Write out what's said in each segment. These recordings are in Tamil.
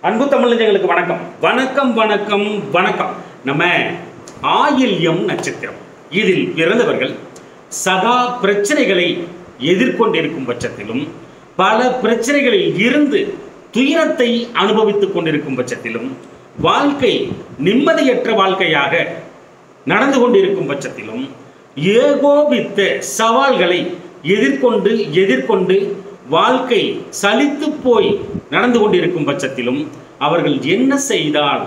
அன்பு தமிழர்களுக்கு வணக்கம் வணக்கம் வணக்கம் வணக்கம். நம்ம ஆயில்யம் நட்சத்திரம் இதில் பிறந்தவர்கள் சதா பிரச்சனைகளை எதிர்கொண்டிருக்கும் பட்சத்திலும் பல பிரச்சனைகளில் இருந்து துயரத்தை அனுபவித்துக் கொண்டிருக்கும் பட்சத்திலும் வாழ்க்கை நிம்மதியற்ற வாழ்க்கையாக நடந்து கொண்டிருக்கும் பட்சத்திலும் ஏகோபித்த சவால்களை எதிர்கொண்டு வாழ்க்கை சலித்து போய் நடந்து கொண்டிருக்கும் பட்சத்திலும் அவர்கள் என்ன செய்தால்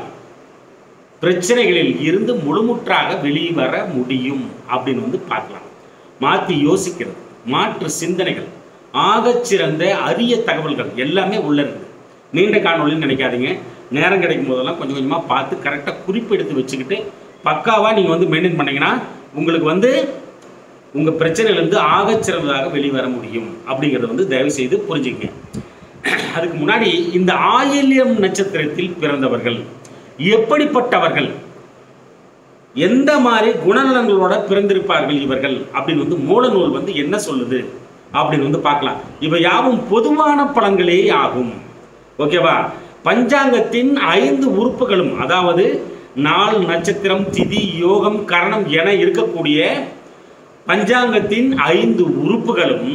பிரச்சனைகளில் இருந்து முழுமுற்றாக வெளிவர முடியும் அப்படின்னு பார்க்கலாம். மாற்றி யோசிக்கிறது, மாற்று சிந்தனைகள், ஆகச்சிறந்த அரிய தகவல்கள் எல்லாமே உள்ள இருக்குது. நீண்ட காணொலின்னு நினைக்காதீங்க. நேரம் கிடைக்கும் போதெல்லாம் கொஞ்சம் கொஞ்சமாக பார்த்து கரெக்டாக குறிப்பெடுத்து வச்சுக்கிட்டு பக்காவாக நீங்கள் மெயின்டைன் பண்ணிங்கன்னா உங்களுக்கு உங்கள் பிரச்சனையிலேருந்து ஆகச்சிறந்ததாக வெளிவர முடியும் அப்படிங்கிறத தயவு செய்து புரிஞ்சுக்கங்க. அதுக்கு முன்னாடி இந்த ஆயில்யம் நட்சத்திரத்தில் பிறந்தவர்கள் எப்படிப்பட்டவர்கள், எந்த மாதிரி குணநலங்களோட பிறந்திருப்பார்கள் இவர்கள் அப்படின்னு மூல நூல் என்ன சொல்லுது அப்படின்னு பார்க்கலாம். இவை யாவும் பொதுவான பலன்களே ஆகும். ஓகேவா? பஞ்சாங்கத்தின் 5 உறுப்புகளும், அதாவது நாள், நட்சத்திரம், திதி, யோகம், கரணம் என இருக்கக்கூடிய பஞ்சாங்கத்தின் 5 உறுப்புகளும்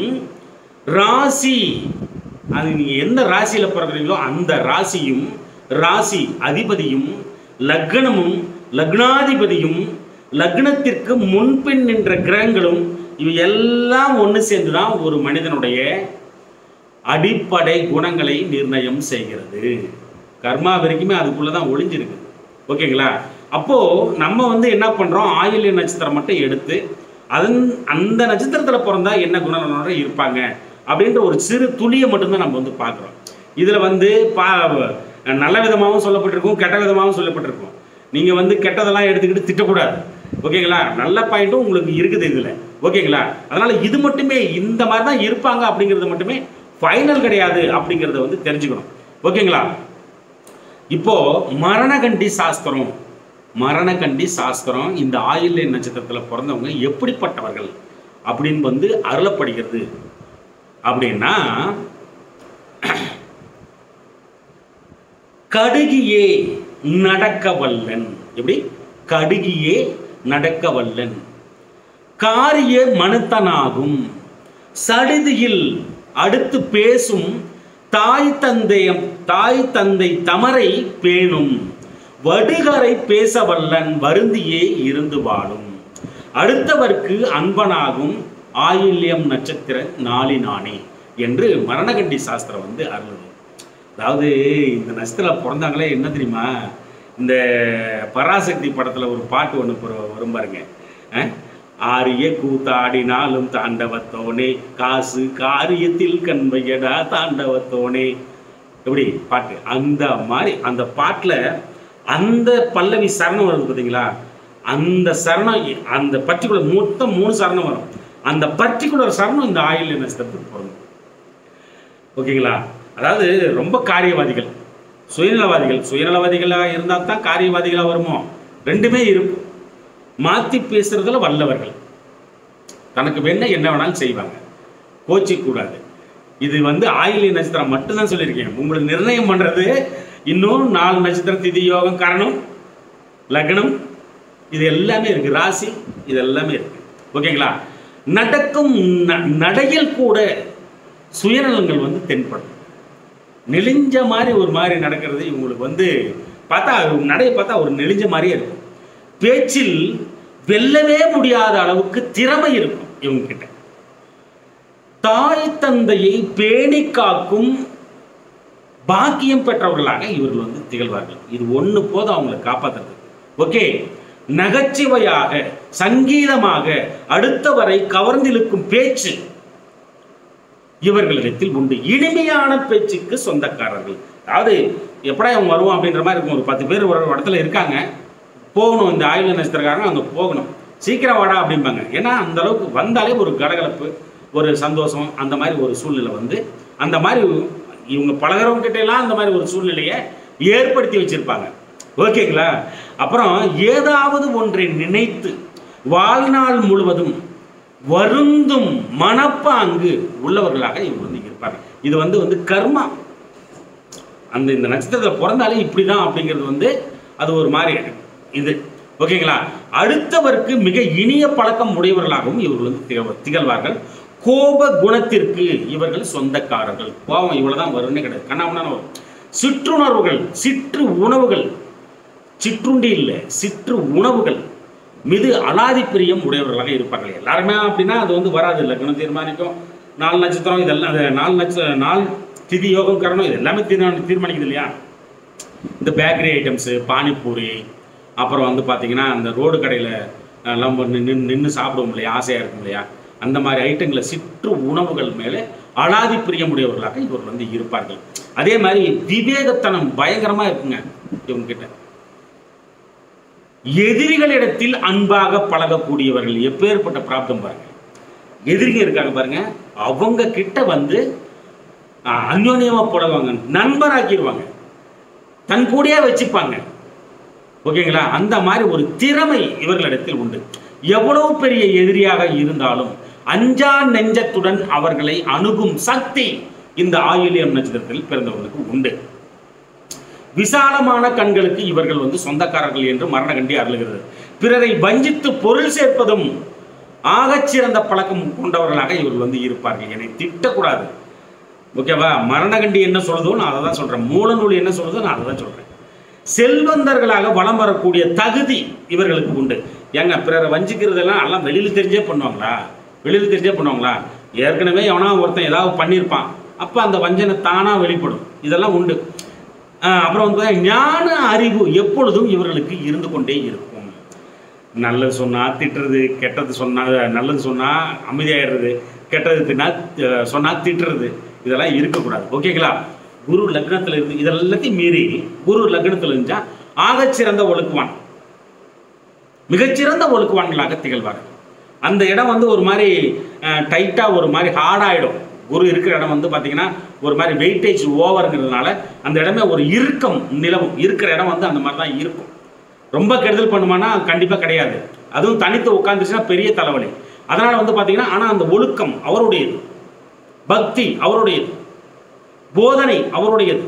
ராசி, அது நீங்க எந்த ராசியில பிறகுறீங்களோ அந்த ராசியும், ராசி அதிபதியும், லக்னமும், லக்னாதிபதியும், லக்னத்திற்கு முன்பின் நின்ற கிரகங்களும் இவை எல்லாம் ஒன்று சேர்ந்துதான் ஒரு மனிதனுடைய அடிப்படை குணங்களை நிர்ணயம் செய்கிறது. கர்மா வரைக்குமே அதுக்குள்ளதான் ஒளிஞ்சிருக்கு. ஓகேங்களா? அப்போ நம்ம என்ன பண்றோம், ஆயில்ய நட்சத்திரம் மட்டும் எடுத்து அந்த நட்சத்திரத்தில் பிறந்தா என்ன குணநலனோட இருப்பாங்க அப்படின்ற ஒரு சிறு துளியை மட்டும்தான் நம்ம பார்க்குறோம். இதில் நல்ல விதமாகவும் சொல்லப்பட்டிருக்கும், கெட்ட விதமாகவும் சொல்லப்பட்டிருக்கும். நீங்கள் கெட்டதெல்லாம் எடுத்துக்கிட்டு திட்டக்கூடாது. ஓகேங்களா? நல்ல பாயிண்ட்டும் உங்களுக்கு இருக்குது இதில். ஓகேங்களா? அதனால் இது மட்டுமே இந்த மாதிரி தான் இருப்பாங்க அப்படிங்கிறது மட்டுமே ஃபைனல் கிடையாது அப்படிங்கிறத தெரிஞ்சுக்கணும். ஓகேங்களா? இப்போ மரணகண்டி சாஸ்திரம் இந்த ஆயில்ய நட்சத்திரத்தில் பிறந்தவங்க எப்படிப்பட்டவர்கள் அப்படின்னு அருளப்படுகிறது அப்படின்னா, கடுகியே நடக்க வல்லன். எப்படி? கடுகியே நடக்க வல்லன், காரிய மனுத்தனாகும், சடுதியில் அடுத்து பேசும், தாய் தந்தை தமரை பேணும், வடுகரை பேச வல்லன், வருந்தியே இருந்து வாழும், அடுத்தவர்க்கு அன்பனாகும், ஆயில்யம் நட்சத்திர நாளினானே என்று மரணகண்டி சாஸ்திரம் அருளுது. அதாவது இந்த நட்சத்திரம் பிறந்தாங்களே என்ன தெரியுமா, இந்த பராசக்தி படத்தில் ஒரு பாட்டு ஒன்று வரும் பாருங்க, ஆரிய கூத்தாடினாலும் தாண்டவத்தோனே, காசு காரியத்தில் கண்மையடா தாண்டவத்தோனே, எப்படி பாட்டு. அந்த மாதிரி அந்த பாட்டில் அந்த பல்லவி சரணம் வருது பார்த்தீங்களா, அந்த சரணம், அந்த பர்டிகுலர் மொத்தம் 3 சரணம் வரும். அந்த பர்டிகுலர் சரணம் இந்த ஆயில்ய நட்சத்திரத்துக்கு பிறந்தது. ஓகேங்களா? அதாவது ரொம்ப காரியவாதிகள், சுயநலவாதிகளாக இருந்தால் தான் காரியவாதிகளாக வருமோ, ரெண்டுமே இருக்கும். மாற்றி பேசுறதுல வல்லவர்கள், தனக்கு வேணா என்ன வேணாலும் செய்வாங்க, கோச்சிக்கூடாது. இது ஆயில்ய நட்சத்திரம் மட்டும்தான் சொல்லியிருக்கேன். உங்களுக்கு நிர்ணயம் பண்ணுறது இன்னும் 4 நட்சத்திரம், திதி, யோகம், கரணம், லக்னம், இது எல்லாமே இருக்கு, ராசி, இது எல்லாமே இருக்கு. ஓகேங்களா? நடக்கும் நடையில் கூட சுயநலங்கள் தென்படும். நெளிஞ்ச மாதிரி ஒரு மாதிரி நடக்கிறது இவங்களுக்கு பார்த்தா, நடையை பார்த்தா ஒரு நெளிஞ்ச மாதிரியே இருக்கும். பேச்சில் வெல்லவே முடியாத அளவுக்கு திறமை இருக்கும் இவங்க கிட்ட. தாய் தந்தையை பேணி காக்கும் பாக்கியம் பெற்றவர்களாக இவர்கள் திகழ்வார்கள். இது ஒன்று போதும் அவங்களை காப்பாற்றுறது. ஓகே? நகைச்சுவையாக, சங்கீதமாக, அடுத்தவரை கவர்ந்திழுக்கும் பேச்சு இவர்களிடத்தில் உண்டு. இனிமையான பேச்சுக்கு சொந்தக்காரர்கள். அதாவது எப்படா அவங்க வருவோம் அப்படின்ற மாதிரி இருக்கும். ஒரு 10 பேர் ஒரு இடத்துல இருக்காங்க, போகணும், இந்த ஆயில்ய நட்சத்திரக்காரங்க அங்கே போகணும், சீக்கிரம் வாடா அப்படிம்பாங்க. ஏன்னா அந்த அளவுக்கு வந்தாலே ஒரு கலகலப்பு, ஒரு சந்தோஷம், அந்த மாதிரி ஒரு சூழ்நிலை அந்த மாதிரி இவங்க பழகிறவங்க கிட்ட எல்லாம் அந்த மாதிரி ஒரு சூழ்நிலையை ஏற்படுத்தி வச்சிருப்பாங்க. ஓகேங்களா? அப்புறம் ஏதாவது ஒன்றை நினைத்து வாழ்நாள் முழுவதும் வருந்தும் மனப்பாங்கு உள்ளவர்களாக இவங்க இருப்பாங்க. இது கர்மா. இந்த நட்சத்திரத்தில் பிறந்தாலே இப்படிதான் அப்படிங்கிறது அது ஒரு மாதிரி இது. ஓகேங்களா? அடுத்தவருக்கு மிக இனிய பழக்கம் உடையவர்களாகவும் இவர்கள் திகழ்வார்கள். கோப குணத்திற்கு இவர்கள் சொந்தக்காரர்கள். கோபம் இவ்வளவுதான் வரும்னு கிடையாது, கண்ணாமண்ணான வரும். சிற்றுணர்வுகள், சிற்று உணவுகள், சிற்றுண்டி இல்லை சிற்று உணவுகள் மீது அலாதி பிரியம் உடையவர்களாக இருப்பார்கள். எல்லாருமே அப்படின்னா அது வராது. லக்னம் தீர்மானிக்கும், 4 நட்சத்திரம், இதெல்லாம் 4 திதி யோகம் கரணம், இது எல்லாமே தீர்மானிக்குது இல்லையா? இந்த பேக்கரி ஐட்டம்ஸு, பானிபூரி, அப்புறம் பார்த்தீங்கன்னா அந்த ரோடு கடையில் எல்லாம் நின்று சாப்பிடுவோம் இல்லையா, ஆசையாக இருக்கும் இல்லையா, அந்த மாதிரி ஐட்டங்களை சிற்று உணவுகள் மேலே அலாதி பிரியமுடையவர்களாக இவர்கள் இருப்பார்கள். அதே மாதிரி விவேகத்தனம் பயங்கரமாக இருக்குங்க இவங்ககிட்ட. எதிரிகளிடத்தில் அன்பாக பழகக்கூடியவர்கள். எப்பேற்பட்ட பிராப்தம் பாருங்க. எதிரிங்க இருக்காங்க பாருங்க, அவங்க கிட்ட அந்யோன்யமா பழகுவாங்க, நண்பராக்கிடுவாங்க, தன் கூடயே வச்சுப்பாங்க. ஓகேங்களா? அந்த மாதிரி ஒரு திறமை இவர்களிடத்தில் உண்டு. எவ்வளவு பெரிய எதிரியாக இருந்தாலும் அஞ்சா நெஞ்சத்துடன் அவர்களை அணுகும் சக்தி இந்த ஆயில்யம் நட்சத்திரத்தில் பிறந்தவர்களுக்கு உண்டு. விசாலமான கண்களுக்கு இவர்கள் சொந்தக்காரர்கள் என்று மரணகண்டி அருளுகிறது. பிறரை வஞ்சித்து பொருள் சேர்ப்பதும் ஆகச்சிறந்த பழக்கம் கொண்டவர்களாக இவர்கள் இருப்பார்கள். என்னை திட்டக்கூடாது, ஓகேவா? மரணகண்டி என்ன சொல்றதோ நான் அதை தான் சொல்றேன், மூல நூல் என்ன சொல்றதோ நான் அதை தான் சொல்றேன். செல்வந்தர்களாக வலம் வரக்கூடிய தகுதி இவர்களுக்கு உண்டு. ஏங்க, பிறரை வஞ்சிக்கிறதெல்லாம் எல்லாம் வெளியில் தெரிஞ்சே பண்ணுவாங்களா? ஏற்கனவே எவனா ஒருத்தன் ஏதாவது பண்ணியிருப்பான், அப்போ அந்த வஞ்சனை தானாக வெளிப்படும். இதெல்லாம் உண்டு. அப்புறம் ஞான அறிவு எப்பொழுதும் இவர்களுக்கு இருந்து கொண்டே இருக்கும். நல்லது சொன்னால் திட்டுறது, கெட்டது சொன்னால் நல்லது சொன்னால் அமைதியாகிடுறது, கெட்டது சொன்னால் திட்டுறது, இதெல்லாம் இருக்கக்கூடாது. ஓகேங்களா? குரு லக்னத்தில் இருந்து இதெல்லாத்தையும் மீறி குரு லக்னத்தில் இருந்தால் ஆகச்சிறந்த ஒழுக்குவான், மிகச்சிறந்த ஒழுக்குவான்களாக திகழ்வார்கள். அந்த இடம் ஒரு மாதிரி டைட்டாக ஒரு மாதிரி ஹார்டாகிடும். குரு இருக்கிற இடம் பார்த்தீங்கன்னா ஒரு மாதிரி வெயிட்டேஜ் ஓவருங்கிறதுனால அந்த இடமே ஒரு இறுக்கம் நிலவும். இருக்கிற இடம் அந்த மாதிரி தான் இருக்கும். ரொம்ப கெடுதல் பண்ணுமானா கண்டிப்பாக கிடையாது. அதுவும் தனித்து உட்காந்துச்சுன்னா பெரிய தலைவலி. அதனால் பார்த்தீங்கன்னா ஆனால் அந்த ஒழுக்கம் அவருடையது, பக்தி அவருடையது, போதனை அவருடையது,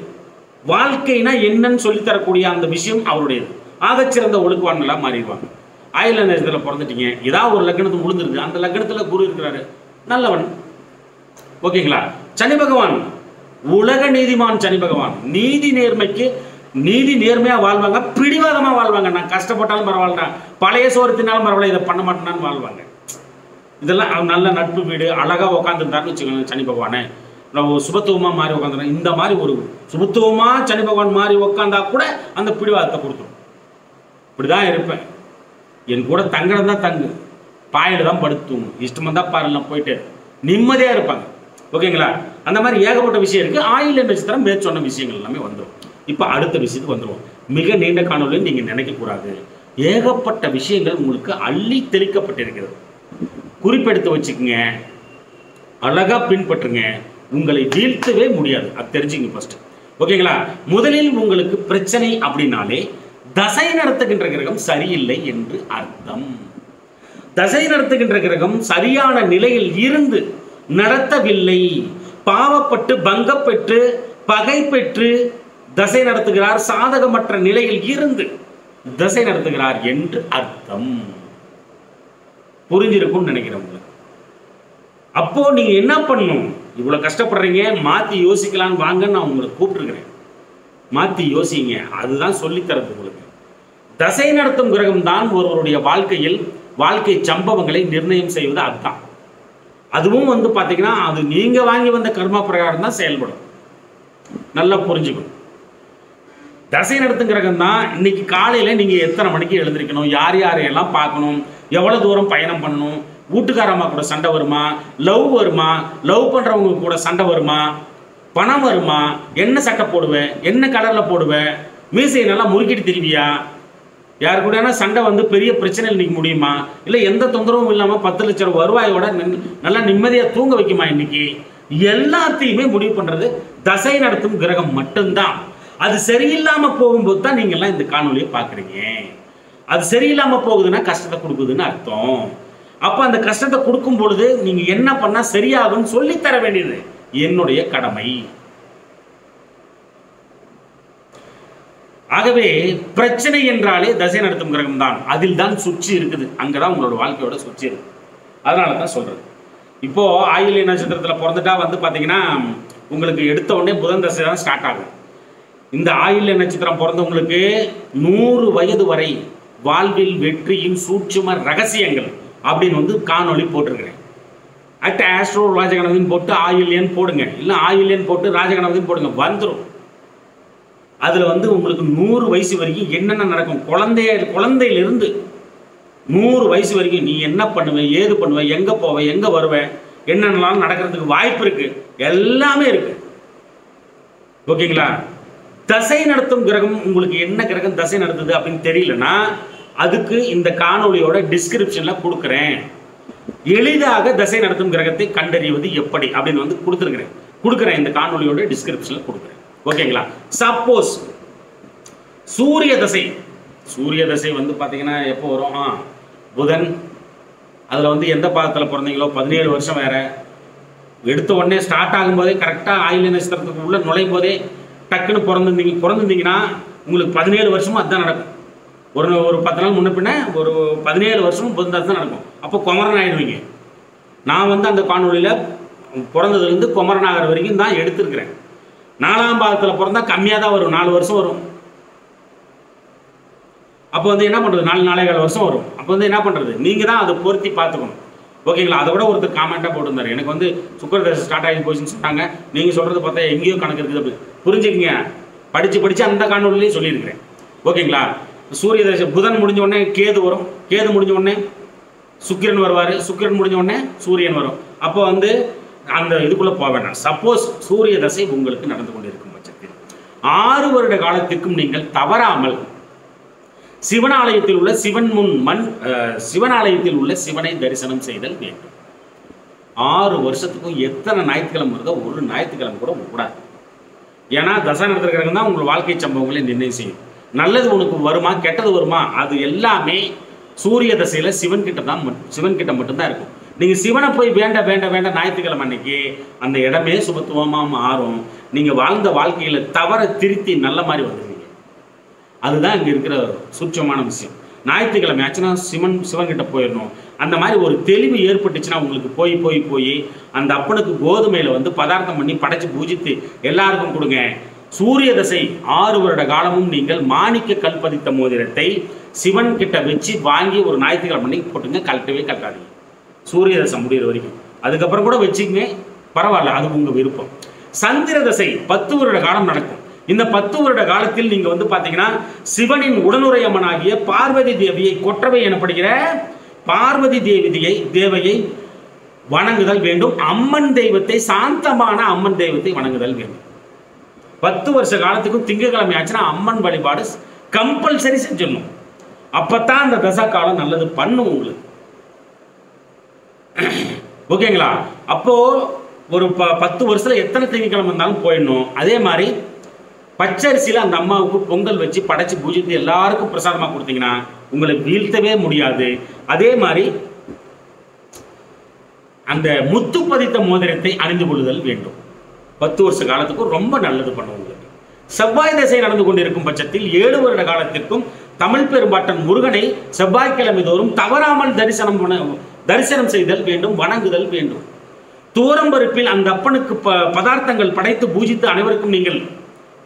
வாழ்க்கைனா என்னன்னு சொல்லித்தரக்கூடிய அந்த விஷயம் அவருடையது. ஆகச்சிறந்த ஒழுக்குவான்களாக மாறிடுவாங்க. ஆயில்ய நட்சத்திரத்தில் பிறந்துட்டீங்க, ஏதாவது ஒரு லக்னத்துக்கு விழுந்துருக்கு, அந்த லக்னத்தில் குரு இருக்கிறாரு, நல்லவன். ஓகேங்களா? சனி பகவான் உலக நீதிமான். சனி பகவான் நீதி நேர்மைக்கு நீதி நேர்மையாக வாழ்வாங்க, பிடிவாதமாக வாழ்வாங்க. நான் கஷ்டப்பட்டாலும் பரவாயில்ல, பழைய சோரத்தினாலும் பரவாயில்ல, இதை பண்ண மாட்டேனான்னு வாழ்வாங்க. இதெல்லாம் நல்ல நட்பு வீடு, அழகாக உட்காந்துருந்தாருன்னு வச்சுக்கோங்க. சனி பகவானே சுபத்துவமாக மாறி உட்காந்துறேன், இந்த மாதிரி ஒரு சுபத்துவமாக சனி பகவான் மாறி உட்காந்தா கூட அந்த பிடிவாதத்தை கொடுத்துரும். இப்படிதான் இருப்பேன், என் கூட தங்கடம் தான் தங்கு, பாயில தான் படுத்தும், இஷ்டமாக தான் பாருலாம் போயிட்டு நிம்மதியாக இருப்பாங்க. ஓகேங்களா? அந்த மாதிரி ஏகப்பட்ட விஷயம் இருக்குது. ஆயில்ய நட்சத்திரம் மேற்சொன்ன விஷயங்கள் எல்லாமே வந்துடும். இப்போ அடுத்த விஷயத்துக்கு வந்துடுவோம். மிக நீண்ட காணொலின்னு நீங்கள் நினைக்கக்கூடாது. ஏகப்பட்ட விஷயங்கள் உங்களுக்கு அள்ளி தெளிக்கப்பட்டிருக்கிறது. குறிப்பெடுத்து வச்சுக்கோங்க, அழகாக பின்பற்றுங்க, உங்களை வீழ்த்தவே முடியாது. அது தெரிஞ்சுங்க ஃபர்ஸ்ட். ஓகேங்களா? முதலில் உங்களுக்கு பிரச்சனை அப்படின்னாலே தசை நடத்துகின்ற கிரகம் சரியில்லை என்று அர்த்தம். தசை நடத்துகின்ற கிரகம் சரியான நிலையில் இருந்து நடத்தவில்லை, பாவப்பட்டு பங்கப்பெற்று பகை பெற்று தசை நடத்துகிறார், சாதகமற்ற நிலையில் இருந்து தசை நடத்துகிறார் என்று அர்த்தம். புரிஞ்சிருக்கும்னு நினைக்கிறேன் உங்களுக்கு. அப்போ நீங்க என்ன பண்ணணும்? இவ்வளவு கஷ்டப்படுறீங்க, மாத்தி யோசிக்கலான்னு வாங்கன்னு நான் உங்களை கூப்பிட்டுருக்கிறேன். மாத்தி யோசிங்க, அதுதான் சொல்லித்தரது உங்களுக்கு. தசை நடத்தும் கிரகம் தான் ஒருவருடைய வாழ்க்கையில் வாழ்க்கை சம்பவங்களை நிர்ணயம் செய்வது. அதுதான். அதுவும் பார்த்தீங்கன்னா அது நீங்க வாங்கி வந்த கர்மா பிரகாரம் தான் செயல்படும். நல்லா புரிஞ்சுக்கணும். தசை நடத்தும் கிரகம் தான் இன்னைக்கு காலையில நீங்க எத்தனை மணிக்கு எழுந்திருக்கணும், யார் யாரையெல்லாம் பார்க்கணும், எவ்வளவு தூரம் பயணம் பண்ணணும், வீட்டுக்காரம்மா கூட சண்டை வருமா, லவ் வருமா, லவ் பண்றவங்க கூட சண்டை வருமா, பணம் வருமா, என்ன சட்டை போடுவேன், என்ன கலரில் போடுவேன், மீசையை நல்லா முறுக்கிட்டு திரிவியா, யாரு கூட சண்டை பெரிய பிரச்சனை இன்னைக்கு முடியுமா, இல்லை எந்த தொந்தரவும் இல்லாமல் 10 லட்சம் வருவாயோட நல்லா நிம்மதியாக தூங்க வைக்குமா, இன்னைக்கு எல்லாத்தையுமே முடிவு பண்ணுறது தசை நடத்தும் கிரகம் மட்டும்தான். அது சரியில்லாமல் போகும்போது தான் நீங்கள்லாம் இந்த காணொலியை பார்க்குறீங்க. அது சரியில்லாமல் போகுதுன்னா கஷ்டத்தை கொடுக்குதுன்னு அர்த்தம். அப்போ அந்த கஷ்டத்தை கொடுக்கும் பொழுது நீங்கள் என்ன பண்ணால் சரியாகும்னு சொல்லித்தர வேண்டியது என்னுடைய கடமை. ஆகவே பிரச்சனை என்றாலே தசை நடத்தும் கிரகம் தான். அதில் தான் சுற்றி இருக்குது. அங்கதான் உங்களோட வாழ்க்கையோட சுற்றி இருக்கு. அதனால தான் சொல்றது. இப்போ ஆயில்ய நட்சத்திரத்தில் பிறந்துட்டா வந்து பார்த்தீங்கன்னா உங்களுக்கு எடுத்த உடனே புதன் தசை தான் ஸ்டார்ட் ஆகும். இந்த ஆயில்ய நட்சத்திரம் பிறந்தவங்களுக்கு 100 வயது வரை வாழ்வில் வெற்றியின் சூட்சும ரகசியங்கள் அப்படின்னு வந்து காணொளி போட்டிருக்கிறேன். ஆஸ்ட்ரோ ராஜகணபதினு போட்டு ஆயில்யன் போடுங்க, இல்லை ஆயில்யன் போட்டு ராஜகணபதினு போடுங்க, வந்துடும். அதில் வந்து உங்களுக்கு 100 வயசு வரைக்கும் என்னென்ன நடக்கும், குழந்தையிலிருந்து 100 வயசு வரைக்கும் நீ என்ன பண்ணுவேன், ஏது பண்ணுவேன், எங்கே போவேன், எங்கே வருவேன், என்னென்னலாம் நடக்கிறதுக்கு வாய்ப்பு இருக்கு, எல்லாமே இருக்கு. ஓகேங்களா? தசை நடத்தும் கிரகம் உங்களுக்கு என்ன கிரகம் தசை நடத்துது அப்படின்னு தெரியலன்னா அதுக்கு இந்த காணொலியோட டிஸ்கிரிப்ஷன்ல கொடுக்குறேன். எளிதாக தசை நடத்தும் கிரகத்தை கண்டறிவது எப்படி அப்படின்னு வந்து கொடுக்குறேன் இந்த காணொலியோட டிஸ்கிரிப்ஷன்ல கொடுக்குறேன். ஓகேங்களா? சப்போஸ் சூரிய தசை வந்து பார்த்தீங்கன்னா எப்போ வரும்? புதன் அதில் வந்து எந்த பாதத்தில் பிறந்தீங்களோ 17 வருஷம் வேற, எடுத்த உடனே ஸ்டார்ட் ஆகும்போதே கரெக்டாக ஆயில்ய நட்சத்திரத்துக்கு உள்ள நுழையும் போதே டக்குன்னு பிறந்திருந்தீங்கன்னா உங்களுக்கு 17 வருஷமும் அதுதான் நடக்கும். ஒரு 10 நாள் முன்ன பின்ன ஒரு 17 வருஷமும் புதன் தான் நடக்கும். அப்போ குமரன் ஆயிடுவீங்க. நான் வந்து அந்த காணொலியில் பிறந்ததுலேருந்து குமரன் ஆகிற வரைக்கும் தான் எடுத்திருக்கிறேன். 4ஆம் பாதத்தில் பிறந்தா கம்மியாக தான் வரும், 4 வருஷம் வரும். அப்போ வந்து என்ன பண்ணுறது, 4-4.5 வருஷம் வரும். அப்போ வந்து என்ன பண்ணுறது, நீங்கள் தான் அதை பொருத்தி பார்த்துக்கணும். ஓகேங்களா? அதை விட ஒருத்தர் காமெண்ட்டாக போட்டிருந்தாரு, எனக்கு வந்து சுக்கரதசை ஸ்டார்ட் ஆகி போச்சுன்னு சொன்னாங்க, நீங்கள் சொல்கிறது பார்த்தா எங்கேயோ கணக்கு இருக்குது அப்படி புரிஞ்சுக்கிங்க. படித்து அந்த காணொலியிலேயே சொல்லியிருக்கிறேன். ஓகேங்களா? சூரிய தசை புதன் முடிஞ்ச உடனே கேது வரும், கேது முடிஞ்ச உடனே சுக்கிரன் வருவார், சுக்கிரன் முடிஞ்ச உடனே சூரியன் வரும். அப்போ வந்து அந்த இதுக்குள்ளே போக வேண்டாம். சப்போஸ் சூரிய தசை உங்களுக்கு நடந்து கொண்டிருக்கும் பட்சத்தில் 6 வருட காலத்திற்கும் நீங்கள் தவறாமல் சிவனாலயத்தில் உள்ள சிவனை தரிசனம் செய்தல் வேண்டும். 6 வருஷத்துக்கும் எத்தனை ஞாயிற்றுக்கிழமை வருதோ ஒரு ஞாயிற்றுக்கிழமை கூட கூடாது. ஏன்னா தசை நடத்துறதுக்கு தான் உங்கள் வாழ்க்கை சம்பவங்களை நிர்ணயம் செய்யும். நல்லது உனக்கு வருமா கெட்டது வருமா அது எல்லாமே சூரிய தசையில் சிவன் கிட்ட மட்டும்தான் இருக்கும். நீங்கள் சிவனை போய் வேண்ட ஞாயிற்றுக்கிழமை அன்னைக்கு அந்த இடமே சுபத்துவமாக மாறும். நீங்கள் வாழ்ந்த வாழ்க்கையில் தவற திருத்தி நல்ல மாதிரி வந்துடுவீங்க. அதுதான் இங்கே இருக்கிற சூட்சமான விஷயம். ஞாயிற்றுக்கிழமை ஆச்சுன்னா சிவன்கிட்ட போயிடணும். அந்த மாதிரி ஒரு தெளிவு ஏற்பட்டுச்சுன்னா உங்களுக்கு போய் அந்த அப்பனுக்கு கோதுமையில் வந்து பதார்த்தம் பண்ணி படைச்சு பூஜித்து எல்லாருக்கும் கொடுங்க. சூரிய தசை 6 வருட காலமும் நீங்கள் மாணிக்க கல் பதித்த மோதிரத்தை சிவன் கிட்ட வச்சு வாங்கி ஒரு ஞாயிற்றுக்கிழமை அன்னைக்கு போட்டுங்க. கழட்டாதீங்க சூரிய தசை முடிகிற வரைக்கும். அதுக்கப்புறம் கூட வச்சுக்கங்க, பரவாயில்ல, அது உங்கள் விருப்பம். சந்திர தசை 10 வருட காலம் நடக்கும். இந்த 10 வருட காலத்தில் நீங்க வந்து பாத்தீங்கன்னா சிவனின் உடனுறை அம்மனாகிய பார்வதி தேவியை, கொற்றவை எனப்படுகிற பார்வதி தேவையை வணங்குதல் வேண்டும். அம்மன் தெய்வத்தை, சாந்தமான அம்மன் தெய்வத்தை வணங்குதல் வேண்டும். 10 வருஷ காலத்துக்கும் திங்கட்கிழமை ஆச்சுன்னா அம்மன் வழிபாடு கம்பல்சரி செஞ்சிடணும். அப்பத்தான் அந்த தசா காலம் நல்லது பண்ணும் உங்களுக்கு. ஓகேங்களா? அப்போ ஒரு 10 வருஷத்துல எத்தனை திங்கட்கிழமை இருந்தாலும் போயிடணும். அதே மாதிரி பச்சரிசியில் அந்த அம்மாவுக்கு பொங்கல் வச்சு படைச்சு பூஜித்து எல்லாருக்கும் பிரசாதமாக கொடுத்தீங்கன்னா உங்களை வீழ்த்தவே முடியாது. அதே மாதிரி அந்த முத்து பதித்த மோதிரத்தை அணிந்து கொள்ளுதல் வேண்டும். 10 வருஷ காலத்துக்கும் ரொம்ப நல்லது பண்ணுவாங்க. செவ்வாய் தசை நடந்து கொண்டிருக்கும் பட்சத்தில் 7 வருட காலத்திற்கும் தமிழ் பெரும்பாட்டன் முருகனை செவ்வாய்க்கிழமை தோறும் தவறாமல் தரிசனம் செய்தல் வேண்டும், வணங்குதல் வேண்டும். தூரம்பருப்பில் அந்த அப்பனுக்கு பதார்த்தங்கள் படைத்து பூஜித்து அனைவருக்கும் நீங்கள்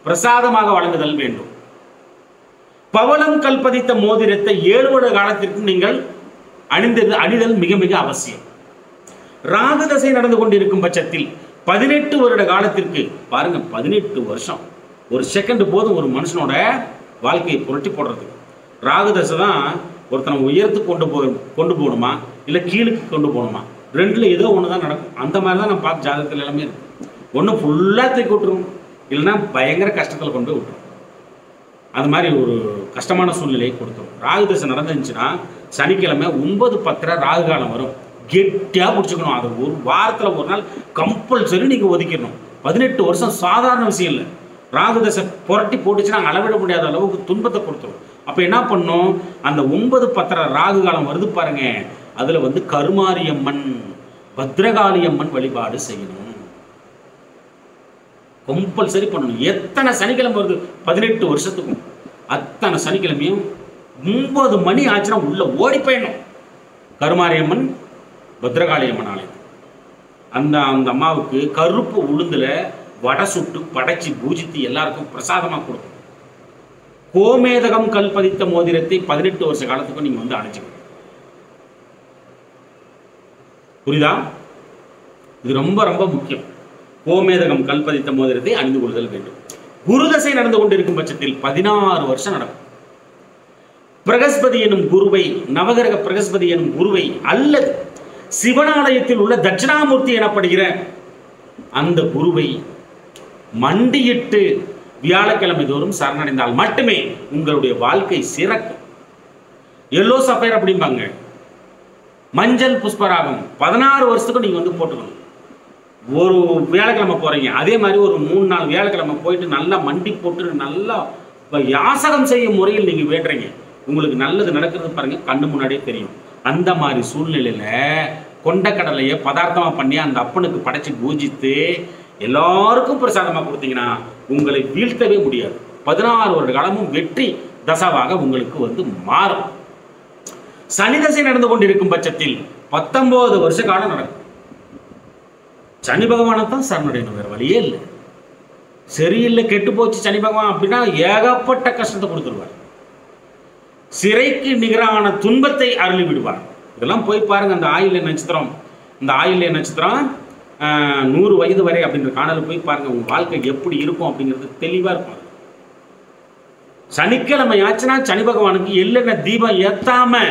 பிரசாதமாக வழங்குதல் வேண்டும். பவளம் கல்பதித்த மோதிரத்தை 7 வருட காலத்திற்கும் நீங்கள் அணிதல் மிக மிக அவசியம். ராகு தசை நடந்து கொண்டிருக்கும் பட்சத்தில் 18 வருட காலத்திற்கு பாருங்க, 18 வருஷம் ஒரு செகண்ட் போதும் ஒரு மனுஷனோட வாழ்க்கையை புரட்டி போடுறதுக்கு. ராகு தசை தான் ஒருத்தனை உயர்த்து கொண்டு போகணுமா இல்லை கீழுக்கு கொண்டு போகணுமா, ரெண்டுல ஏதோ ஒன்று தான் நடக்கும். அந்த மாதிரி தான் நான் பார்த்து ஜாதகத்தில் எல்லாமே இருக்கு. ஒன்று ஃபுல்லாக தூக்கி விட்டுரும், இல்லைன்னா பயங்கர கஷ்டத்தில் கொண்டு போய் விட்டுரும். அது மாதிரி ஒரு கஷ்டமான சூழ்நிலையை கொடுத்துரும். ராகு தசை நடந்துச்சுன்னா சனிக்கிழமை 9:10 ராகு காலம் வரும். கெட்டியாக பிடிச்சிக்கணும். அது ஒரு வாரத்தில் ஒரு நாள் கம்பல்சரி நீங்கள் ஒதுக்கிடணும். 18 வருஷம் சாதாரண விஷயம் இல்லை. ராகு தசை புரட்டி போட்டுச்சுன்னா அளவிட முடியாத அளவுக்கு துன்பத்தை கொடுத்துரும். அப்போ என்ன பண்ணும், அந்த 9:10 ராகு காலம் வருது பாருங்க, அதில் வந்து கருமாரியம்மன், பத்ரகாளியம்மன் வழிபாடு செய்யணும். கம்பல்சரி பண்ணணும். எத்தனை சனிக்கிழமை வருது 18 வருஷத்துக்கும் அத்தனை சனிக்கிழமையும் 9 மணி ஆச்சுன்னா உள்ள ஓடி போயிடணும். கருமாரியம்மன் பத்ரகாளியம்மன் ஆலயம். அந்த அந்த அம்மாவுக்கு கருப்பு உளுந்துல வடை சுட்டு படைச்சி பூஜித்து எல்லாருக்கும் பிரசாதமாக கொடுக்கும். கோமேதகம் கல் பதித்த மோதிரத்தை 18 வருஷ காலத்துக்கும் நீங்க வந்து அணிஞ்சுக்கணும். புரியுதா? இது ரொம்ப ரொம்ப முக்கியம். கோமேதகம் கல் பதித்த மோதிரத்தை அணிந்து கொள்ளுதல் வேண்டும். குருதசை நடந்து கொண்டிருக்கும் பட்சத்தில் 16 வருஷம் நடக்கும். பிரகஸ்பதி எனும் குருவை, நவகிரக பிரகஸ்பதி எனும் குருவை அல்லது சிவனாலயத்தில் உள்ள தட்சிணாமூர்த்தி எனப்படுகிற அந்த குருவை மண்டியிட்டு வியாழக்கிழமை தோறும் சரணடைந்தால் மட்டுமே உங்களுடைய வாழ்க்கை சிறக்கும். எல்லோ சஃபயர் அப்படிம்பாங்க, மஞ்சள் புஷ்பராகம் 16 வருஷத்துக்கும் நீங்க வந்து போட்டுக்கணும். ஒரு வியாழக்கிழமை போறீங்க, அதே மாதிரி ஒரு 3-4 வியாழக்கிழமை போயிட்டு நல்லா மண்டி போட்டு நல்லா யாசகம் செய்யும் முறையில் நீங்க வேண்டுறீங்க, உங்களுக்கு நல்லது நடக்கிறது பாருங்க, கண்ணு முன்னாடியே தெரியும். அந்த மாதிரி சூழ்நிலையில கொண்டக்கடலையை பதார்த்தமா பண்ணி அந்த அப்பனுக்கு படைச்சு பூஜித்து எல்லாருக்கும் பிரசாதமா கொடுத்தீங்கன்னா உங்களை வீழ்த்தவே முடியாது. 16 வருட காலமும் வெற்றி தசாவாக உங்களுக்கு வந்து மாறும். சனி தசை நடந்து கொண்டிருக்கும் பட்சத்தில் 19 வருஷ காலம் நடக்கும். சனி பகவானை தான் சரணடையணும், வேற வழியே இல்லை. சரியில்லை, கெட்டு போச்சு சனி பகவான் அப்படின்னா ஏகப்பட்ட கஷ்டத்தை கொடுத்துருவார். சிறைக்கு நிகரான துன்பத்தை அருளி விடுவார். இதெல்லாம் போய் பாருங்க. அந்த ஆயில்ய நட்சத்திரம், இந்த ஆயில்ய நட்சத்திரம் 100 வயது வரை அப்படின்ற காணல போய் பாருங்க. உங்க வாழ்க்கை எப்படி இருக்கும் அப்படிங்கிறது தெளிவா இருக்கும். சனிக்கிழமை ஆச்சுன்னா சனி பகவானுக்கு எள்ளெண்ணெய் தீபம் ஏத்தாம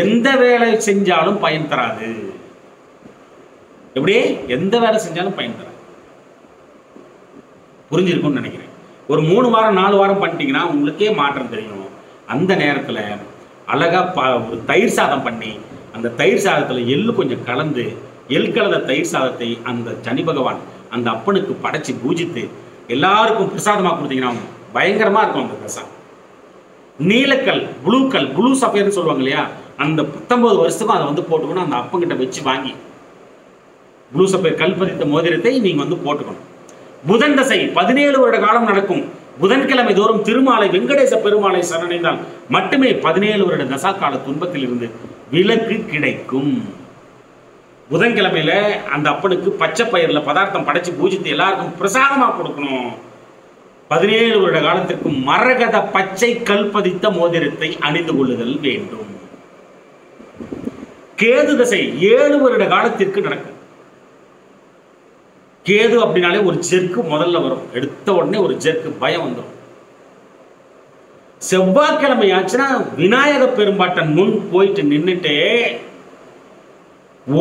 எந்த வேலை செஞ்சாலும் பயன் தராது. எப்படி? எந்த வேலை செஞ்சாலும் பயன் தராது. புரிஞ்சிருக்கும்னு நினைக்கிறேன். ஒரு 3 வாரம் 4 வாரம் பண்ணிட்டீங்கன்னா உங்களுக்கே மாற்றம் தெரியும். அந்த நேரத்தில் அழகா ஒரு தயிர் சாதம் பண்ணி அந்த தயிர் சாதத்தில் எள்ளு கொஞ்சம் கலந்து எள் கலந்த தயிர் சாதத்தை அந்த சனி பகவான் அந்த அப்பனுக்கு படைச்சி பூஜித்து எல்லாருக்கும் பிரசாதமாக கொடுத்தீங்கன்னா பயங்கரமா இருக்கும் அந்த பிரசாதம். நீலக்கல், ப்ளூ சஃபயர்னு சொல்லுவாங்க இல்லையா, அந்த 19 வருஷத்துக்கும் அதை வந்து போட்டுக்கணும். அந்த அப்பங்கிட்ட வச்சு வாங்கி ப்ளூ சஃபயர் கல் பதித்த மோதிரத்தை நீங்க வந்து போட்டுக்கணும். புதன் தசை 17 வருட காலம் நடக்கும். புதன்கிழமை தோறும் திருமாலை வெங்கடேச பெருமாளை சரணடைந்தால் மட்டுமே 17 வருட தசா கால துன்பத்தில் இருந்து விலக்கு கிடைக்கும். புதன்கிழமையில அந்த அப்பனுக்கு பச்சை பயிர்ல பதார்த்தம் படைச்சு பூஜித்து எல்லாருக்கும் பிரசாதமா கொடுக்கணும். 17 வருட காலத்திற்கு மரகத பச்சை கல் பதித்த மோதிரத்தை அணிந்து கொள்ளுதல் வேண்டும். கேது தசை 7 வருட காலத்திற்கு நடக்கும். கேது அப்படின்னாலே ஒரு ஜெர்க்கு முதல்ல வரும், எடுத்த உடனே ஒரு ஜெர்க்கு பயம் வந்துடும். செவ்வாய்க்கிழமை ஆச்சுன்னா விநாயக பெரும்பாட்டன் முன் போயிட்டு நின்றுட்டே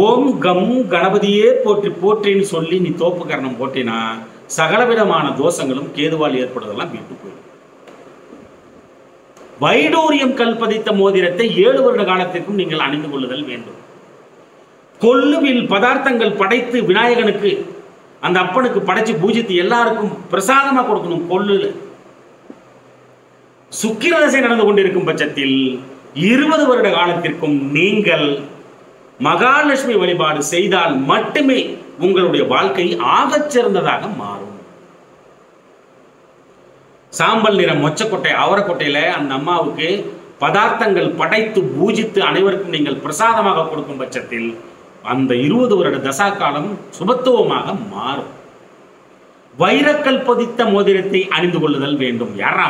ஓம் கம் கணபதியே போற்றி போற்றின்னு சொல்லி நீ தோப்பு கரணம் போட்டினா சகலவிதமான தோஷங்களும் கேதுவால் ஏற்படுவதெல்லாம் வீட்டு போயிடும். வைடூரியம் கல் பதித்த மோதிரத்தை 7 வருட காலத்திற்கும் நீங்கள் அணிந்து கொள்ளுதல் வேண்டும். கொல்லுவில் பதார்த்தங்கள் படைத்து விநாயகனுக்கு அந்த அப்பனுக்கு படைச்சு பூஜித்து எல்லாருக்கும் பிரசாதமா கொடுக்கணும். கொல்லுல சுக்கிரதசை நடந்து கொண்டிருக்கும் பட்சத்தில் 20 வருட காலத்திற்கும் நீங்கள் மகாலட்சுமி வழிபாடு செய்தால் மட்டுமே உங்களுடைய வாழ்க்கை ஆகச் சிறந்ததாக மாறும். சாம்பல் நிற மொச்சக்கொட்டை அவரக்கொட்டையில அந்த அம்மாவுக்கு பதார்த்தங்கள் படைத்து பூஜித்து அனைவருக்கும் நீங்கள் பிரசாதமாக கொடுக்கும் பட்சத்தில் அந்த 20 வருட தசா காலம் சுபத்துவமாக மாறும். வைரக்கல் பதித்த மோதிரத்தை அணிந்து கொள்ளுதல் வேண்டும். யாரா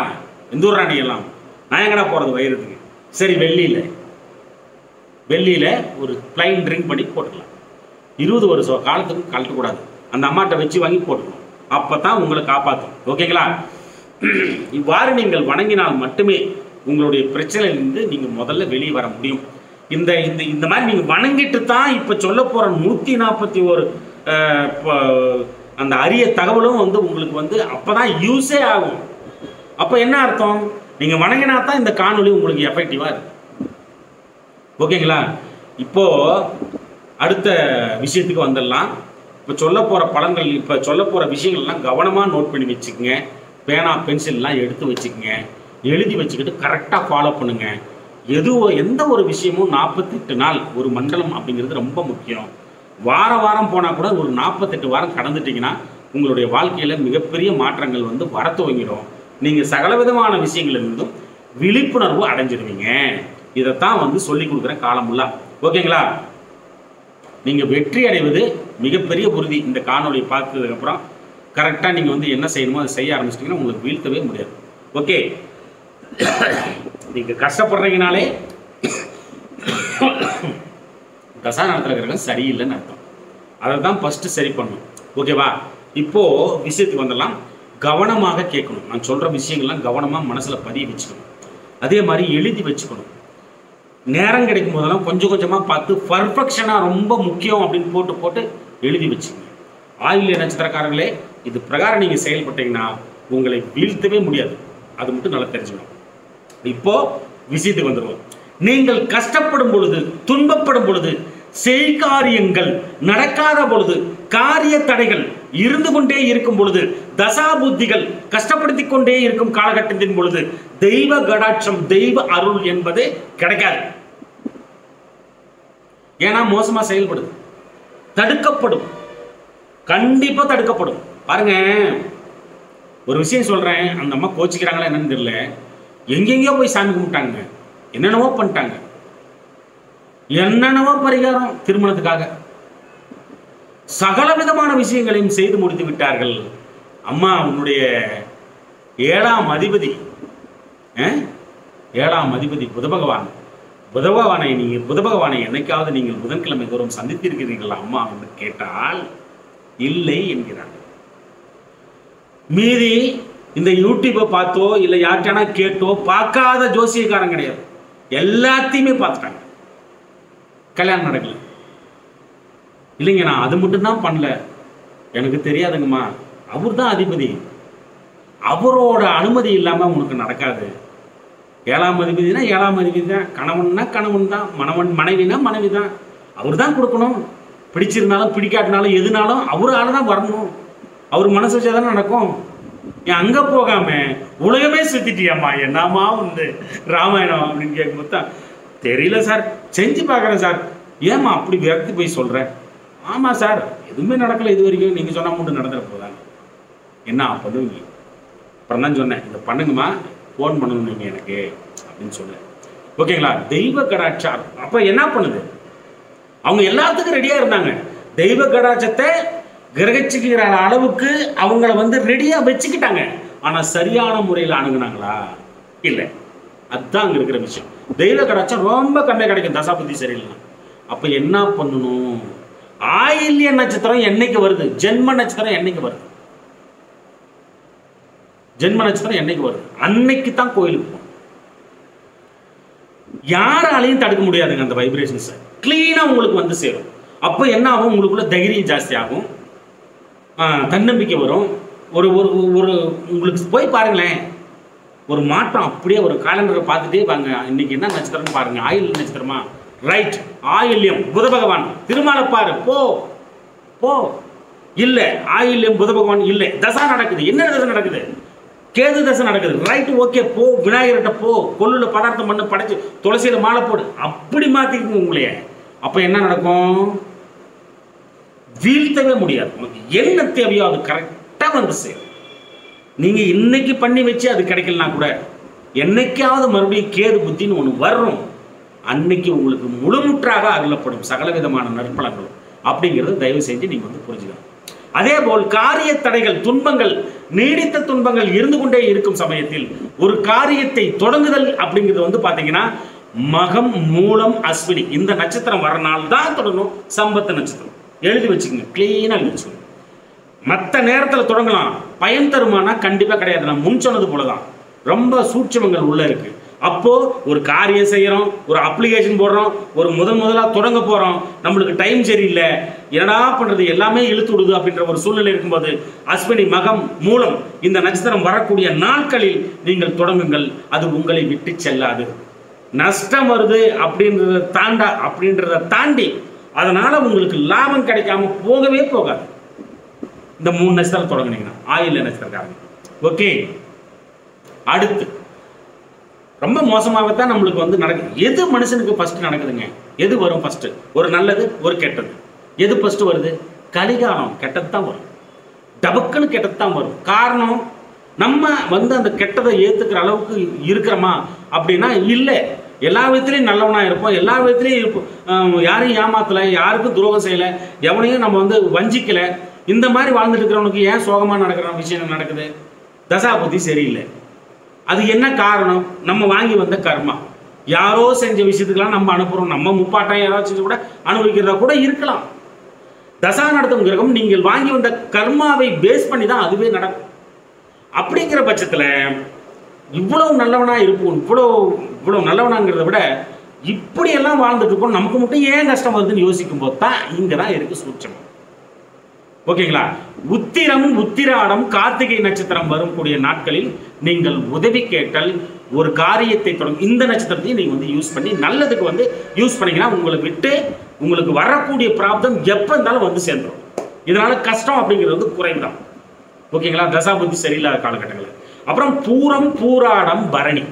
எந்த ஊர் ராணி எல்லாம் நான் எங்கடா போறது வைரத்துக்கு? சரி, வெள்ளியில ஒரு பிளைன் ட்ரிங்க் பண்ணி போட்டுக்கலாம். 20 வருஷ காலத்துக்கு கழட்டக்கூடாது. அந்த அம்மாட்ட வச்சு வாங்கி போட்டுக்கணும். அப்பதான் உங்களை காப்பாற்றும். ஓகேங்களா? இவ்வாறு நீங்கள் வணங்கினால் மட்டுமே உங்களுடைய பிரச்சனையிலிருந்து நீங்க முதல்ல வெளியே வர முடியும். இந்த இந்த இந்த மாதிரி நீங்க வணங்கிட்டு தான் இப்ப சொல்ல போற 141 அந்த அரிய தகவலும் வந்து உங்களுக்கு வந்து அப்பதான் யூஸே ஆகும். அப்ப என்ன அர்த்தம்? நீங்க வணங்கினா தான் இந்த காணொலி உங்களுக்கு எஃபெக்டிவா இருக்கு. ஓகேங்களா? இப்போ அடுத்த விஷயத்துக்கு வந்துடலாம். இப்போ சொல்ல போற பலன்கள், இப்போ சொல்ல போற விஷயங்கள்லாம் கவனமா நோட் பண்ணி வச்சுக்கோங்க. பேனா பென்சில்லாம் எடுத்து வச்சுக்கோங்க. எழுதி வச்சுக்கிட்டு கரெக்டாக ஃபாலோ பண்ணுங்க. எந்த ஒரு விஷயமும் 48 நாள் ஒரு மண்டலம் அப்படிங்கிறது ரொம்ப முக்கியம். வாரம் போனால் கூட ஒரு 48 வாரம் கடந்துட்டிங்கன்னா உங்களுடைய வாழ்க்கையில் மிகப்பெரிய மாற்றங்கள் வந்து வர துவங்கிடும். நீங்கள் சகலவிதமான விஷயங்களிலிருந்தும் விழிப்புணர்வு அடைஞ்சிருவீங்க. இதைத்தான் வந்து சொல்லி கொடுக்குறேன் காலமுல்லா. ஓகேங்களா? நீங்கள் வெற்றி அடைவது மிகப்பெரிய உறுதி. இந்த காணொலியை பார்த்ததுக்கப்புறம் கரெக்டாக நீங்கள் வந்து என்ன செய்யணுமோ அதை செய்ய ஆரம்பிச்சிட்டிங்கன்னா உங்களுக்கு வீழ்த்தவே முடியாது. ஓகே, நீங்கள் கஷ்டப்படுறீங்கனாலே தசா நடத்துகிற கிரகம் சரியில்லைன்னு அர்த்தம். அதை தான் ஃபஸ்ட்டு சரி பண்ணணும். ஓகேவா? இப்போது விஷயத்துக்கு வந்துடலாம். கவனமாக கேட்கணும். நான் சொல்கிற விஷயங்கள்லாம் கவனமாக மனசில் பதிய வச்சுக்கணும். அதே மாதிரி எழுதி வச்சுக்கணும். நேரம் கிடைக்கும் போதெல்லாம் கொஞ்சம் கொஞ்சமாக பார்த்து பர்ஃபெக்ஷனாக ரொம்ப முக்கியம் அப்படின்னு போட்டு எழுதி வச்சுக்கோங்க. ஆயில்ய நட்சத்திரக்காரர்களே, இது பிரகாரம் நீங்கள் செயல்பட்டீங்கன்னா உங்களை வீழ்த்தவே முடியாது. அது மட்டும் நல்லா தெரிஞ்சுக்கணும். இப்போ விஷயத்துக்கு வந்துடுவோம். நீங்கள் கஷ்டப்படும் பொழுது, துன்பப்படும் பொழுது, செய்காரியங்கள் நடக்காத பொழுது, காரிய தடைகள் இருந்து கொண்டே இருக்கும் பொழுது, தசா புத்திகள் கஷ்டப்படுத்திக் கொண்டே இருக்கும் காலகட்டத்தின் பொழுது தெய்வ கடாட்சம், தெய்வ அருள் என்பது கிடைக்காது. ஏன்னா மோசமா செயல்படுது, தடுக்கப்படும், கண்டிப்பா தடுக்கப்படும். பாருங்க, ஒரு விஷயம் சொல்றேன். அந்த அம்மா கோச்சிக்கிறாங்களா என்னன்னு தெரியல. எங்கெங்கயோ போய் சாமி கும்பிட்டாங்க, என்னென்னவோ பண்ணிட்டாங்க, என்னென்னவோ பரிகாரம் திருமணத்துக்காக சகல விதமான விஷயங்களையும் செய்து முடித்து விட்டார்கள். அம்மா, உன்னுடைய 7ஆம் அதிபதி, 7ஆம் அதிபதி புத பகவான், புத பகவானை என்னைக்காவது நீங்கள் புதன்கிழமை தோறும் சந்தித்திருக்கிறீர்களா அம்மா என்று கேட்டால் இல்லை என்கிறார். மீதி இந்த யூடியூப்பை பார்த்தோ இல்லை யார்ட்டானா கேட்டோ பார்க்காத ஜோசியக்காரன் கிடையாது. எல்லாத்தையுமே பார்த்துட்டாங்க, கல்யாணம் நடக்கல. இல்லைங்க, நான் அது மட்டும்தான் பண்ணல, எனக்கு தெரியாதுங்கம்மா, அவர் தான் அதிபதி, அவரோட அனுமதி இல்லாமல் உனக்கு நடக்காது. 7ஆம் அதிபதினா 7ஆம் அதிபதி தான், கணவன்னா கணவன் தான், மனைவினா மனைவி தான், அவர் தான் கொடுக்கணும். பிடிச்சிருந்தாலும் பிடிக்காட்டினாலும் எதுனாலும் அவரால தான் வரணும், அவர் மனசு வச்சா தானே நடக்கும். ஏன் அங்கே போகாம உலகமே சுத்திட்டியாம்மா, என்னம்மா வந்து ராமாயணம் அப்படின்னு கேட்கும்போது தான் தெரியல சார், செஞ்சு பார்க்குறேன் சார். ஏம்மா அப்படி விரக்தி போய் சொல்கிறேன்? ஆமாம் சார், எதுவுமே நடக்கலை இது வரைக்கும், நீங்கள் சொன்னால் மட்டும் நடந்துட போதாங்க. என்ன பண்ணுவீங்க? அப்புறம் தான் சொன்னேன், இதை பண்ணுங்கம்மா, ஃபோன் பண்ணணும் நீங்கள் எனக்கு அப்படின்னு சொன்னேன். ஓகேங்களா? தெய்வ கடாட்சம் அப்போ என்ன பண்ணுது? அவங்க எல்லாத்துக்கும் ரெடியாக இருந்தாங்க. தெய்வ கடாட்சத்தை கிரகிச்சுக்கிற அளவுக்கு அவங்கள வந்து ரெடியாக வச்சுக்கிட்டாங்க. ஆனால் சரியான முறையில் அணுகுனாங்களா? இல்லை. அதுதான் அங்கே இருக்கிற விஷயம். தெய்வ கடாட்சம் ரொம்ப கம்மியாக கிடைக்கும் தசாபுத்தி சரியில்லைன்னா. அப்போ என்ன பண்ணணும்? ஆயில்ய நட்சத்திரம் என்னைக்கு வருது? ஜென்ம நட்சத்திரம் என்னைக்கு வருது? ஜென்ம நட்சத்திரம் என்னைக்கு வருது? அன்னைக்கு தான் கோயிலுக்கு போகணும். யாராலையும் தடுக்க முடியாதுங்க. அந்த வைப்ரேஷன்ஸ் கிளீனா உங்களுக்கு வந்து சேரும். அப்போ என்ன ஆகும்? உங்களுக்குள்ள தைரியம் ஜாஸ்தி ஆகும், தன்னம்பிக்கை வரும். ஒரு ஒரு ஒரு உங்களுக்கு போய் பாருங்களேன், ஒரு மாற்றம் அப்படியே. ஒரு காலண்டரை பார்த்துட்டே வாங்க, இன்னைக்கு என்ன நட்சத்திரம் பாருங்க. ஆயில்ய நட்சத்திரமா? ரைட், ஆயில்யம் புத பகவான், திருமாலை பாரு, போ போ. இல்ல ஆயில்யம் புத பகவான் இல்லை, தசா நடக்குது. என்ன தசை நடக்குது? கேது தசை நடக்குது. ரைட், ஓகே, போ விநாயகர்கிட்ட போ, கொள்ளுல பதார்த்தம் பண்ணு, படைச்சு துளசியில மாலை போடு. அப்படி மாத்திக்கோங்க உங்களைய. அப்ப என்ன நடக்கும்? வீழ்த்தவே முடியாது. உங்களுக்கு என்ன தேவையோ அது கரெக்டா வந்து சேரும். நீங்க இன்னைக்கு பண்ணி வச்சு அது கிடைக்கலனா கூட என்னைக்காவது மறுபடியும் கேது புத்தின்னு ஒன்று வரும். அன்னைக்கு உங்களுக்கு முழுமுற்றாக அருளப்படும் சகல விதமான நற்பலன்கள் அப்படிங்கிறது தயவு செஞ்சு நீங்க வந்து புரிஞ்சுக்கணும். அதே போல் காரிய தடைகள், துன்பங்கள், நீடித்த துன்பங்கள் இருந்து கொண்டே இருக்கும் சமயத்தில் ஒரு காரியத்தை தொடங்குதல் அப்படிங்கிறது வந்து பாத்தீங்கன்னா மகம், மூலம், அஸ்வினி இந்த நட்சத்திரம் வரனால தான் தொடங்கும். சம்பத்து நட்சத்திரம் எழுதி வச்சுக்கோங்க, கிளீனா எழுதி வச்சுக்கோங்க. மற்ற நேரத்தில் தொடங்கலாம், பயன் தருமானா கண்டிப்பா கிடையாது. நான் முன் சொன்னது போலதான் ரொம்ப சூட்சமங்கள் உள்ள இருக்கு. அப்போ ஒரு காரியம் செய்யறோம், ஒரு அப்ளிகேஷன் போடுறோம், ஒரு முதலா தொடங்க போறோம், நம்மளுக்கு டைம் சரியில்லை, என்னடா பண்றது, எல்லாமே இழுத்து விடுது அப்படின்ற ஒரு சூழ்நிலை இருக்கும்போது அஸ்வினி, மகம், மூலம் இந்த நட்சத்திரம் வரக்கூடிய நாட்களில் நீங்கள் தொடங்குங்கள். அது உங்களை விட்டு செல்லாது. நஷ்டம் வருது அப்படின்றத தாண்டி அதனால உங்களுக்கு லாபம் கிடைக்காம போகவே போகாது. இந்த 3 நட்சத்திரம் தொடங்குனீங்கன்னா ஆயில்ய நட்சத்திரக்காரங்க. ஓகே, அடுத்து ரொம்ப மோசமாகத்தான் நம்மளுக்கு வந்து நடக்குது. எது மனுஷனுக்கு ஃபர்ஸ்ட் நடக்குதுங்க? எது வரும் ஃபர்ஸ்ட்? ஒரு நல்லது, ஒரு கெட்டது. எது ஃபர்ஸ்ட் வருது? கலிகாலம், கெட்டது தான் வரும். டபக்குன்னு கெட்டது தான் வரும். காரணம், நம்ம வந்து அந்த கெட்டதை ஏற்றுக்கிற அளவுக்கு இருக்கிறோமா அப்படின்னா இல்லை. எல்லா விதத்துலையும் நல்லவனாக இருப்போம், எல்லா விதத்துலையும் இருப்போம், யாரையும் ஏமாத்தலை, யாருக்கும் துரோகம் செய்யலை, எவனையும் நம்ம வந்து வஞ்சிக்கலை. இந்த மாதிரி வாழ்ந்துட்டு இருக்கிறவனுக்கு ஏன் சோகமாக நடக்கிற விஷயம் நடக்குது? தசா புத்தி சரியில்லை. அது என்ன காரணம்? நம்ம வாங்கி வந்த கர்மா. யாரோ செஞ்ச விஷயத்துக்கெல்லாம் நம்ம அனுப்புகிறோம். நம்ம முப்பாட்டம் யாராவது செஞ்சு கூட அனுபவிக்கிறதா கூட இருக்கலாம். தசா நடத்தும் கிரகம் நீங்கள் வாங்கி வந்த கர்மாவை பேஸ் பண்ணி தான் அதுவே நடக்கும். அப்படிங்கிற பட்சத்தில் இவ்வளவு நல்லவனா இருப்போம், இவ்வளவு நல்லவனாங்கிறத விட இப்படியெல்லாம் வாழ்ந்துட்டு இருப்போம், நமக்கு மட்டும் ஏன் கஷ்டம் வருதுன்னு யோசிக்கும் போது தான் இங்கே தான் இருக்கு சூட்சமம். ஓகேங்களா? உத்திரம், உத்திராடம், கார்த்திகை நட்சத்திரம் வரக்கூடிய நாட்களில் நீங்கள் உதவி கேட்டல், ஒரு காரியத்தை தொடங்கும். இந்த நட்சத்திரத்தையும் நீங்கள் வந்து யூஸ் பண்ணி நல்லதுக்கு வந்து யூஸ் பண்ணீங்கன்னா உங்களுக்கு விட்டு உங்களுக்கு வரக்கூடிய பிராப்தம் எப்போ இருந்தாலும் வந்து சேர்ந்துடும். இதனால கஷ்டம் அப்படிங்கிறது வந்து குறைந்தான். ஓகேங்களா? தசாபுத்தி சரியில்லாத காலகட்டங்கள். அப்புறம் பூரம், பூராடம், பரணி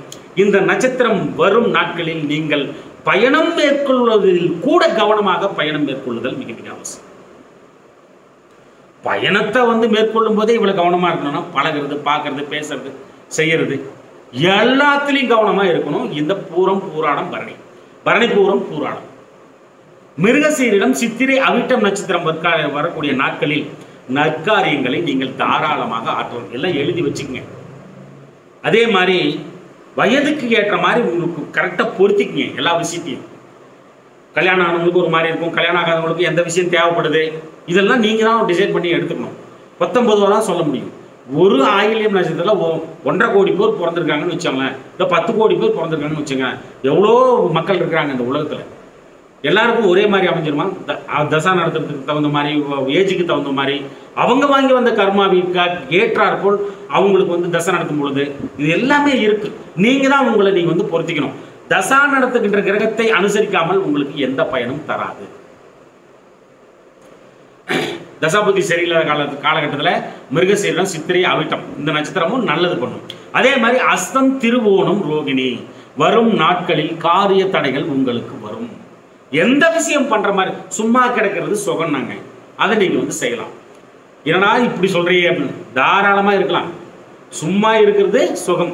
இந்த நட்சத்திரம் வரும் நாட்களில் நீங்கள் பயணம் மேற்கொள்வதில் கூட கவனமாக பயணம் மேற்கொள்ளுதல் மிக மிக அவசியம். பயணத்தை வந்து மேற்கொள்ளும் போதே இவ்வளவு கவனமா இருக்கணும்னா பழகிறது, பார்க்கறது, பேசுறது, செய்யறது எல்லாத்திலையும் கவனமா இருக்கணும். இந்த பூரம், பூராடம், பரணி, பரணி, பூரம், பூராடம். மிருகசீரிடம், சித்திரை, அவிட்டம் நட்சத்திரம் வரக்கூடிய நாட்களில் நற்காரியங்களை நீங்கள் தாராளமாக ஆற்றணும். எல்லாம் எழுதி வச்சுக்கங்க. அதே மாதிரி வயதுக்கு ஏற்ற மாதிரி உங்களுக்கு கரெக்டாக பொருத்திக்கங்க எல்லா விஷயத்தையும். கல்யாணம் ஆனவங்களுக்கு ஒரு மாதிரி இருக்கும், கல்யாணம் ஆகாதவங்களுக்கு எந்த விஷயம் தேவைப்படுது, இதெல்லாம் நீங்கள் தான் டிசைட் பண்ணி எடுத்துக்கணும். 19 தான் சொல்ல முடியும். ஒரு ஆயில்யம் நட்சத்திரத்தில் 1.5 கோடி பேர் பிறந்திருக்காங்கன்னு வச்சோங்களேன், இல்லை 10 கோடி பேர் பிறந்திருக்காங்கன்னு வச்சுங்க. எவ்வளோ மக்கள் இருக்கிறாங்க இந்த உலகத்தில். எல்லாருக்கும் ஒரே மாதிரி அமைஞ்சிருமா? தசா நடத்துறதுக்கு தகுந்த மாதிரி, ஏஜுக்கு தகுந்த மாதிரி, அவங்க வாங்கி வந்த கர்மாவிற்கு ஏற்றாற்போல் அவங்களுக்கு வந்து தசை நடத்தும் பொழுது இது எல்லாமே இருக்கு. நீங்க தான் உங்களை நீங்க வந்து பொருத்திக்கணும். தசா நடத்துகின்ற கிரகத்தை அனுசரிக்காமல் உங்களுக்கு எந்த பயனும் தராது. தசாபுத்தி சரியில்லாத காலகட்டத்தில் மிருகசீரிடம், சித்திரை, அவிட்டம் இந்த நட்சத்திரமும் நல்லது பண்ணும். அதே மாதிரி அஸ்தம், திருவோணம், ரோகிணி வரும் நாட்களில் காரிய தடைகள் உங்களுக்கு வரும். எந்த விஷயம் பண்ற மாதிரி சும்மா கிடக்கிறது சுகம் நாங்க, அதை நீங்க வந்து செய்யலாம். ஏன்னா இப்படி சொல்றீங்க அப்படின்னு தாராளமா இருக்கலாம். சும்மா இருக்கிறது சுகம்.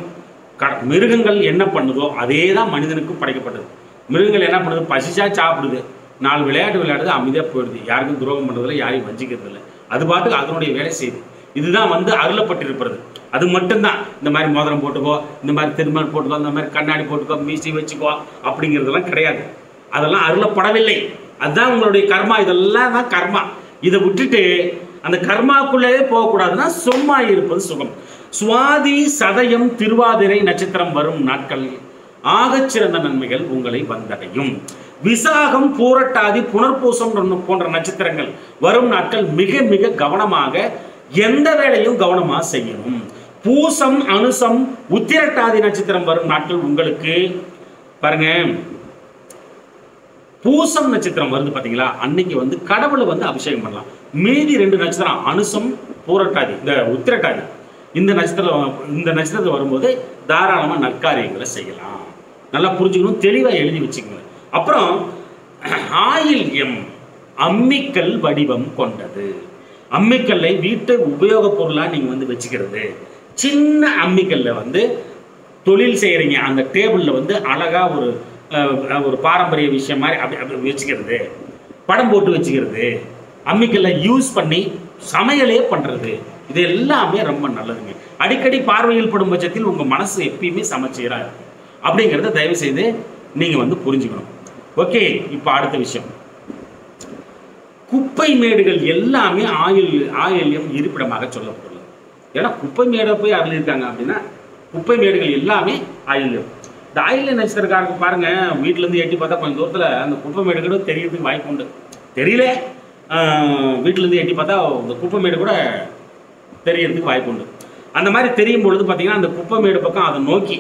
மிருகங்கள் என்ன பண்ணுதோ அதே தான் மனிதனுக்கும் படைக்கப்பட்டது. மிருகங்கள் என்ன பண்ணுது? பசிச்சா சாப்பிடுது, 4 விளையாட்டு விளையாடுது, அமைதியா போயிடுது, யாருக்கும் துரோகம் பண்றதில்லை, யாரையும் வஞ்சிக்கிறது இல்லை, அது பாட்டுக்கு அதனுடைய வேலை செய்யுது. இதுதான் வந்து அருளப்பட்டிருப்பது. அது மட்டும்தான். இந்த மாதிரி மோதிரம் போட்டுக்கோ, இந்த மாதிரி திருமல் போட்டுக்கோ, இந்த மாதிரி கண்ணாடி போட்டுக்கோ, மீசி வச்சுக்கோ அப்படிங்கிறதெல்லாம் கிடையாது. அதெல்லாம் அருளப்படவில்லை. அதுதான் உங்களுடைய கர்மா. இதெல்லாம் தான் கர்மா. இதை விட்டுட்டு அந்த கர்மாக்குள்ளே போகக்கூடாதுன்னா சும்மா இருப்பது சுகம். சுவாதி, சதயம், திருவாதிரை நட்சத்திரம் வரும் நாட்களில் ஆகச்சிறந்த நன்மைகள் உங்களை வந்தடையும். விசாகம், பூரட்டாதி, புனர்பூசம் போன்ற நட்சத்திரங்கள் வரும் நாட்கள் மிக மிக கவனமாக எந்த வேலையும் கவனமாக செய்யணும். பூசம், அனுசம், உத்திரட்டாதி நட்சத்திரம் வரும் நாட்கள் உங்களுக்கு பாருங்க, பூசம் நட்சத்திரம் வருது பாத்தீங்களா, அன்னைக்கு வந்து கடவுளை வந்து அபிஷேகம் பண்ணலாம். மீதி 2 நட்சத்திரம் அனுசம், பூரட்டாதி, இந்த உத்திரட்டாதி இந்த நட்சத்திரத்தில் வரும்போது தாராளமா நற்காரியங்களை செய்யலாம். நல்லா புரிஞ்சுக்கணும், தெளிவா எழுதி வச்சுக்கணும். அப்புறம் ஆயில்யம், அம்மிக்கல் வடிவம் கொண்டது. அம்மிக்கல்லை வீட்டு உபயோக பொருளா நீங்க வந்து வச்சுக்கிறது. சின்ன அம்மிக்கல்ல வந்து தொழில் செய்யறீங்க, அந்த டேபிள்ல வந்து அழகா ஒரு பாரம்பரிய விஷயம் மாதிரி அப்படி வச்சுக்கிறது, படம் போட்டு வச்சுக்கிறது, அம்மிக்கல்ல யூஸ் பண்ணி சமையலே பண்றது, இது எல்லாமே ரொம்ப நல்லதுங்க. அடிக்கடி பார்வையில் படும் பட்சத்தில் உங்க மனசு எப்பயுமே சமச்சீரா இருக்கும். அப்படிங்கிறத தயவு செய்து நீங்க வந்து புரிஞ்சுக்கணும். ஓகே, இப்போ அடுத்த விஷயம், குப்பை மேடுகள் எல்லாமே ஆயில்யம் இருப்பிடமாக சொல்லப்பட்டுள்ளது. ஏன்னா குப்பை மேடை போய் அதில் இருக்காங்க அப்படின்னா குப்பை மேடுகள் எல்லாமே ஆயில்யம். இந்த ஆயில்ய நட்சத்திரக்காரங்க பாருங்க, வீட்டுல இருந்து எட்டி பார்த்தா கொஞ்சம் தூரத்துல அந்த குப்பை மேடு கூட தெரியறதுக்கு வாய்ப்பு உண்டு. தெரியல, வீட்டுல இருந்து எட்டி பார்த்தா இந்த குப்பை மேடு கூட தெரியறதுக்கு வாய்ப்பு உண்டு. அந்த மாதிரி தெரியும் பொழுது பார்த்தீங்கன்னா அந்த குப்பை மேடு பக்கம் அதை நோக்கி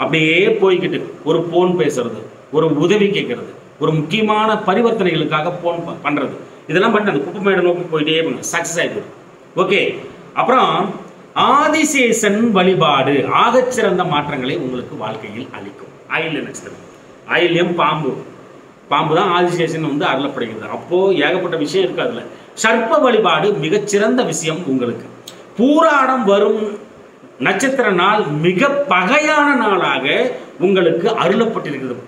அப்படியே போய்கிட்டு ஒரு போன் பேசுறது, ஒரு உதவி கேட்கறது, ஒரு முக்கியமான பரிவர்த்தனைகளுக்காக போன் பண்றது, இதெல்லாம் பண்ணி அந்த குப்பை மேடை நோக்கி போயிட்டே சக்சஸ் ஆகிடும். ஓகே, அப்புறம் ஆதிசேஷன் வழிபாடு ஆகச்சிறந்த மாற்றங்களை உங்களுக்கு வாழ்க்கையில் அளிக்கும். ஆயில்ய நட்சத்திரம், ஆயில்யம் பாம்பு தான் ஆதிசேஷன் வந்து அருளப்படுகிறது. அப்போ ஏகப்பட்ட விஷயம் இருக்கு. அதுல சர்ப்ப வழிபாடு மிகச்சிறந்த விஷயம் உங்களுக்கு. பூராடம் வரும் நட்சத்திர நாள் மிக பகையான நாளாக உங்களுக்கு அருளப்பட்டிருக்கிறது.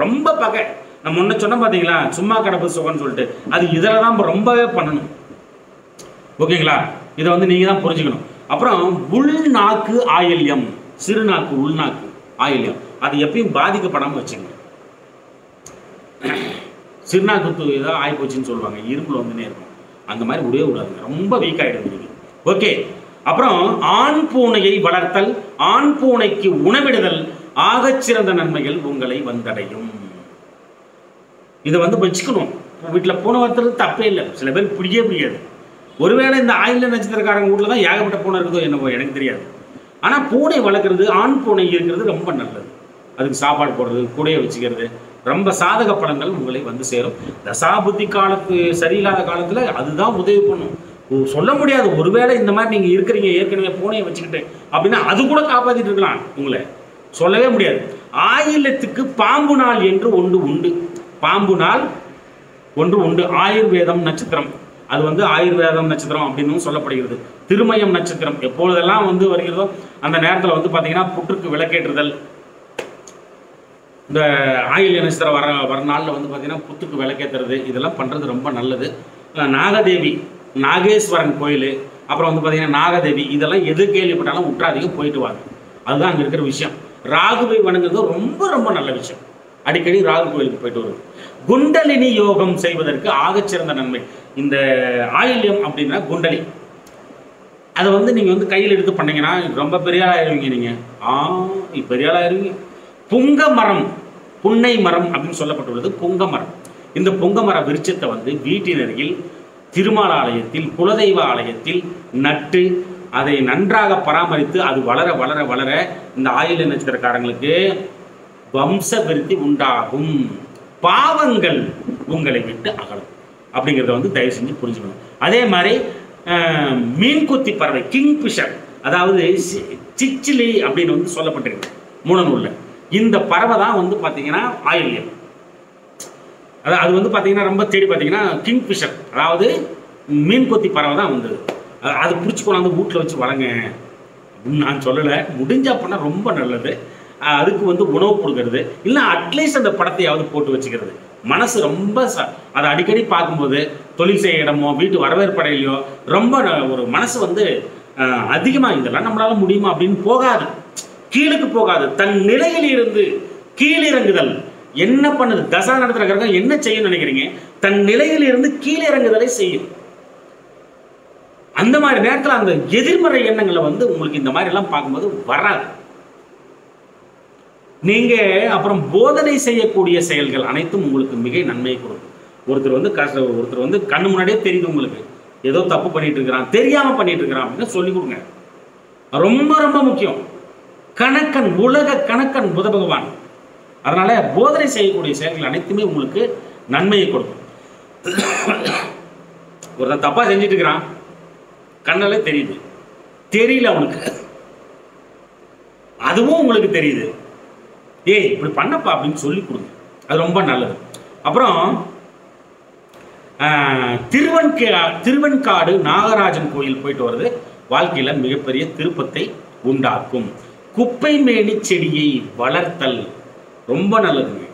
ரொம்ப பகை. நம்ம முன்ன சொன்ன பார்த்தீங்களா, சும்மா கடப்பு சுகம்னு சொல்லிட்டு, அது இதில் தான் ரொம்பவே பண்ணணும். ஓகேங்களா? இதை வந்து நீங்கள் தான் புரிஞ்சுக்கணும். அப்புறம் உள்நாக்கு ஆயில்யம், சிறுநாக்கு உள்நாக்கு ஆயில்யம், அது எப்பயும் பாதிக்கப்படாமல் வச்சுங்க. சிறுநாக்கு ஏதாவது ஆகிப்போச்சுன்னு சொல்லுவாங்க, இரும்புல வந்துனே இருக்கும், அந்த மாதிரி விடவே விடாதுங்க, ரொம்ப வீக் ஆகிடுது. ஓகே. அப்புறம் ஆண் பூனையை வளர்த்தல், ஆண் பூனைக்கு உணவிடுதல், ஆகச்சிறந்த நன்மைகள் உங்களை வந்தடையும். இதை வந்து வச்சுக்கணும். வீட்டில் பூனை வளர்த்துறது தப்பே இல்லை, சில பேருக்கு பிடிக்காது. ஒருவேளை இந்த ஆயில்ய நட்சத்திரக்காரங்க வீட்டில் தான் ஏகப்பட்ட பூனை இருக்குதோ என்னவோ எனக்கு தெரியாது. ஆனால் பூனை வளர்க்குறது, ஆண் பூனை இருக்கிறது ரொம்ப நல்லது. அதுக்கு சாப்பாடு போடுறது, கூடையை வச்சுக்கிறது, ரொம்ப சாதக பலன்கள் உங்களை வந்து சேரும். தசாபுத்தி காலத்து சரியில்லாத காலத்தில் அதுதான் உதவி பண்ணும். சொல்ல முடியாது, ஒருவேளை இந்த மாதிரி நீங்கள் இருக்கிறீங்க ஏற்கனவே பூனையை வச்சுக்கிட்டு அப்படின்னா அது கூட காப்பாற்றிட்டு இருக்கலாம் உங்களை, சொல்லவே முடியாது. ஆயில்யத்துக்கு பாம்பு நாள் என்று ஒன்று உண்டு. பாம்பு நாள் ஒன்று உண்டு. ஆயுர்வேதம் நட்சத்திரம், அது வந்து ஆயுர்வேதம் நட்சத்திரம் அப்படின்னு சொல்லப்படுகிறது. திருமயம் நட்சத்திரம் எப்பொழுதெல்லாம் வந்து வருகிறதோ அந்த நேரத்தில் வந்து பார்த்தீங்கன்னா புற்றுக்கு விளக்கேற்றுதல், இந்த ஆயில்ய நட்சத்திரம் வர நாளில் வந்து பார்த்தீங்கன்னா புத்துக்கு விளக்கேற்றுறது, இதெல்லாம் பண்ணுறது ரொம்ப நல்லது. நாகதேவி, நாகேஸ்வரன் கோயில், அப்புறம் வந்து பார்த்தீங்கன்னா நாகதேவி, இதெல்லாம் எது கேள்விப்பட்டாலும் விட்டுறாதீங்க, போயிட்டு வாங்க. அதுதான் அங்கே இருக்கிற விஷயம். ராகுவை வணங்குறது ரொம்ப ரொம்ப நல்ல விஷயம். அடிக்கடி ராகு கோயிலுக்கு போயிட்டு வருது. குண்டலினி யோகம் செய்வதற்கு ஆகச்சிறந்த நன்மை. இந்த ஆயில்யம் அப்படின்னா குண்டலி, அதை வந்து நீங்கள் வந்து கையில் எடுத்து பண்ணீங்கன்னா ரொம்ப பெரிய ஆளாயிருவீங்க. நீங்கள் பெரிய ஆளாயிருவீங்க. புங்க மரம், புன்னை மரம் அப்படின்னு சொல்லப்பட்டுள்ளது புங்க மரம். இந்த புங்க மர விருட்சத்தை வந்து வீட்டினரில், திருமால ஆலயத்தில், குலதெய்வ ஆலயத்தில் நட்டு அதை நன்றாக பராமரித்து அது வளர வளர வளர இந்த ஆயில்ய நட்சத்திரக்காரங்களுக்கு வம்ச விருத்தி உண்டாகும், பாவங்கள் உங்களை விட்டு அகலும் அப்படிங்கிறத வந்து தயவு செஞ்சு புரிஞ்சுக்கணும். அதே மாதிரி மீன்கொத்தி பறவை, கிங்ஃபிஷர், அதாவது சிச்சிலி அப்படின்னு வந்து சொல்லப்பட்டிருக்கு மூலநூல்ல. இந்த பறவை தான் வந்து பார்த்தீங்கன்னா ஆயில்யம். அது வந்து பார்த்தீங்கன்னா ரொம்ப தேடி பார்த்தீங்கன்னா கிங்ஃபிஷர், அதாவது மீன்கொத்தி பறவை தான் வந்தது. அது பிடிச்சி கொண்டாந்து வீட்டில் வச்சு வளங்க அப்படின்னு நான் சொல்லலை. முடிஞ்ச அப்படின்னா ரொம்ப நல்லது. அதுக்கு வந்து உணவு கொடுக்கறது, இல்லை அட்லீஸ்ட் அந்த படத்தையாவது போட்டு வச்சுக்கிறது. மனசு ரொம்ப அதை அடிக்கடி பார்க்கும்போது தொழில் செய்ய இடமோ வீட்டு வரவேற்படையிலையோ ரொம்ப ஒரு மனசு வந்து அதிகமாக இதெல்லாம் நம்மளால முடியுமா அப்படின்னு போகாது, கீழுக்கு போகாது. தன் நிலையில் இருந்து கீழிறங்குதல் என்ன பண்ணுது? தசா நடத்துகிற என்ன செய்யும் நினைக்கிறீங்க? தன் நிலையில் இருந்து கீழிறங்குதலை செய்யும். அந்த மாதிரி நேரத்தில் அந்த எதிர்மறை எண்ணங்களை வந்து உங்களுக்கு இந்த மாதிரி எல்லாம் பார்க்கும்போது வராது. நீங்க அப்புறம் போதனை செய்யக்கூடிய செயல்கள் அனைத்தும் உங்களுக்கு மிக நன்மையை கொடுக்கும். ஒருத்தர் வந்து கண்ணு முன்னாடியே தெரியுது உங்களுக்கு ஏதோ தப்பு பண்ணிட்டு இருக்கிறான், தெரியாம பண்ணிட்டு இருக்கிறான் அப்படின்னு சொல்லி கொடுங்க. ரொம்ப ரொம்ப முக்கியம். கணக்கன், உலக கணக்கன் புத பகவான். அதனால போதனை செய்யக்கூடிய செயல்கள் அனைத்துமே உங்களுக்கு நன்மையை கொடுக்கும். ஒருத்தன் தப்பா செஞ்சுட்டு இருக்கிறான், கண்ணாலே தெரியுது, தெரியல அவனுக்கு, அதுவும் உங்களுக்கு தெரியுது, ஏய் இப்படி பண்ணப்பா அப்படின்னு சொல்லி கொடுங்க. அது ரொம்ப நல்லது. அப்புறம் திருவெண்காடு நாகராஜன் கோயில் போயிட்டு வர்றது வாழ்க்கையில மிகப்பெரிய திருப்பத்தை உண்டாக்கும். குப்பை மேனி செடியை வளர்த்தல் ரொம்ப நல்லதுங்க.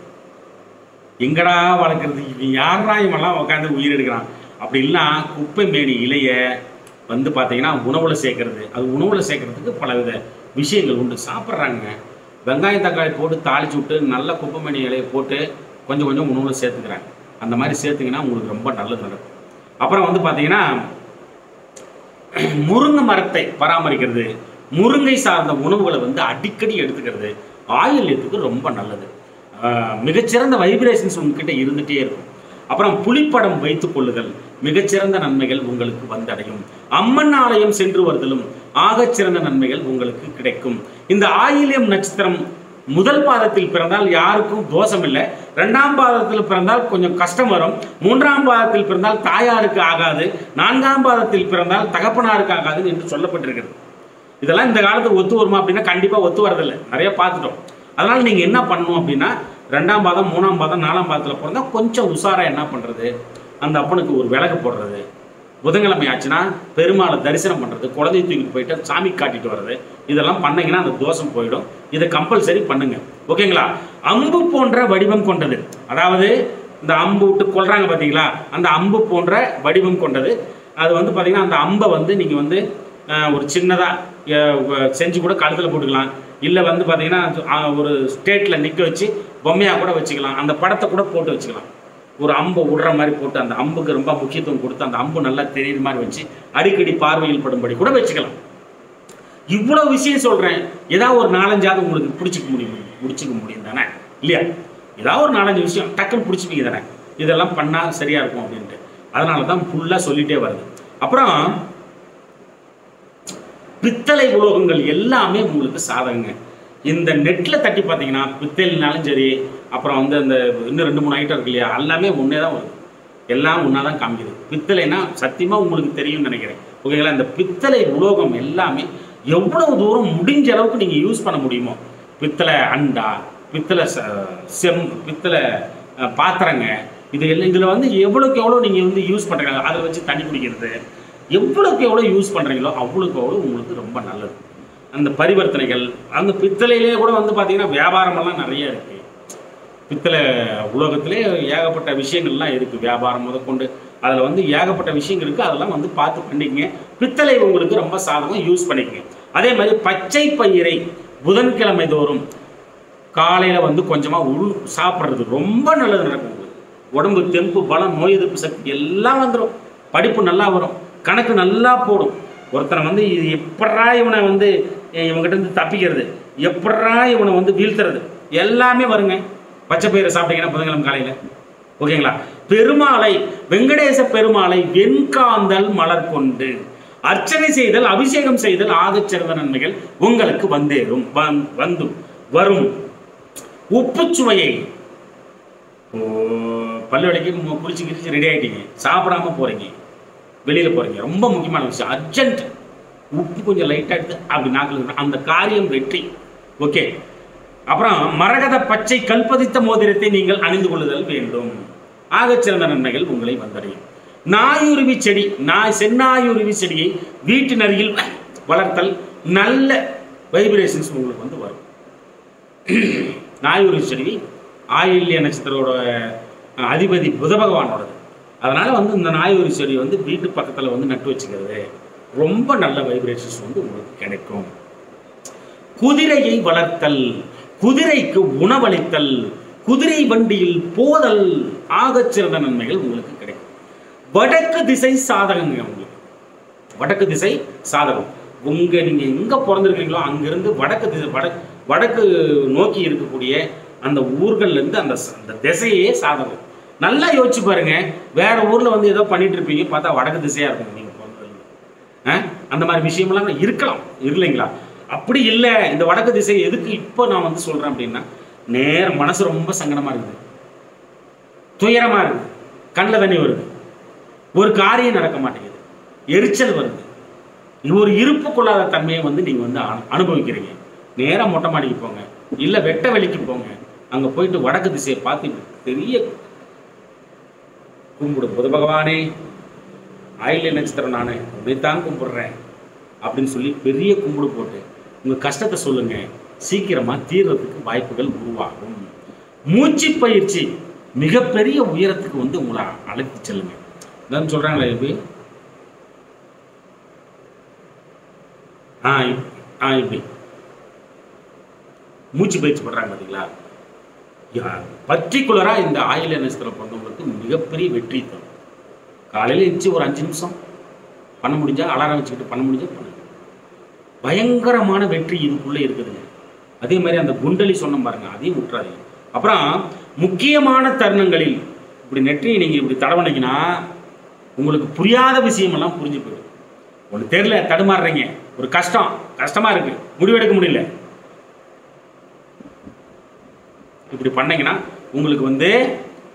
எங்கடா வளர்க்குறது, யாரா இவெல்லாம் உட்காந்து உயிர் எடுக்கிறான் அப்படி இல்லைன்னா குப்பை மேனி இலைய வந்து பார்த்தீங்கன்னா உணவுல சேர்க்கறது. அது உணவுல சேர்க்கறதுக்கு பல வித விஷயங்கள் உண்டு. சாப்பிட்றாங்க, வெங்காயம் தக்காளி போட்டு தாளிச்சு விட்டு நல்ல குப்பைமேனி இலையை போட்டு கொஞ்சம் கொஞ்சம் உணவுல சேர்த்துக்கிறாங்க. அந்த மாதிரி சேர்த்துங்கன்னா உங்களுக்கு ரொம்ப நல்லது நடக்கும். அப்புறம் வந்து பார்த்தீங்கன்னா முருங்கை மரத்தை பராமரிக்கிறது, முருங்கை சார்ந்த உணவுகளை வந்து அடிக்கடி எடுத்துக்கிறது ஆயில்யத்துக்கு ரொம்ப நல்லது. மிகச்சிறந்த வைப்ரேஷன்ஸ் உங்ககிட்ட இருந்துகிட்டே இருக்கும். அப்புறம் புலிப்படம் வைத்துக் கொள்ளுதல், மிகச்சிறந்த நன்மைகள் உங்களுக்கு வந்தடையும். அம்மன் ஆலயம் சென்று வருதலும் ஆகச்சிறந்த நன்மைகள் உங்களுக்கு கிடைக்கும். இந்த ஆயில்யம் நட்சத்திரம் முதல் பாதத்தில் பிறந்தால் யாருக்கும் தோஷம் இல்லை. 2ஆம் பாதத்தில் பிறந்தால் கொஞ்சம் கஷ்டம் வரும். 3ஆம் பாதத்தில் பிறந்தால் தாயாருக்கு ஆகாது. 4ஆம் பாதத்தில் பிறந்தால் தகப்பனாருக்கு ஆகாது என்று சொல்லப்பட்டிருக்கிறது. இதெல்லாம் இந்த காலத்துக்கு ஒத்து வருமா அப்படின்னா கண்டிப்பாக ஒத்து வரதில்லை, நிறைய பார்த்துட்டோம். அதனால் நீங்கள் என்ன பண்ணணும் அப்படின்னா 2ஆம் பாதம் 3ஆம் பாதம் 4ஆம் பாதத்தில் பிறந்தால் கொஞ்சம் உஷாராக என்ன பண்ணுறது, அந்த அப்பனுக்கு ஒரு விளக்கு போடுறது, புதன்கிழமை ஆச்சுன்னா பெருமாளை தரிசனம் பண்ணுறது, குழந்தைய தூக்கிட்டு போயிட்டு சாமி காட்டிட்டு வர்றது, இதெல்லாம் பண்ணீங்கன்னா அந்த தோஷம் போயிடும். இதை கம்பல்சரி பண்ணுங்க. ஓகேங்களா? அம்பு போன்ற வடிவம் கொண்டது, அதாவது இந்த அம்பு விட்டு கொள்றாங்க பார்த்தீங்களா, அந்த அம்பு போன்ற வடிவம் கொண்டது. அது வந்து பார்த்தீங்கன்னா அந்த அம்பை வந்து நீங்கள் வந்து ஒரு சின்னதாக செஞ்சு கூட கழுத்தில் போட்டுக்கலாம். இல்லை வந்து பார்த்தீங்கன்னா ஒரு ஸ்டேட்டில் நிற்க வச்சு பொம்மையாக கூட வச்சுக்கலாம். அந்த படத்தை கூட போட்டு வச்சுக்கலாம். ஒரு அம்பை விடுற மாதிரி போட்டு அந்த அம்புக்கு ரொம்ப முக்கியத்துவம் கொடுத்து அந்த அம்பு நல்லா தெரியுற மாதிரி வச்சு அடிக்கடி பார்வையில் படும்படி கூட வச்சுக்கலாம். இவ்வளோ விஷயம் சொல்கிறேன். ஏதாவது ஒரு 4-5 உங்களுக்கு முடிச்சுக்க முடியும் தானே, இல்லையா? ஏதாவது ஒரு 4-5 விஷயம் டக்குன்னு பிடிச்சிப்பீங்க தானே, இதெல்லாம் பண்ணால் சரியாக இருக்கும் அப்படின்ட்டு. அதனால தான் ஃபுல்லாக சொல்லிகிட்டே வருது. அப்புறம் பித்தளை உலோகங்கள் எல்லாமே உங்களுக்கு சாதகங்க. இந்த நெட்டில் தட்டி பார்த்தீங்கன்னா பித்தளைனாலும் சரி, அப்புறம் வந்து அந்த இன்னும் 2-3 ஐட்டம் இருக்கு இல்லையா, எல்லாமே ஒன்றே தான் வருது. எல்லாம் ஒன்றா தான் காமிக்குது. பித்தளைனா சத்தியமாக உங்களுக்கு தெரியும்னு நினைக்கிறேன். ஓகேங்களா? இந்த பித்தளை உலோகம் எல்லாமே எவ்வளவு தூரம் முடிஞ்ச அளவுக்கு நீங்கள் யூஸ் பண்ண முடியுமோ, பித்தளை அண்டா, பித்தளை பித்தளை பாத்திரங்க, இது எல்லாம் இதில் வந்து எவ்வளோக்கு எவ்வளோ நீங்கள் வந்து யூஸ் பண்ணுறாங்க, அதை வச்சு தண்ணி குடிக்கிறது, எவ்வளோக்கு எவ்வளோ யூஸ் பண்ணுறீங்களோ அவ்வளோக்கு எவ்வளோ உங்களுக்கு ரொம்ப நல்லது. அந்த பரிவர்த்தனைகள் அந்த பித்தளையிலே கூட வந்து பார்த்தீங்கன்னா வியாபாரமெல்லாம் நிறைய இருக்குது. பித்தளை உலோகத்திலே ஏகப்பட்ட விஷயங்கள்லாம் இருக்குது. வியாபாரம் முதற்கொண்டு அதில் வந்து ஏகப்பட்ட விஷயங்கள் இருக்குது. அதெல்லாம் வந்து பார்த்து பண்ணிக்கங்க. பித்தளை உங்களுக்கு ரொம்ப சாதகம், யூஸ் பண்ணிக்கங்க. அதே மாதிரி பச்சை பயிரை புதன்கிழமை தோறும் காலையில் வந்து கொஞ்சமாக சாப்பிட்றது ரொம்ப நல்லது நடக்கும். உடம்பு தெம்பு, பலம், நோய் எதிர்ப்பு சக்தி எல்லாம் வந்துடும். படிப்பு நல்லா வரும், கணக்கு நல்லா போடும். ஒருத்தனை வந்து இது எப்படா இவனை வந்து இவங்ககிட்ட இருந்து தப்பிக்கிறது, எப்படா இவனை வந்து வீழ்த்துறது, எல்லாமே வருங்க பச்சை பயிரை சாப்பிட்டீங்கன்னா புதன்கிழமை காலையில். ஓகேங்களா? பெருமாளை, வெங்கடேச பெருமாளை வெண்காந்தல் மலர் கொண்டு அர்ச்சனை செய்தல், அபிஷேகம் செய்தல் ஆகச்சிறந்த நன்மைகள் உங்களுக்கு வந்தேறும் வந்து வரும். உப்பு சுவையை, பல்லு வலிக்கு குளிச்சு கிழிச்சு ரெடி ஆகிட்டீங்க, சாப்பிடாம போகிறீங்க, வெளியில் போகிறீங்க, ரொம்ப முக்கியமான விஷயம், அர்ஜென்ட் உப்பு கொஞ்சம் லைட்டாக எடுத்து அப்படி நாக்கில், அந்த காரியம் வெற்றி. ஓகே. அப்புறம் மரகத பச்சை கல்பதித்த மோதிரத்தை நீங்கள் அணிந்து கொள்ளுதல் வேண்டும். ஆகச்சிறந்த நன்மைகள் உங்களை வந்தடையும். நாயுருவி செடி, செந்நாயுருவி செடியை வீட்டின் அருகில் வளர்த்தல் நல்ல வைப்ரேஷன்ஸ் உங்களுக்கு வந்து வரும். நாயுருவி செடி ஆயில்ய நட்சத்திரோட அதிபதி புத பகவானோடது. அதனால் வந்து இந்த நாயுருவி செடி வந்து வீட்டு பக்கத்தில் வந்து நட்டு வச்சுக்கிறது ரொம்ப நல்ல வைப்ரேஷன்ஸ் வந்து உங்களுக்கு கிடைக்கும். குதிரையை வளர்த்தல், குதிரைக்கு உணவளித்தல், குதிரை வண்டியில் போதல் ஆகச்சிறந்த நன்மைகள் உங்களுக்கு கிடைக்கும். வடக்கு திசை சாதகங்க. உங்களுக்கு வடக்கு திசை சாதகம். நீங்கள் எங்கே பிறந்திருக்கீங்களோ அங்கிருந்து வடக்கு திசை, வடக்கு நோக்கி இருக்கக்கூடிய அந்த ஊர்கள்லேருந்து அந்த திசையே சாதகம். நல்லா யோசிச்சு பாருங்க. வேற ஊரில் வந்து ஏதோ பண்ணிட்டு இருப்பீங்க, பார்த்தா வடக்கு திசையாக இருக்கும் நீங்கள் பிறந்தது. அந்த மாதிரி விஷயமெல்லாம் இருக்கலாம், இல்லைங்களா? அப்படி இல்லை. இந்த வடக்கு திசை எதுக்கு இப்போ நான் வந்து சொல்கிறேன் அப்படின்னா, மனசு ரொம்ப சங்கடமாக இருக்குது, துயரமாக இருக்குது, கண்ணில் தண்ணி வருது, ஒரு காரியம் நடக்க மாட்டேங்குது, எரிச்சல் வருது, ஒரு இருப்பு கொள்ளாத தன்மையை வந்து நீங்கள் வந்து அனுபவிக்கிறீங்க. நேராக மொட்டை மாடிக்கு போங்க, இல்லை வெட்ட வெளிக்கு போங்க. அங்கே போயிட்டு வடக்கு திசையை பார்த்து பெரிய கும்பிடு, புத பகவானே ஆயில்ய நட்சத்திரம் நான் உன்னைத்தான் கும்பிடுறேன் அப்படின்னு சொல்லி பெரிய கும்பிடு போட்டு உங்கள் கஷ்டத்தை சொல்லுங்கள். சீக்கிரமாக தீர்றதுக்கு வாய்ப்புகள் உருவாகும். மூச்சு பயிற்சி மிகப்பெரிய உயரத்துக்கு வந்து உங்களை அழைத்து செல்லுங்க. என்னன்னு சொல்கிறாங்களே எப்படி இப்படி மூச்சு பயிற்சி பண்ணுறாங்க பார்த்தீங்களா? பர்டிகுலராக இந்த ஆயில்ய நட்சத்திரம் பண்ணவங்களுக்கு மிகப்பெரிய வெற்றி தரும். காலையில் எழுந்துச்சு ஒரு 5 நிமிஷம் பண்ண முடிஞ்சால், அலாரம் வச்சுக்கிட்டு பண்ண முடிஞ்சால் பண்ணுங்க. பயங்கரமான வெற்றி இதுக்குள்ளே இருக்குதுங்க. அதே மாதிரி அந்த குண்டலி சொன்ன பாருங்க, அதையும் விட்டுறாதீங்க. அப்புறம் முக்கியமான தருணங்களில் இப்படி நெற்றியை நீங்கள் இப்படி தடவனீங்கன்னா உங்களுக்கு புரியாத விஷயமெல்லாம் புரிஞ்சு போயிடும். ஒன்று தெரியல, தடுமாறுறீங்க, ஒரு கஷ்டமாக இருக்குது, முடிவெடுக்க முடியல, இப்படி பண்ணீங்கன்னா உங்களுக்கு வந்து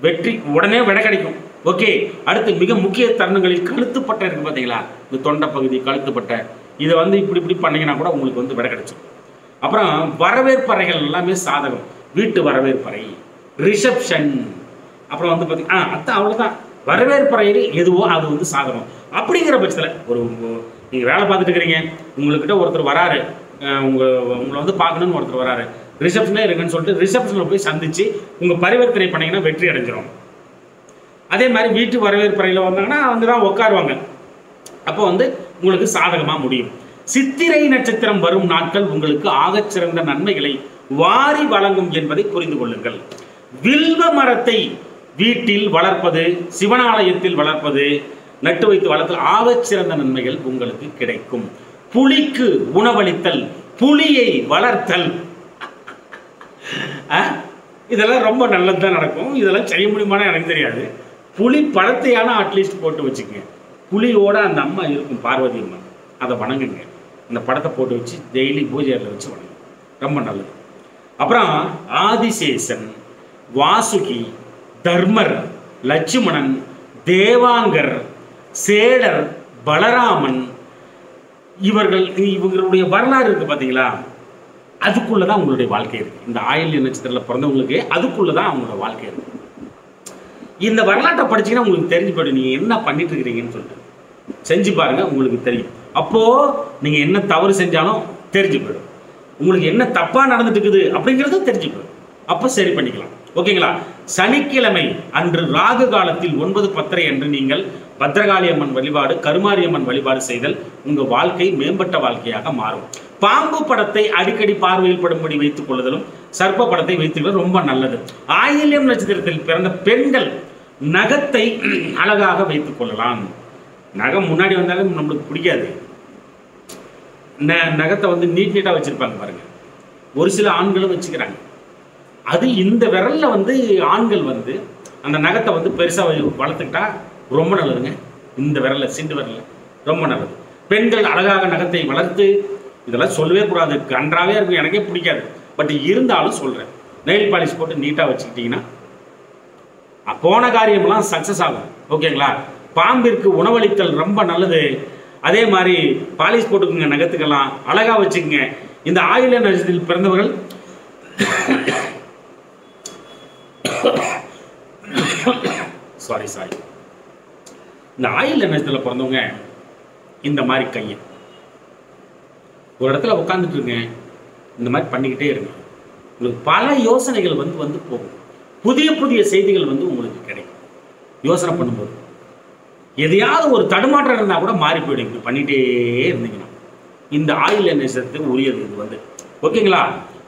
வெற்றி உடனே விட கிடைக்கும். ஓகே. அடுத்து மிக முக்கிய தருணங்களில் கழுத்துப்பட்டை இருக்குது பார்த்தீங்களா, இந்த தொண்டை பகுதி கழுத்துப்பட்டை, இதை வந்து இப்படி பண்ணீங்கன்னா கூட உங்களுக்கு வந்து விட கிடைச்சிடும். அப்புறம் வரவேற்பறைகள் எல்லாமே சாதகம். வீட்டு வரவேற்பறை, ரிசப்ஷன், அப்புறம் வந்து பார்த்தீங்கன்னா அவ்வளோதான். வரவேற்பறையில் எதுவோ அது வந்து சாதகம். அப்படிங்கிற பட்சத்தில் ஒரு நீங்கள் வேலை பார்த்துட்டு இருக்கிறீங்க, உங்கள்கிட்ட ஒருத்தர் வராரு, உங்களை வந்து பார்க்கணுன்னு ஒருத்தர் வராரு, ரிசப்ஷனே இருக்குன்னு சொல்லிட்டு ரிசப்ஷனில் போய் சந்திச்சு உங்கள் பரிவர்த்தனை பண்ணிங்கன்னா வெற்றி அடைஞ்சிரும். அதே மாதிரி வீட்டு வரவேற்பறையில் வந்தாங்கன்னா அங்கே தான் உட்காருவாங்க. அப்போ வந்து உங்களுக்கு சாதகமாக முடியும். சித்திரை நட்சத்திரம் வரும் நாட்கள் உங்களுக்கு ஆகச்சிறந்த நன்மைகளை வாரி வழங்கும் என்பதை புரிந்து கொள்ளுங்கள். வில்வ மரத்தை வீட்டில் வளர்ப்பது, சிவனாலயத்தில் வளர்ப்பது, நட்டு வைத்து வளர்த்தல் ஆகச்சிறந்த நன்மைகள் உங்களுக்கு கிடைக்கும். புலிக்கு உணவளித்தல், புலியை வளர்த்தல், இதெல்லாம் ரொம்ப நல்லது தான் நடக்கும். இதெல்லாம் செய்ய முடியுமான்னு எனக்கு தெரியாது. புலி பழத்தையான அட்லீஸ்ட் போட்டு வச்சுக்கங்க. புலியோட அந்த அம்மா இருக்கும், பார்வதி அம்மா, அதை வணங்குங்க. அந்த படத்தை போட்டு வச்சு டெய்லி பூஜையில் வச்சு வணங்குங்க, ரொம்ப நல்லது. அப்புறம் ஆதிசேஷன், வாசுகி, தர்மர், லட்சுமணன், தேவாங்கர், சேடர், பலராமன், இவங்களுடைய வரலாறு இருக்கு பார்த்தீங்களா, அதுக்குள்ளதான் உங்களுடைய வாழ்க்கை இருக்கு. இந்த ஆயில்ய நட்சத்திரத்தில் பிறந்தவங்களுக்கு அதுக்குள்ளதான் அவங்களோட வாழ்க்கை இருக்கு. இந்த வரலாற்றை படிச்சீங்கன்னா உங்களுக்கு தெரிஞ்சு போயிடும் நீங்க என்ன பண்ணிட்டு இருக்கிறீங்கன்னு சொல்லிட்டு. செஞ்சு பாருங்க, உங்களுக்கு தெரியும். அப்போ நீங்க என்ன தவறு செஞ்சாலும் தெரிஞ்சு போயிடும். உங்களுக்கு என்ன தப்பா நடந்துட்டு இருக்குது அப்படிங்கிறதும் தெரிஞ்சு போயிடும். அப்போ சரி பண்ணிக்கலாம். ஓகேங்களா? சனிக்கிழமை அன்று ராகு காலத்தில் 9:10 அன்று நீங்கள் பத்ரகாளி அம்மன் வழிபாடு, கருமாரியம்மன் வழிபாடு செய்தல் உங்க வாழ்க்கை மேம்பட்ட வாழ்க்கையாக மாறும். பாம்பு படத்தை அடிக்கடி பார்வையில் படும்படி வைத்துக் கொள்ளுதலும், சர்ப்ப படத்தை வைத்துக் ரொம்ப நல்லது. ஆயில்யம் நட்சத்திரத்தில் பிறந்த பெண்கள் நகத்தை அழகாக வைத்துக் கொள்ளலாம். நகம் முன்னாடி வந்தாலும் நம்மளுக்கு பிடிக்காது. நகத்தை வந்து நீட்டா வச்சிருப்பாங்க பாருங்க. ஒரு சில ஆண்களும் வச்சுக்கிறாங்க. அது இந்த விரல்ல வந்து ஆண்கள் வந்து அந்த நகத்தை வந்து பெருசா வளர்த்துக்கிட்டா ரொம்ப நல்லதுங்க. இந்த விரல்ல, சிண்டு விரல்ல ரொம்ப நல்லது. பெண்கள் அழகாக நகத்தை வளர்த்து, இதெல்லாம் சொல்லவே கூடாது, கன்றாவே இருக்கும், எனக்கே பிடிக்காது. பட் இருந்தாலும் சொல்றேன், நெயில் பாலிஷ் போட்டு நீட்டா வச்சுக்கிட்டீங்கன்னா போன காரியமெல்லாம் சக்சஸ் ஆகும். ஓகேங்களா? பாம்பிற்கு உணவளித்தல் ரொம்ப நல்லது. அதே மாதிரி பாலிஷ் போட்டுக்குங்க, நகத்துக்கெல்லாம் அழகா வச்சுக்கோங்க. இந்த ஆயில்ய நட்சத்திரத்தில் பிறந்தவர்கள் சாரி இந்த ஆயில்ய நட்சத்திரத்தில் பிறந்தவங்க இந்த மாதிரி கையை ஒரு இடத்துல உட்காந்துட்டு இருங்க, இந்த மாதிரி பண்ணிக்கிட்டே இருங்க. உங்களுக்கு பல யோசனைகள் வந்து போகும். புதிய புதிய செய்திகள் வந்து உங்களுக்கு கிடைக்கும். யோசனை பண்ணும்போது எதையாவது ஒரு தடுமாற்றம் இருந்தால் கூட மாறி போயிடும். இப்படி பண்ணிகிட்டே இருந்தீங்கன்னா இந்த ஆயில்ய நட்சத்திரத்துக்கு உரியது இது வந்து. ஓகேங்களா?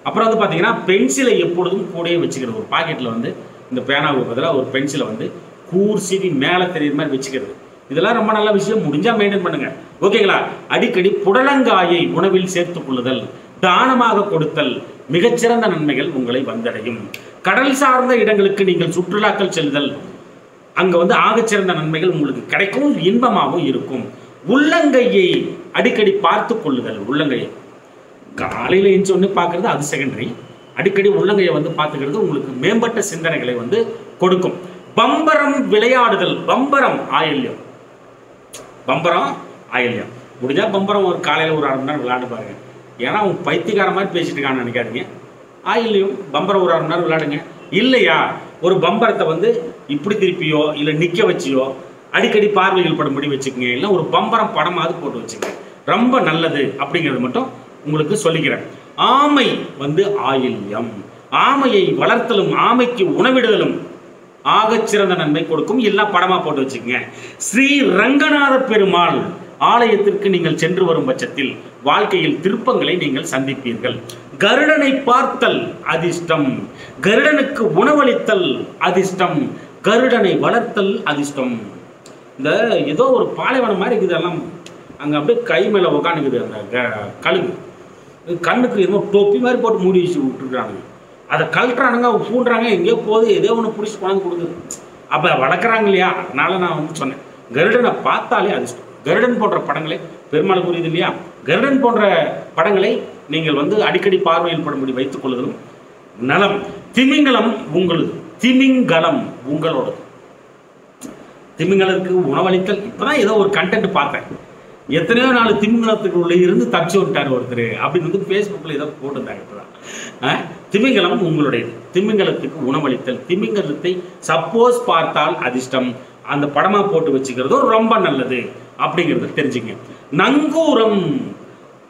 அப்புறம் வந்து பார்த்தீங்கன்னா பென்சிலை எப்பொழுதும் கூடயே வச்சுக்கிறது. ஒரு பாக்கெட்டில் வந்து இந்த பேனாவுக்கு பதிலாக ஒரு பென்சிலை வந்து கூர்சிவி மேலே தெரியுற மாதிரி வச்சுக்கிறது. இதெல்லாம் ரொம்ப நல்ல விஷயம். முடிஞ்சா மெயின்டைன் பண்ணுங்க. ஓகேங்களா? அடிக்கடி புடலங்காயை உணவில் சேர்த்துக் கொள்ளுதல், தானமாக கொடுத்தல் மிகச்சிறந்த நன்மைகள் உங்களை வந்தடையும். கடல் சார்ந்த இடங்களுக்கு நீங்கள் சுற்றுலாக்கள் செல்லுதல், அங்க வந்து ஆகச்சிறந்த நன்மைகள் உங்களுக்கு கிடைக்கும், இன்பமாகவும் இருக்கும். உள்ளங்கையை அடிக்கடி பார்த்து கொள்ளுதல். உள்ளங்கையை காலையில் எழுந்து ஒன்று பார்க்கறது அது செகண்டரி. அடிக்கடி உள்ளங்கையை வந்து பார்த்துக்கிறது உங்களுக்கு மேம்பட்ட சிந்தனைகளை வந்து கொடுக்கும். பம்பரம் விளையாடுதல். பம்பரம் ஆயில்யம், பம்பரம் ஆயில்யம். முடிஞ்சா பம்பரம் ஒரு காலையில் ஒரு 1/2 மணி நேரம் விளையாடு பாருங்க. ஏன்னா அவங்க பைத்தியக்கார மாதிரி பேசிட்டு இருக்கான்னு நினைக்காதீங்க. ஆயில்யம் பம்பரம் ஒரு 1/2 மணி நேரம் விளையாடுங்க. இல்லையா ஒரு பம்பரத்தை வந்து இப்படி திருப்பியோ இல்லை நிற்க வச்சியோ அடிக்கடி பார்வைகள் படும்படி வச்சுக்கோங்க. இல்லை ஒரு பம்பரம் படமாவது போட்டு வச்சுக்கோங்க, ரொம்ப நல்லது. அப்படிங்கிறது மட்டும் உங்களுக்கு சொல்லிக்கிறேன். ஆமை வந்து ஆயில்யம். ஆமையை வளர்த்தலும் ஆமைக்கு உணவிடுதலும் ஆகச்சிறந்த நன்மை கொடுக்கும். எல்லாம் படமா போட்டு வச்சுக்கோங்க. ஸ்ரீ ரங்கநாத பெருமாள் ஆலயத்திற்கு நீங்கள் சென்று வரும் பட்சத்தில் வாழ்க்கையில் திருப்பங்களை நீங்கள் சந்திப்பீர்கள். கருடனை பார்த்தல் அதிர்ஷ்டம், கருடனுக்கு உணவளித்தல் அதிர்ஷ்டம், கருடனை வளர்த்தல் அதிர்ஷ்டம். இந்த ஏதோ ஒரு பாலைவனம் மாதிரி இருக்குது எல்லாம். அங்கே அப்படியே கை மேலே உக்காந்துக்குது அந்த கழுகு. கண்ணுக்கு ஏதோ தொப்பி மாதிரி போட்டு மூடி வச்சு விட்டுருக்காங்க. அதை கழட்டுறானுங்க, பூண்டுறாங்க, எங்கேயோ போகுது, ஏதோ ஒன்று பிடிச்சி கொண்டாந்து கொடுக்குது. அப்போ வளர்க்குறாங்க இல்லையா? அதனால நான் வந்து சொன்னேன், கருடனை பார்த்தாலே அதிர்ஷ்டம். கருடன் போன்ற படங்களை பெருமாள் புரியுது இல்லையா? கருடன் போன்ற படங்களை நீங்கள் வந்து அடிக்கடி பார்வையில் படும்படி வைத்துக் கொள்ளுதலும் நலம். திமிங்கலம் உங்களது. திமிங்கலம் உங்களோடது. திமிங்கலத்துக்கு உணவளித்தல். இப்போதான் ஏதோ ஒரு கண்டென்ட் பார்த்தேன். எத்தனையோ நாள் திமிங்கலத்துக்கு உள்ள இருந்து தப்பிச்சு விட்டார் ஒருத்தர் அப்படின்னு வந்து ஃபேஸ்புக்கில் ஏதோ போட்டிருந்தாங்க. இப்போதான் திமிங்கலம் உங்களுடையது. திமிங்கலத்துக்கு உணவளித்தல். திமிங்கலத்தை சப்போஸ் பார்த்தால் அதிர்ஷ்டம். அந்த படமா போட்டு வச்சுக்கிறதும் ரொம்ப நல்லது அப்படிங்கிறத தெரிஞ்சுங்க. நங்கூரம்,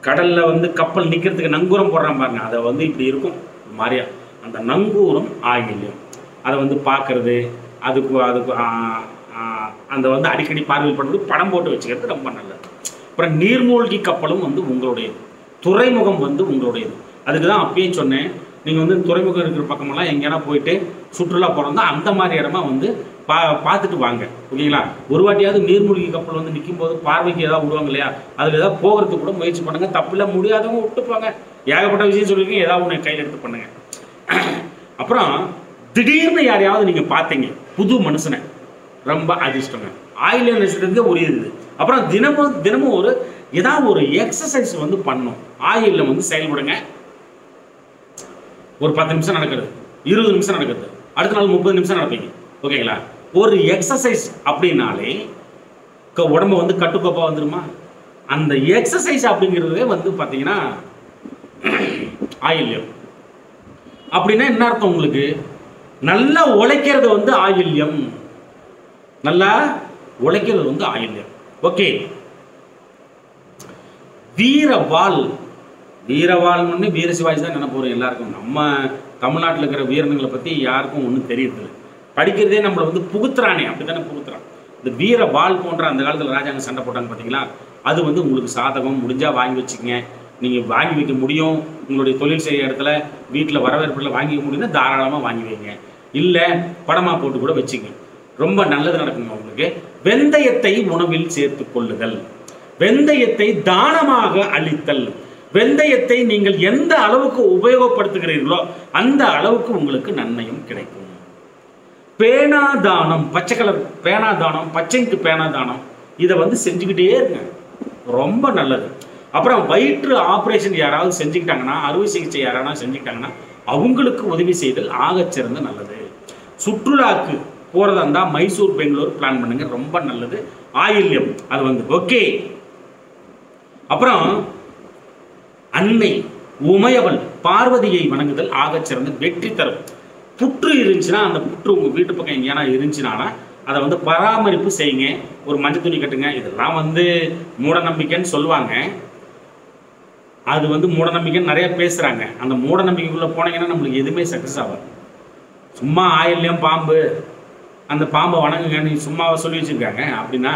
கடல்ல வந்து கப்பல் நிற்கிறதுக்கு நங்கூரம் போடுறான் பாருங்க, அதை வந்து இப்படி இருக்கும் மாதிரியா, அந்த நங்கூரம் ஆயில்யம். அதை வந்து பார்க்கறது, அதுக்கு அதுக்கு அந்த வந்து அடிக்கடி பார்வையில் பண்ணுறது, படம் போட்டு வச்சுக்கிறது ரொம்ப நல்லது. அப்புறம் நீர்மூழ்கி கப்பலும் வந்து உங்களுடையது, துறைமுகம் வந்து உங்களுடையது. அதுக்கு தான் அப்பயே சொன்னேன், நீங்கள் வந்து துறைமுகம் இருக்கிற பக்கமெல்லாம் எங்கேனா போயிட்டு சுற்றுலா போகிறதா அந்த மாதிரி இடமா வந்து பார்த்துட்டு வாங்க, ஓகேங்களா. ஒரு வாட்டியாவது நீர்மூழ்கி கப்பல் வந்து நிற்கும் போது பார்வைக்கு ஏதாவது விடுவாங்க இல்லையா, அதில் ஏதாவது போகிறதுக்கு கூட முயற்சி பண்ணுங்கள், தப்பில்ல. முடியாதவங்க விட்டுப்பாங்க, ஏகப்பட்ட விஷயம் சொல்லியிருக்கீங்க, ஏதாவது ஒன்று கையில் எடுத்து பண்ணுங்க. அப்புறம் திடீர்னு யாரையாவது நீங்கள் பார்த்தீங்க, புது மனுஷனை, ரொம்ப அதிர்ஷ்டங்க. ஆயில்யம் நட்சத்திரத்துக்கு ஒரு இது. அப்புறம் தினமும் ஒரு ஏதாவது ஒரு எக்ஸசைஸ் வந்து பண்ணணும். ஆயில்யம் வந்து செயல்படுங்க. ஒரு 10 நிமிஷம் நடக்கிறது, 20 நிமிஷம் நடக்கிறது, அடுத்த நாள் 30 நிமிஷம் நடப்பீங்க, ஓகேங்களா. ஒரு எக்ஸசைஸ் அப்படின்னாலே உடம்பு வந்து கட்டுக்கோப்பா வந்துருமா. அந்த எக்ஸசைஸ் அப்படிங்கிறதே வந்து பார்த்தீங்கன்னா ஆயில்யம். அப்படின்னா என்ன அர்த்தம் உங்களுக்கு? நல்லா உழைக்கிறது வந்து ஆயில்யம், நல்லா உழைக்கிறது வந்து ஆயில்யம். ஓகே. வீரவாள், வீரவாள்னு வீர சிவாஜி தான் நினைப்போம் எல்லாருக்கும். நம்ம தமிழ்நாட்டில் இருக்கிற வீரனுங்களை பற்றி யாருக்கும் ஒன்றும் தெரியறதில்லை. படிக்கிறதே நம்மளை வந்து புகுத்துறானே, அப்படி தானே புகுத்துறான். இந்த வீரவாள் போன்ற அந்த காலத்தில் ராஜாங்க சண்டை போட்டாங்க பார்த்தீங்களா, அது வந்து உங்களுக்கு சாதகம். முடிஞ்சால் வாங்கி வச்சுக்கங்க, நீங்கள் வாங்கி வைக்க முடியும். உங்களுடைய தொழில் செய்கிற இடத்துல வீட்டில் வரவேற்பில் வாங்கி வைக்க முடியும்னா தாராளமாக வாங்கி வைங்க, இல்லை படமாக போட்டு கூட வச்சுங்க, ரொம்ப நல்லது நடக்குங்க உங்களுக்கு. வெந்தயத்தை உணவில் சேர்த்து கொள்ளுதல், வெந்தயத்தை தானமாக அளித்தல், வெந்தயத்தை நீங்கள் எந்த அளவுக்கு உபயோகப்படுத்துகிறீர்களோ அந்த அளவுக்கு உங்களுக்கு நன்மையும் கிடைக்கும். பேனாதானம், பச்சை கலர் பேனாதானம், பச்சைக்கு பேனாதானம், இதை வந்து செஞ்சுக்கிட்டே இருங்க, ரொம்ப நல்லது. அப்புறம் வயிற்று ஆப்ரேஷன் யாராவது செஞ்சுக்கிட்டாங்கன்னா, அறுவை சிகிச்சை யாராவது செஞ்சுக்கிட்டாங்கன்னா அவங்களுக்கு உதவி செய்தல் ஆகச்சிறந்த நல்லது. சுற்றுலாக்கு போகிறதா இருந்தால் மைசூர், பெங்களூர் பிளான் பண்ணுங்க, ரொம்ப நல்லது. ஆயில்யம் அது வந்து ஓகே. அப்புறம் அன்னை உமையவள் பார்வதியை வணங்குதல் ஆகச்சிறந்த வெற்றி தரும். புற்று இருந்துச்சுன்னா, அந்த புற்று உங்கள் வீட்டு பக்கம் எங்கேனா இருந்துச்சுன்னா அதை வந்து பராமரிப்பு செய்யுங்க, ஒரு மஞ்சள் துணி கட்டுங்க. இதெல்லாம் வந்து மூட நம்பிக்கைன்னு சொல்லுவாங்க, அது வந்து மூட நம்பிக்கைன்னு நிறைய பேசுகிறாங்க. அந்த மூட நம்பிக்கைக்குள்ளே போனீங்கன்னா நம்மளுக்கு எதுவுமே சக்ஸஸ் ஆகாது. சும்மா ஆயில்யம் பாம்பு, அந்த பாம்பை வணங்குங்கன்னு சும்மாவை சொல்லி வச்சுருக்காங்க அப்படின்னா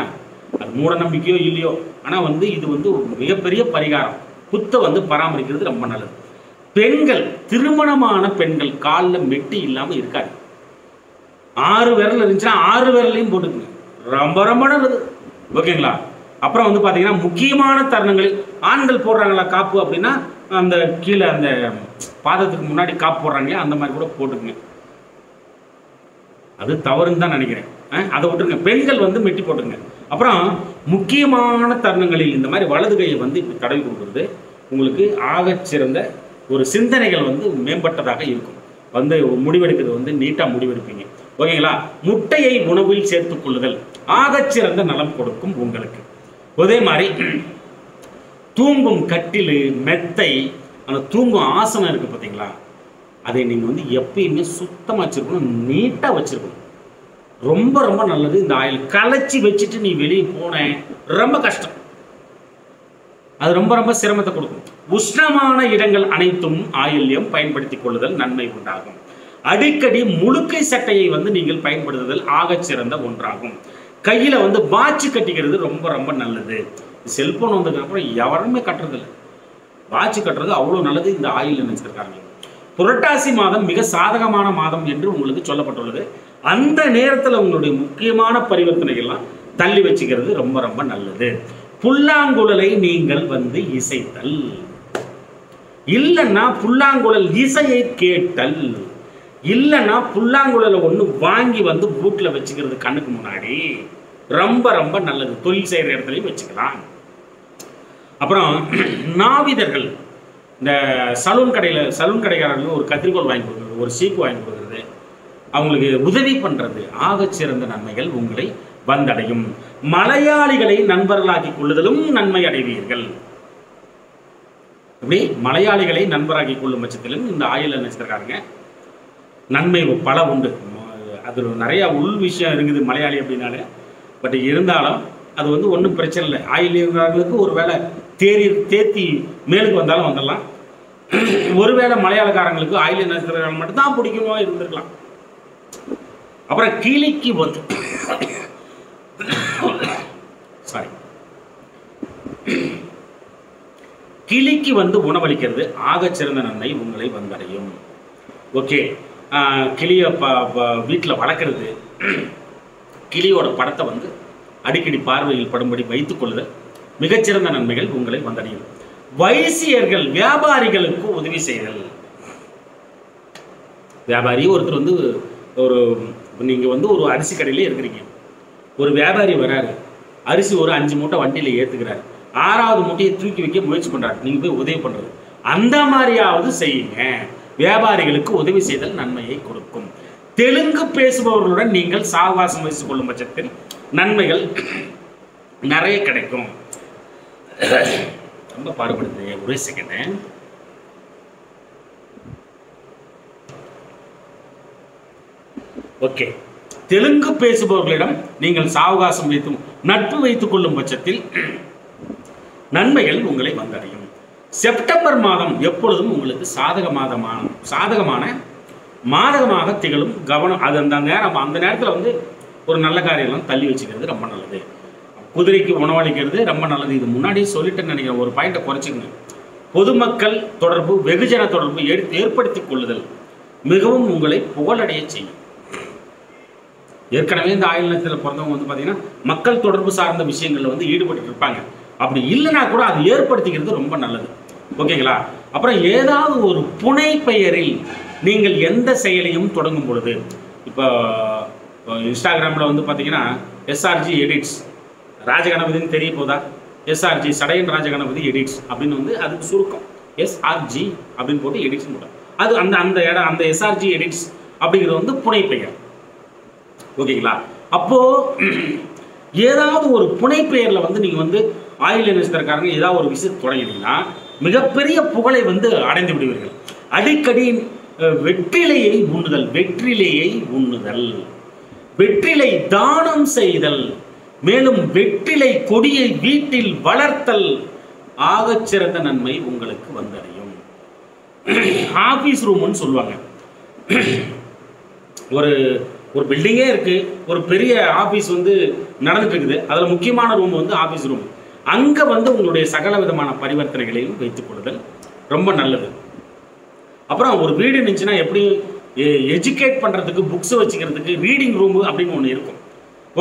அது மூட நம்பிக்கையோ இல்லையோ, ஆனால் வந்து இது வந்து ஒரு மிகப்பெரிய பரிகாரம். புத்தை வந்து பராமரிக்கிறது ரொம்ப நல்லது. பெண்கள், திருமணமான பெண்கள் காலில் மெட்டி இல்லாமல் இருக்காது. 6 விரல் இருந்துச்சுன்னா 6 விரலையும் போட்டுக்குங்க, ரொம்ப ரொம்ப நல்லது, ஓகேங்களா. அப்புறம் வந்து பார்த்தீங்கன்னா முக்கியமான தருணங்களில் ஆண்கள் போடுறாங்களா காப்பு அப்படின்னா, அந்த கீழே அந்த பாதத்துக்கு முன்னாடி காப்பு போடுறாங்க, அந்த மாதிரி கூட போட்டுக்குங்க. அது தவறுன்னு தான் நினைக்கிறேன், அதை விட்டுருங்க. பெண்கள் வந்து மெட்டி போட்டுங்க. அப்புறம் முக்கியமான தருணங்களில் இந்த மாதிரி வலது கையை வந்து இப்படி தடவி கொடுக்குறது உங்களுக்கு ஆகச்சிறந்த ஒரு சிந்தனைகள் வந்து மேம்பட்டதாக இருக்கும். வந்து முடிவெடுக்கிறது வந்து நீட்டாக முடிவெடுப்பீங்க, ஓகேங்களா. முட்டையை உணவில் சேர்த்துக் கொள்ளுதல் ஆகச்சிறந்த நலம் கொடுக்கும் உங்களுக்கு. அதே மாதிரி தூங்கும் கட்டில், மெத்தை, அந்த தூங்கும் ஆசனம் இருக்குது பார்த்தீங்களா, அதை நீங்கள் வந்து எப்பயுமே சுத்தமாக வச்சுருக்கணும், நீட்டாக வச்சுருக்கணும், ரொம்ப ரொம்ப நல்லது. இந்த ஆயில் கலைச்சி வச்சுட்டு நீ வெளியே போன ரொம்ப கஷ்டம், அது ரொம்ப ரொம்ப சிரமத்தை கொடுக்கும். உஷ்ணமான இடங்கள் அனைத்தும் ஆயில்யம் பயன்படுத்திக் கொள்ளுதல் நன்மை உண்டாகும். அடிக்கடி முழுக்கை சட்டையை வந்து நீங்கள் பயன்படுத்துதல் ஆகச்சிறந்த ஒன்றாகும். கையில் வந்து வாட்ச் கட்டிக்கிறது ரொம்ப ரொம்ப நல்லது. செல்போன் வந்ததுக்கப்புறம் எவருமே கட்டுறதில்லை, வாட்ச் கட்டுறது அவ்வளோ நல்லது. இந்த ஆயில் நினைச்சிருக்காங்க. புரட்டாசி மாதம் மிக சாதகமான மாதம் என்று உங்களுக்கு சொல்லப்பட்டுள்ளது. அந்த நேரத்தில் உங்களுடைய முக்கியமான பரிவர்த்தனைகள்லாம் தள்ளி வச்சுக்கிறது ரொம்ப ரொம்ப நல்லது. புல்லாங்குழலை நீங்கள் வந்து இசைத்தல், இல்லைன்னா புல்லாங்குழல் இசையை கேட்டல், இல்லைன்னா புல்லாங்குழலை ஒன்று வாங்கி வந்து வீட்டில் வச்சுக்கிறது கண்ணுக்கு முன்னாடி ரொம்ப ரொம்ப நல்லது. தொழில் செய்கிற இடத்துலையும் வச்சுக்கலாம். அப்புறம் நாவிதர்கள், இந்த சலூன் கடைக்காரர்கள் ஒரு கத்திரிக்கோள் வாங்கி கொடுக்குறது, ஒரு சீப்பு வாங்கி கொடுக்குறது, அவங்களுக்கு உதவி பண்ணுறது ஆகச்சிறந்த நன்மைகள் உங்களை வந்தடையும். மலையாளிகளை நண்பர்களாக்கி கொள்ளுதலும் நன்மை அடைவீர்கள். அப்படி மலையாளிகளை நண்பராக்கி கொள்ளும் பட்சத்திலும் இந்த ஆயுள் நினைச்சிருக்காருங்க, நன்மை பல உண்டு. அது நிறையா உள் விஷயம் இருக்குது மலையாளி அப்படின்னாலே. பட் இருந்தாலும் அது வந்து ஒன்றும் பிரச்சனை இல்லை. ஆயில்யங்களுக்கு ஒரு வேளை தேர்த்தி மேலுக்கு வந்தாலும் வந்துடலாம். ஒருவேளை மலையாளக்காரங்களுக்கு ஆயில்ய நட்சத்திரங்கள் மட்டும்தான் பிடிக்குமோ இருந்திருக்கலாம். அப்புறம் கிளிக்கு வந்து சாரி கிளிக்கு வந்து உணவளிக்கிறது ஆகச்சிறந்த நன்மை உங்களை வந்தடையும். ஓகே, கிளியை வீட்டில் வளர்க்குறது, கிளியோட படத்தை வந்து அடிக்கடி பார்வையில் படும்படி வைத்துக் கொள்ளுதல் மிகச்சிறந்த நன்மைகள் உங்களை வந்தடையும். வைசியர்கள் வியாபாரிகளுக்கு உதவி செய்தல். வியாபாரி ஒருத்தர் வந்து ஒரு நீங்கள் வந்து ஒரு அரிசி கடையிலே இருக்கிறீங்க, ஒரு வியாபாரி வராரு, அரிசி ஒரு 5 மூட்டை வண்டியில் ஏற்றுக்கிறாரு, 6வது மூட்டையை தூக்கி வைக்க முயற்சி பண்ணுறாரு, நீங்கள் போய் உதவி பண்ணுறது. அந்த மாதிரியாவது செய்யுங்க. வியாபாரிகளுக்கு உதவி செய்தல் நன்மையை கொடுக்கும். தெலுங்கு பேசுபவர்களுடன் நீங்கள் சாவகாசம் வைத்துக் கொள்ளும் பட்சத்தில் நன்மைகள் நிறைய கிடைக்கும். ரொம்ப பாடுபடுது, ஒரே செகண்ட். ஓகே, தெலுங்கு பேசுபவர்களிடம் நீங்கள் சாவகாசம் வைத்து நட்பு வைத்துக் கொள்ளும் பட்சத்தில் நன்மைகள் உங்களை வந்தடையும். செப்டம்பர் மாதம் எப்பொழுதும் உங்களுக்கு சாதகமான மாதகமாக திகழும். கவனம், அது அந்த நேரத்தில் வந்து ஒரு நல்ல காரியம்லாம் தள்ளி வச்சுக்கிறது ரொம்ப நல்லது. குதிரைக்கு உணவளிக்கிறது ரொம்ப நல்லது. இது முன்னாடியே சொல்லிட்டேன்னு நினைக்கிறேன், ஒரு பாயிண்டை குறைச்சிக்கங்க. பொதுமக்கள் தொடர்பு, வெகுஜன தொடர்பு ஏற்படுத்திக் கொள்ளுதல் மிகவும் உங்களை புகழடைய செய்யும். ஏற்கனவே இந்த ஆயுள் நட்சத்திரத்தில் பிறந்தவங்க வந்து பார்த்தீங்கன்னா மக்கள் தொடர்பு சார்ந்த விஷயங்களில் வந்து ஈடுபட்டு இருப்பாங்க. அப்படி இல்லைனா கூட அது ஏற்படுத்திக்கிறது ரொம்ப நல்லது. ஓகேங்களா? அப்புறம் ஏதாவது ஒரு புனை பெயரில் நீங்கள் எந்த செயலையும் தொடங்கும் பொழுது, இப்போ இன்ஸ்டாகிராமில் வந்து பார்த்தீங்கன்னா எஸ்ஆர்ஜி எடிட்ஸ் ராஜகணபதினு தெரிய போதா, எஸ்ஆர்ஜி சடையன் ராஜகணபதி எடிட்ஸ் அப்படின்னு வந்து அதுக்கு சுருக்கம் எஸ்ஆர்ஜி அப்படின்னு போட்டு எடிட்ஸ் போட்டோம். அது அந்த எஸ்ஆர்ஜி எடிட்ஸ் அப்படிங்கிறது வந்து புனை பெயர். ஓகேங்களா? அப்போ ஏதாவது ஒரு புனை பெயரில் வந்து நீங்கள் வந்து ஆயுள்ய நட்சத்திரக்காரங்க ஏதாவது ஒரு விஷயத்தை தொடங்கினீங்கன்னா மிகப்பெரிய புகழை வந்து அடைந்து விடுவீர்கள். அடிக்கடி வெற்றிலையை உண்ணுதல், வெற்றிலை தானம் செய்தல், மேலும் வெற்றிலை கொடியை வீட்டில் வளர்த்தல் ஆகச்சிறந்த நன்மை உங்களுக்கு வந்தடையும். ஆபீஸ் ரூம்னு சொல்லுவாங்க. ஒரு பில்டிங்கே இருக்கு, ஒரு பெரிய ஆபீஸ் வந்து நடந்துட்டு இருக்குது, அதுல முக்கியமான ரூம் வந்து ஆபீஸ் ரூம். அங்க வந்து உங்களுடைய சகல விதமான பரிவர்த்தனைகளையும் வைத்துக் கொள்ளுதல் ரொம்ப நல்லது. அப்புறம் ஒரு வீடு இருந்துச்சுன்னா எப்படி எஜுகேட் பண்றதுக்கு, புக்ஸ் வச்சுக்கிறதுக்கு ரீடிங் ரூம் அப்படின்னு ஒன்று இருக்கும்.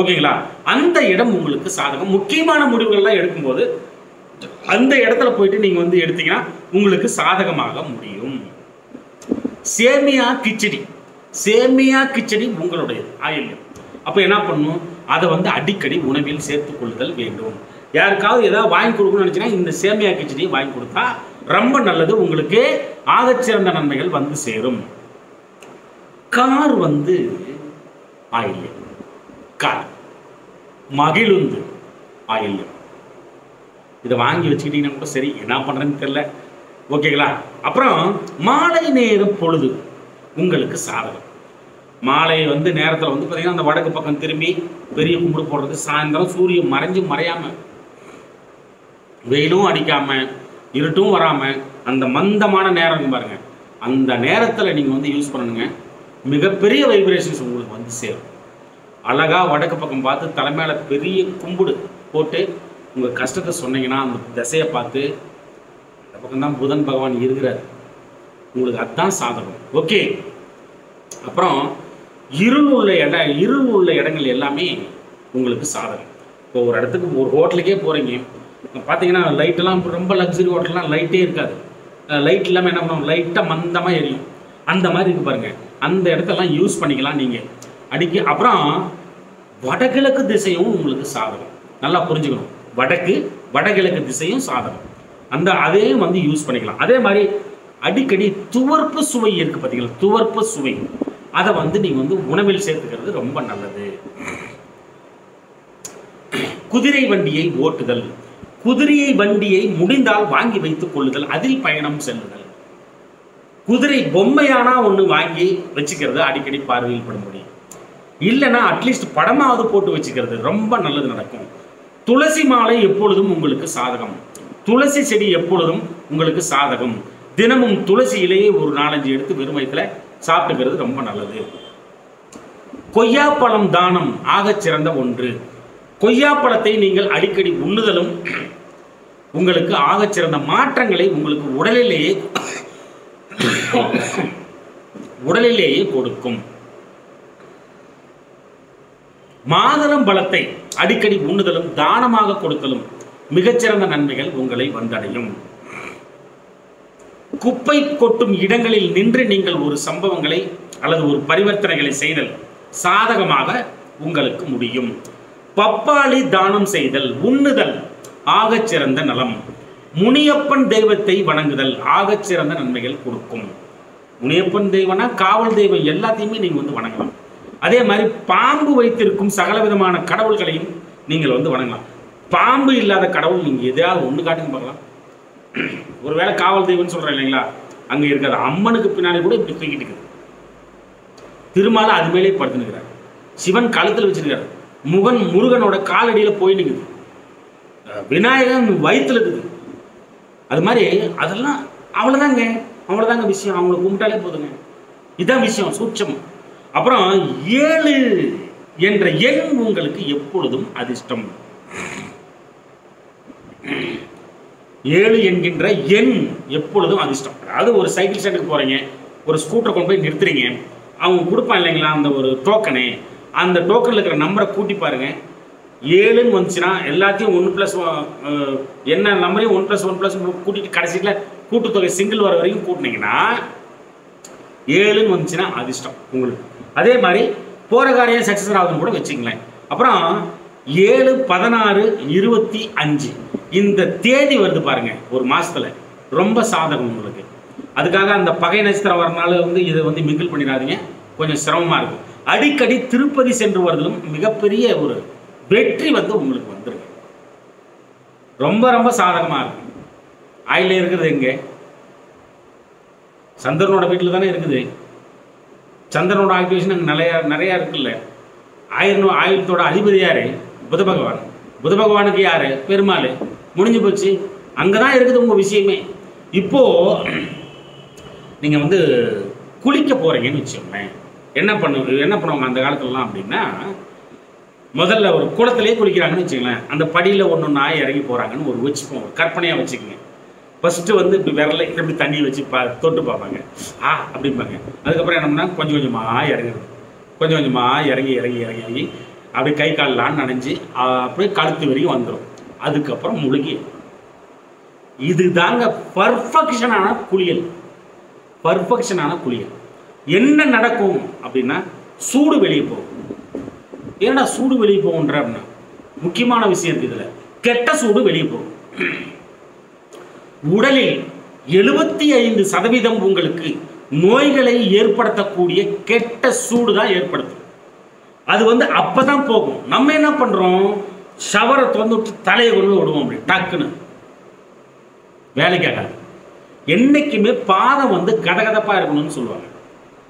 ஓகேங்களா? அந்த இடம் உங்களுக்கு சாதகம். முக்கியமான முடிவுகள்லாம் எடுக்கும்போது அந்த இடத்துல போயிட்டு நீங்க வந்து எடுத்தீங்கன்னா உங்களுக்கு சாதகமாக முடியும். சேமியா கிச்சடி உங்களுடைய ஆயுள்யம். அப்போ என்ன பண்ணணும்? அதை வந்து அடிக்கடி உணவில் சேர்த்துக் கொள்ளுதல் வேண்டும். யாருக்காவது ஏதாவது வாங்கி கொடுக்கணும்னு நினைச்சீங்கன்னா இந்த சேமியா கிச்சடியை வாங்கி கொடுத்தா ரொம்ப நல்லது. உங்களுக்கு ஆகச்சிறந்த நன்மைகள் வந்து சேரும். கார் வந்து ஆயுள்யம், கார் மகிழுந்து ஆயுள்யம். இதை வாங்கி வச்சுக்கிட்டீங்கன்னா கூட சரி, என்ன பண்றேன்னு தெரியல. ஓகேங்களா? அப்புறம் மாலை நேர பொழுது உங்களுக்கு சாதகம். மாலை வந்து நேரத்தில் வந்து பார்த்தீங்கன்னா அந்த வடக்கு பக்கம் திரும்பி பெரிய கும்பிடு போடுறது, சாயந்தரம் சூரியன் மறையாம வெயிலும் அடிக்காம இருட்டும் வராம அந்த மந்தமான நேரம் பாருங்க, அந்த நேரத்தில் நீங்கள் வந்து யூஸ் பண்ணுங்க. மிகப்பெரிய வைப்ரேஷன்ஸ் உங்களுக்கு வந்து சேரும். அழகா வடக்கு பக்கம் பார்த்து தலைமையில பெரிய கும்பிடு போட்டு உங்கள் கஷ்டத்தை சொன்னீங்கன்னா அந்த திசையை பார்த்து அந்த பக்கம்தான் புதன் பகவான் இருக்கிறார், உங்களுக்கு அதுதான் சாதகம். ஓகே. அப்புறம் இருள் உள்ள இடங்கள் எல்லாமே உங்களுக்கு சாதகம். இப்போ ஒரு இடத்துக்கு ஒரு ஹோட்டலுக்கே போகிறீங்க, பார்த்தீங்கன்னா லைட்டெல்லாம் ரொம்ப லக்ஸரி ஹோட்டல்லாம் லைட்டே இருக்காது, லைட் இல்லாமல் என்ன பண்ணுவோம், லைட்டாக மந்தமாக எரியும். அந்த மாதிரி இருக்கு பாருங்க, அந்த இடத்தெல்லாம் யூஸ் பண்ணிக்கலாம் நீங்கள் அடிக்க. அப்புறம் வடகிழக்கு திசையும் உங்களுக்கு சாதகம். நல்லா புரிஞ்சுக்கணும், வடகிழக்கு திசையும் சாதகம். அதையும் வந்து யூஸ் பண்ணிக்கலாம். அதே மாதிரி அடிக்கடி துவர்ப்பு சுவை இருக்கு பார்த்தீங்களா, துவர்ப்பு சுவை அதை வந்து நீங்க வந்து உணவில் சேர்த்துக்கிறது ரொம்ப நல்லது. குதிரை வண்டியை ஓட்டுதல், குதிரை வண்டியை முடிந்தால் வாங்கி வைத்துக் கொள்ளுதல், அதில் பயணம் செல்லுதல். குதிரை பொம்மையானா ஒன்று வாங்கி வச்சுக்கிறது அடிக்கடி பார்வையில் படும்படி. இல்லைன்னா அட்லீஸ்ட் படமாவது போட்டு வச்சுக்கிறது ரொம்ப நல்லது நடக்கும். துளசி மாலை எப்பொழுதும் உங்களுக்கு சாதகம். துளசி செடி எப்பொழுதும் உங்களுக்கு சாதகம். தினமும் துளசி இலையை ஒரு 4-5 எடுத்து வெறும் வயிற்றுல சாப்பிட்டுக்கிறது ரொம்ப நல்லது. கொய்யாப்பழம் தானம் ஆகச் சிறந்த ஒன்று. கொய்யாப்பழத்தை நீங்கள் அடிக்கடி உண்ணுதலும் உங்களுக்கு ஆகச் சிறந்த மாற்றங்களை உங்களுக்கு உடலிலேயே கொடுக்கும். மாதுளம் பழத்தை அடிக்கடி உண்ணுதலும் தானமாக கொடுத்தலும் மிகச்சிறந்த நன்மைகள் உங்களை வந்தடையும். குப்பை கொட்டும் இடங்களில் நின்று நீங்கள் ஒரு சம்பவங்களை அல்லது ஒரு பரிவர்த்தனைகளை செய்தல் சாதகமாக உங்களுக்கு முடியும். பப்பாளி தானம் செய்தல் உண்ணுதல் ஆகச் சிறந்த நலம். முனியப்பன் தெய்வத்தை வணங்குதல் ஆகச் சிறந்த நன்மைகள் கொடுக்கும். முனியப்பன் தெய்வம்னா காவல் தெய்வம் எல்லாத்தையுமே நீங்க வணங்கலாம். அதே மாதிரி பாம்பு வைத்திருக்கும் சகல விதமான கடவுள்களையும் நீங்கள் வணங்கலாம். பாம்பு இல்லாத கடவுள் நீங்க எதையாவது ஒண்ணு காட்டுங்க பார்க்கலாம். ஒருவேளை காவல் தெய்வம்னு சொல்றேன் இல்லைங்களா, அங்க இருக்கிற அம்மனுக்கு பின்னாடி கூட இப்படி தூக்கிட்டு இருக்குது. திருமால அது மேலே படுத்துனுக்கிறார். சிவன் கழுத்தில் வச்சிருக்காரு. முருகனோட காலடியில போய் நிற்குது. விநாயகன் வயிற்றுல இருக்குது. அது மாதிரி அதெல்லாம் அவ்வளவுதாங்க விஷயம். அவங்களை கும்பிட்டாலே போதுங்க. இதுதான் விஷயம், சூட்சம். அப்புறம் 7 என்ற எண் உங்களுக்கு எப்பொழுதும் அதிர்ஷ்டம். 7 என்கின்ற எண் எப்பொழுதும் அதிர்ஷ்டம். அதாவது ஒரு சைக்கிள் ஸ்டாண்டுக்கு போறீங்க, ஒரு ஸ்கூட்டரை கொண்டு போய் நிறுத்துறீங்க, அவங்க கொடுப்பான் இல்லைங்களா அந்த ஒரு டோக்கனு, அந்த டோக்கனில் இருக்கிற நம்பரை கூட்டி பாருங்க. 7ன்னு வந்துச்சுன்னா எல்லாத்தையும் 1+1 என்ன நம்பரையும் 1+1+ கூட்டிட்டு கடைசியில் கூட்டுத்தொகை சிங்கிள் வர வரைக்கும் கூட்டினீங்கன்னா 7ன்னு வந்துச்சுன்னா அதிர்ஷ்டம் உங்களுக்கு. அதே மாதிரி போகிற காரியம் சக்ஸஸ் ஆகுதுன்னு கூட வச்சுங்களேன். அப்புறம் 7, 16, 25 இந்த தேதி வருது பாருங்க ஒரு மாசத்துல, ரொம்ப சாதகம் உங்களுக்கு. அதுக்காக அந்த பகை நட்சத்திரம் வரனால இதை மிங்கிள் பண்ணிடாதீங்க, கொஞ்சம் சிரமமா இருக்கும். அடிக்கடி திருப்பதி சென்று வருவதும் மிகப்பெரிய ஒரு வெற்றி உங்களுக்கு வந்துருக்கு. ரொம்ப ரொம்ப சாதகமா இருக்கும். ஆயில இருக்கிறது எங்க? சந்திரனோட வீட்டில் தானே இருக்குது. சந்திரனோட ஆக்டிவேஷன் நிறைய இருக்குல்ல. ஆயுதத்தோட அதிபதி யாரு? புத பகவான். புத பகவானுக்கு யாரு? பெருமாள். முடிஞ்சு போச்சு. அங்கதான் இருக்குது உங்க விஷயமே. இப்போ நீங்க குளிக்க போறீங்கன்னு வச்சுக்கோங்களேன். என்ன பண்ணுவாங்க அந்த காலத்துலலாம் அப்படின்னா, முதல்ல ஒரு குளத்திலே குளிக்கிறாங்கன்னு வச்சுக்கோங்களேன். அந்த படியில் ஒன்று இறங்கி போறாங்கன்னு ஒரு வச்சுப்போம், கற்பனையா வச்சுக்கோங்க. ஃபர்ஸ்ட் இப்படி விரல இப்படி தண்ணி வச்சு தொட்டு பார்ப்பாங்க, அப்படிம்பாங்க. அதுக்கப்புறம் என்ன பண்ணா கொஞ்சம் கொஞ்சமாக இறங்கி அப்படியே கை கால்லாம் நனைஞ்சு அப்படியே கழுத்து வரைக்கும் வந்துடும். அதுக்கப்புறம் முழுகி. இதுதாங்க பர்ஃபெக்ஷனான குளியல். என்ன நடக்கும் அப்படின்னா, சூடு வெளியே போகும். ஏன்னா சூடு வெளியே போகுன்ற அப்படின்னா முக்கியமான விஷயம் இருக்கு இதுல. கெட்ட சூடு வெளியே போகும். உடலில் 75% உங்களுக்கு நோய்களை ஏற்படுத்தக்கூடிய கெட்ட சூடு தான் ஏற்படுத்தும். அது அப்பதான் போகும். நம்ம என்ன பண்றோம், ஷவரை திறந்து விட்டு தலையை கொண்டு விடுவோம், அப்படி டக்குன்னு வேலைக்காக. என்னைக்குமே பாதம் கதகதப்பா இருக்கணும்னு சொல்லுவாங்க,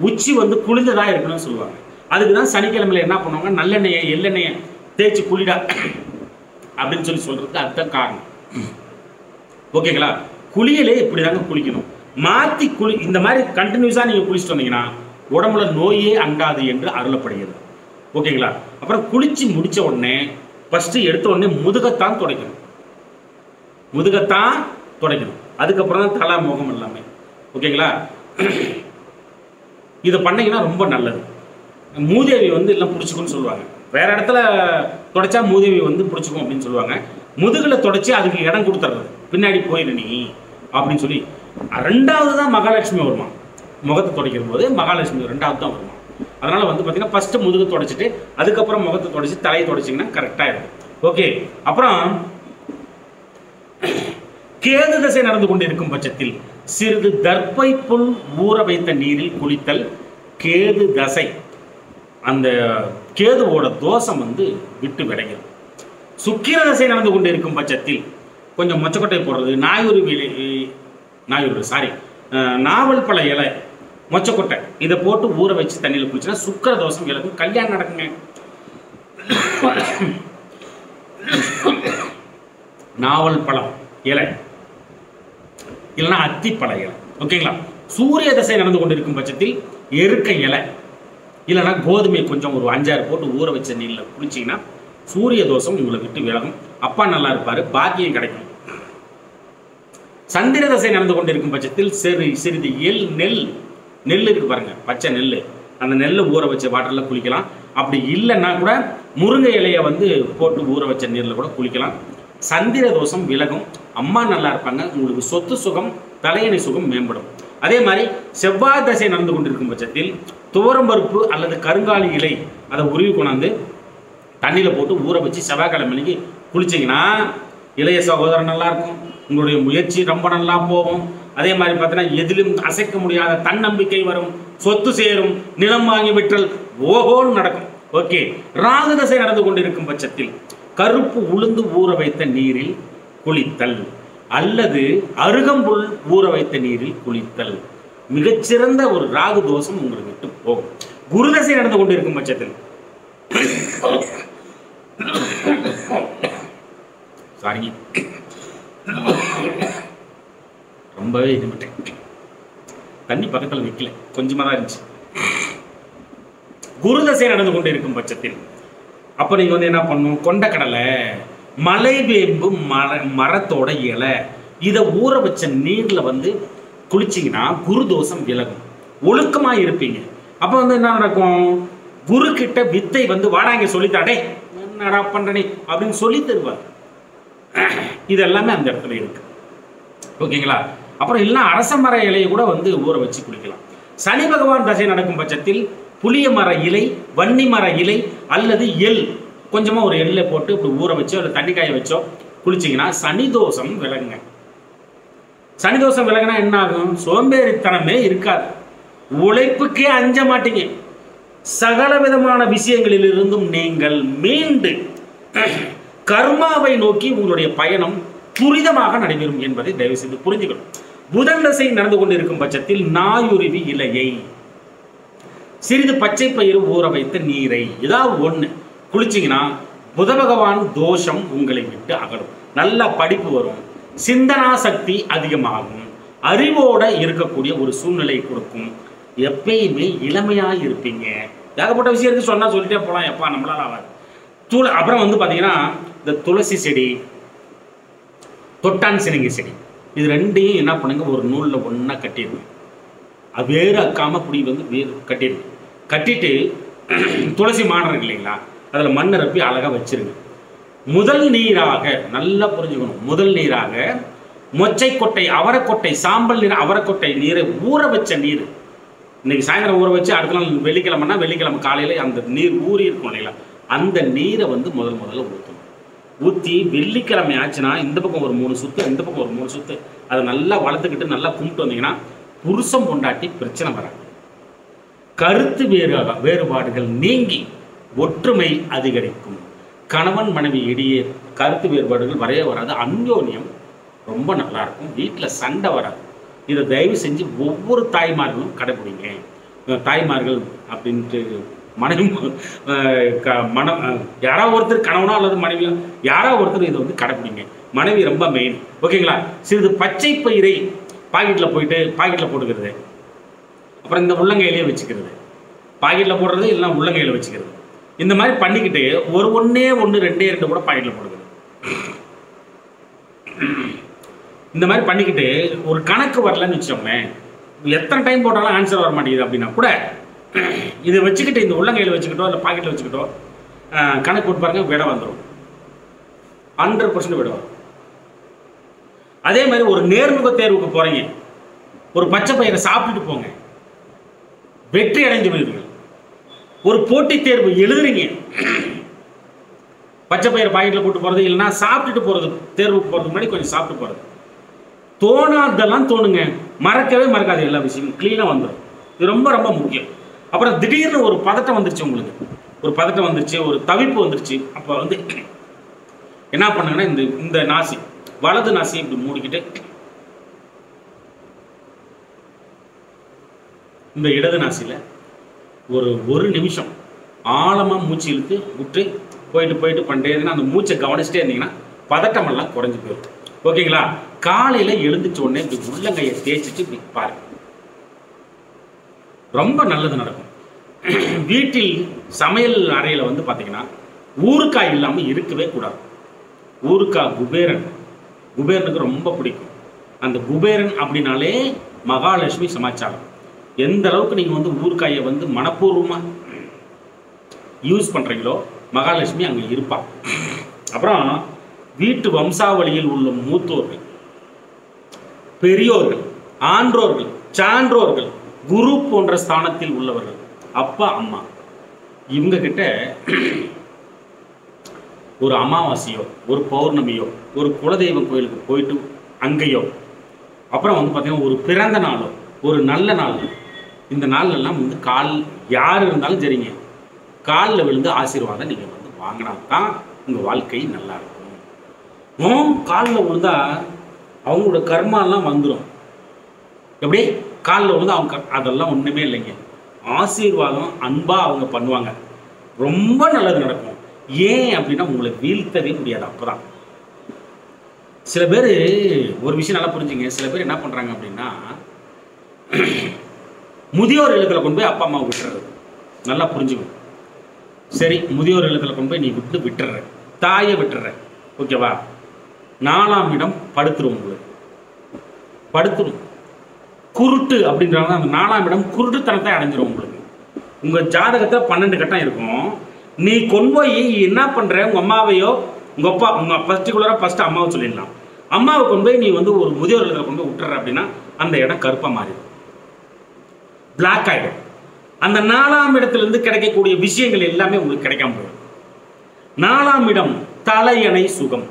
உச்சி குளிர்ந்ததா இருக்கணும்னு சொல்லுவாங்க. அதுக்குதான் சனிக்கிழமையில என்ன பண்ணுவாங்க, நல்லெண்ணெயை எள்ளெண்ணெயை தேய்ச்சி குளிடா அப்படின்னு சொல்றதுக்கு அதுதான் காரணம். ஓகேங்களா? குளியலே இப்படிதாங்க குளிக்கணும். மாத்தி இந்த மாதிரி கண்டினியூஸா நீங்க குளிச்சுட்டு வந்தீங்கன்னா உடம்புல நோயே அண்டாது என்று அருளப்படுகிறது. ஓகேங்களா? அப்புறம் குளிச்சு முடிச்ச உடனே ஃபர்ஸ்ட் எடுத்த உடனே முதுகத்தான் துடைக்கணும். அதுக்கப்புறம் தான் தலை முகம் எல்லாமே. ஓகேங்களா? இதை பண்ணீங்கன்னா ரொம்ப நல்லது. மூதேவி எல்லாம் பிடிச்சிக்கும்னு சொல்லுவாங்க. வேற இடத்துல துடைச்சா மூதேவி பிடிச்சிக்கும் அப்படின்னு சொல்லுவாங்க. முதுகுல துடைச்சி அதுக்கு இடம் கொடுத்துறது, பின்னாடி போயிரு நீ அப்படின்னு சொல்லி. 2வது தான் மகாலட்சுமி வருமா. முகத்தை துடைக்கிற போது மகாலட்சுமி 2வது தான் வருமா. அதனால பார்த்தீங்கன்னா ஃபர்ஸ்ட் முதுகு துடைச்சிட்டு அதுக்கப்புறம் முகத்தை துடைச்சி தலையை துடைச்சிங்கன்னா கரெக்டாக இருக்கும். ஓகே. அப்புறம் கேது தசை நடந்து கொண்டிருக்கும் பட்சத்தில் சிறிது தர்ப்பை புல் ஊற வைத்த நீரில் குளித்தல் கேது தசை, அந்த கேதுவோட தோஷம் விட்டு விடைகிறது. சுக்கிர தசை நடந்து கொண்டிருக்கும் பட்சத்தில் கொஞ்சம் மொச்சக்கொட்டை போடுறது, நாவல் பழ இலை, மொச்சக்கொட்டை இதை போட்டு ஊற வச்சு தண்ணியில் குளிச்சுன்னா சுக்கிர தோஷம் விலகும், கல்யாணம் நடக்குங்க. நாவல் பழம் இலை இல்லைன்னா அத்திப்பழ இலை, ஓகேங்களா. சூரிய தசை நடந்து கொண்டிருக்கும் பட்சத்தில் எருக்க இலை இல்லைன்னா கோதுமை கொஞ்சம் ஒரு 5-6 போட்டு ஊற வச்ச நீரில் குளிச்சிங்கன்னா சூரிய தோஷம் உங்களை விட்டு விலகும், அப்பா நல்லா இருப்பார், பாக்கியம் கிடைக்கும். சந்திர தசை நடந்து கொண்டிருக்கும் பட்சத்தில் சிறிது நெல் இருக்கு பாருங்க, பச்சை நெல், அந்த நெல்லை ஊற வச்ச வாட்டரில் குளிக்கலாம். அப்படி இல்லைன்னா கூட முருங்கை இலையை வந்து போட்டு ஊற வச்ச நீரில் கூட குளிக்கலாம். சந்திர தோஷம் விலகும், அம்மா நல்லா இருப்பாங்க, உங்களுக்கு சொத்து சுகம் தலையணை சுகம் மேம்படும். அதே மாதிரி செவ்வாய் தசை நடந்து கொண்டிருக்கும் பட்சத்தில் துவரம்பருப்பு அல்லது கருங்காலி இலை அதை உருவி கொண்டாந்து தண்ணியில் போட்டு ஊற வச்சு செவ்வாய்க்கிழமைக்கு குளிச்சிங்கன்னா இளைய சகோதரன் நல்லா இருக்கும், உங்களுடைய முயற்சி ரொம்ப நல்லா போகும். அதே மாதிரி பார்த்தீங்கன்னா எதிலும் அசைக்க முடியாத தன்னம்பிக்கை வரும், சொத்து சேரும், நிலம் வாங்கி விற்றல் ஓஹோன்னு நடக்கும். ஓகே. ராகு தசை நடந்து கொண்டிருக்கும் பட்சத்தில் கருப்பு உளுந்து ஊற வைத்த நீரில் குளித்தல் அல்லது அருகம்புல் ஊற வைத்த நீரில் குளித்தல் மிகச்சிறந்த ஒரு ராகு தோஷம் உங்களுக்கு விட்டு போகும். குரு தசை நடந்து கொண்டிருக்கும் பட்சத்தில் சாரி ரொம்பவே இருந்துட்டேன், தண்ணி பக்கத்தில் வைக்கல, கொஞ்சமா தான் இருந்துச்சு. குரு தசை நடந்து கொண்டு இருக்கும் பட்சத்தில் அப்ப நீங்க வந்து என்ன பண்ணணும், கொண்டக்கடலை, மலைவேம்பு மரத்தோட இலை இதை ஊற வச்ச நீர்ல வந்து குளிச்சிங்கன்னா குரு தோஷம் விலகும், ஒழுக்கமா இருப்பீங்க. அப்ப வந்து என்ன நடக்கும், குரு கிட்ட வித்தை வந்து வாடாங்க சொல்லித்தாடே என்னடா பண்றனே அப்படின்னு சொல்லி தருவார். இது எல்லாமே அந்த இடத்துல இருக்கு, ஓகேங்களா. அப்புறம் இல்லைன்னா அரச மர இலையை கூட வந்து ஊற வச்சு குளிக்கலாம். சனி பகவான் தசை நடக்கும் பட்சத்தில் புளிய மர இலை, வன்னி மர இலை அல்லது எள் கொஞ்சமா ஒரு எள்ளை போட்டு இப்படி ஊற வச்சோ இல்லை தண்ணி காய வச்சோ குளிச்சிங்கன்னா சனி தோஷம் விலகுங்க. சனி தோஷம் விலகுனா என்ன ஆகும், சோம்பேறித்தனமே இருக்காது, உழைப்புக்கே அஞ்ச மாட்டீங்க, சகல விதமான விஷயங்களில் இருந்தும் நீங்கள் மீண்டு கர்மாவை நோக்கி உங்களுடைய பயணம் துரிதமாக நடைபெறும் என்பதை தயவு செய்து புரிஞ்சுக்கணும். புதன் தசை நடந்து கொண்டிருக்கும் பட்சத்தில் நாயுருவி இலையை, சிறிது பச்சை பயிறு ஊற வைத்த நீரை ஏதாவது ஒன்று குளிச்சிங்கன்னா புத பகவான் தோஷம் உங்களை விட்டு அகலும், நல்ல படிப்பு வரும், சிந்தனா சக்தி அதிகமாகும், அறிவோட இருக்கக்கூடிய ஒரு சூழ்நிலை கொடுக்கும், எப்பயுமே இளமையாக இருப்பீங்க. ஏகப்பட்ட விஷயத்துக்கு சொன்னா சொல்லிட்டே போகலாம், எப்பா நம்மளால ஆகாது. அப்புறம் வந்து பார்த்தீங்கன்னா இந்த துளசி செடி, தொட்டான் சினங்கி செடி, இது ரெண்டையும் என்ன பண்ணுங்க, ஒரு நூலில் ஒன்றா கட்டிடுங்க, அது வேறு அக்காம புடி வந்து வேறு கட்டிடுங்க. கட்டிட்டு துளசி மாடம் இருக்கு இல்லைங்களா, அதில் மண் நிரப்பி அழகாக வச்சிருங்க. முதல் நீராக நல்லா புரிஞ்சுக்கணும், முதல் நீராக மொச்சைக்கொட்டை, அவரைக்கொட்டை, சாம்பல் நீர் அவரைக்கொட்டை நீரை ஊற வச்ச நீர், இன்னைக்கு சாயந்தரம் ஊற வச்சு அடுத்த நாள் வெள்ளிக்கிழமைனா வெள்ளிக்கிழமை காலையில் அந்த நீர் ஊறி இருக்கும் இல்லைங்களா, அந்த நீரை வந்து முதல்ல ஊற்றணும். ஊற்றி வெள்ளிக்கிழமை ஆச்சுன்னா இந்த பக்கம் ஒரு 3 சுற்று, இந்த பக்கம் ஒரு 3 சுற்று, அதை நல்லா வளர்த்துக்கிட்டு நல்லா கும்பிட்டு வந்தீங்கன்னா புருஷம் பொண்டாட்டி பிரச்சனை வராது, கருத்து வேறுபாடுகள் நீங்கி ஒற்றுமை அதிகரிக்கும், கணவன் மனைவி இடையே கருத்து வேறுபாடுகள் வரைய வராது, அந்யோன்யம் ரொம்ப நல்லா இருக்கும், வீட்டில் சண்டை வராது. இதை தயவு செஞ்சு ஒவ்வொரு தாய்மார்களும் கடைபிடிங்க. தாய்மார்கள் அப்படின்ட்டு மனைவி யாராவது ஒருத்தர் கணவனோ அல்லது மனைவியோ யாராவது ஒருத்தர் இதை வந்து கடைபிடிங்க, மனைவி ரொம்ப மெயின், ஓகேங்களா. சிறிது பச்சை பயிரை பாக்கெட்டில் போட்டுக்கிறது, அப்புறம் இந்த உள்ளங்கையிலேயே வச்சுக்கிறது, பாக்கெட்டில் போடுறது இல்லைன்னா உள்ளங்கையில் வச்சுக்கிறது, இந்த மாதிரி பண்ணிக்கிட்டு ஒரு 1-2 கூட பாக்கெட்டில் போடுறது. இந்த மாதிரி பண்ணிக்கிட்டு ஒரு கணக்கு வரலன்னு வச்சோங்களேன், எத்தனை டைம் போட்டாலும் ஆன்சர் வர மாட்டேங்குது அப்படின்னா கூட இதை வச்சுக்கிட்டு இந்த உள்ளங்கையில் வச்சுக்கிட்டோ இல்லை பாக்கெட்டில் வச்சுக்கிட்டோ கணக்கு போட்டு பாருங்க, விட வந்துடும், 100% விட வரும். அதே மாதிரி ஒரு நேர்முக தேர்வுக்கு போறீங்க, ஒரு பச்சை பயிரை சாப்பிட்டுட்டு போங்க, வெற்றி அடைந்து விடுவீர்கள். ஒரு போட்டித் தேர்வு எழுதுறீங்க, பச்சை பயிரை பாக்கெட்டில் போட்டு போகிறது இல்லைன்னா சாப்பிட்டுட்டு போகிறது, தேர்வுக்கு போகிறதுக்கு முன்னாடி கொஞ்சம் சாப்பிட்டு போகிறது, தோணாதெல்லாம் தோணுங்க, மறக்கவே மறக்காது, எல்லா விஷயமும் க்ளீனாக வந்துடும். இது ரொம்ப ரொம்ப முக்கியம். அப்புறம் திடீர்னு ஒரு பதட்டம் வந்துருச்சு, உங்களுக்கு ஒரு பதட்டம் வந்துருச்சு, ஒரு தவிப்பு வந்துருச்சு, அப்போ வந்து என்ன பண்ணுங்கன்னா இந்த நாசி, வலது நாசியை இப்படி மூடிக்கிட்டு இந்த இடது நாசியில் ஒரு நிமிஷம் ஆழமாக மூச்சு இழுத்து விட்டு போயிட்டு பண்ணிட்டே இருந்தீங்கன்னா அந்த மூச்சை கவனிச்சுட்டே இருந்தீங்கன்னா பதட்டமெல்லாம் குறைஞ்சி போயிடும். ஓகேங்களா? காலையில் எழுந்துச்ச உடனே இப்படி உள்ளங்கையை தேய்ச்சிட்டு இப்படி பாருங்க, ரொம்ப நல்லது நடக்கும். வீட்டில் சமையல் அறையில் வந்து பார்த்தீங்கன்னா ஊறுகாய் இல்லாமல் இருக்கவே கூடாது. ஊறுகாய் குபேரனுக்கு ரொம்ப பிடிக்கும். அந்த குபேரன் அப்படின்னாலே மகாலட்சுமி சமாச்சாரம். எந்த அளவுக்கு நீங்கள் வந்து ஊறுகாயை வந்து மனப்பூர்வமாக யூஸ் பண்ணுறீங்களோ மகாலட்சுமி அங்கே இருப்பாள். அப்புறம் வீட்டு வம்சாவளியில் உள்ள மூத்தோர்கள், பெரியோர்கள், ஆன்றோர்கள், சான்றோர்கள், குரு போன்ற ஸ்தானத்தில் உள்ளவர்கள், அப்பா அம்மா, இவங்க கிட்ட ஒரு அமாவாசையோ ஒரு பௌர்ணமியோ ஒரு குலதெய்வம் கோயிலுக்கு போயிட்டு அங்கேயோ, அப்புறம் வந்து பார்த்தீங்கன்னா ஒரு பிறந்த நாளோ ஒரு நல்ல நாள், இந்த நாள்லாம் வந்து யார் இருந்தாலும் சரிங்க, காலில் விழுந்து ஆசீர்வாதம் நீங்கள் வந்து வாங்கினா தான் உங்கள் வாழ்க்கை நல்லா இருக்கும். காலில் விழுந்தா அவங்களோட கர்மாலாம் வந்துடும். எப்படி காலில் விழுந்தா அவங்க அதெல்லாம் ஒன்றுமே இல்லைங்க. ஆசீர்வாதம் அன்பாக அவங்க பண்ணுவாங்க, ரொம்ப நல்லது நடக்கும். ஏன் அப்படின்னா உங்களை வீழ்த்தவே முடியாது. அப்போதான் சில பேர் ஒரு விஷயம் நல்லா புரிஞ்சுங்க. சில பேர் என்ன பண்ணுறாங்க அப்படின்னா முதியோர் இல்லத்தில் கொண்டு போய் அப்பா அம்மாவை விட்டுறது. நல்லா புரிஞ்சுக்கணும். சரி, முதியோர் இல்லத்தில் கொண்டு போய் நீ விட்டுற, தாயை விட்டுற, ஓகேவா? 4ஆம் இடம் படுத்துரும், உங்களுக்கு படுத்துரும். குருட்டு அப்படின்றாங்க. அந்த 4ஆம் இடம் குருட்டுத்தனத்தை அடைஞ்சிரும் உங்களுக்கு. உங்கள் ஜாதகத்தை 12 கட்டம் இருக்கும். நீ கொண்டு போய் என்ன பண்ணுற, உங்கள் அம்மாவையோ உங்கள் அப்பா, உங்கள் பர்டிகுலராக ஃபஸ்ட்டு அம்மாவை சொல்லிடலாம். அம்மாவை கொண்டு போய் நீ வந்து ஒரு முதியோர் இல்லத்தில் கொண்டு போய் விட்டுற அப்படின்னா அந்த இடம் கருப்பாக மாறிடும், பிளாக் ஆகிடும். அந்த 4ஆம் இடத்துலேருந்து கிடைக்கக்கூடிய விஷயங்கள் எல்லாமே உங்களுக்கு கிடைக்காம போயிடும். 4ஆம் இடம் தலையணை சுகம்.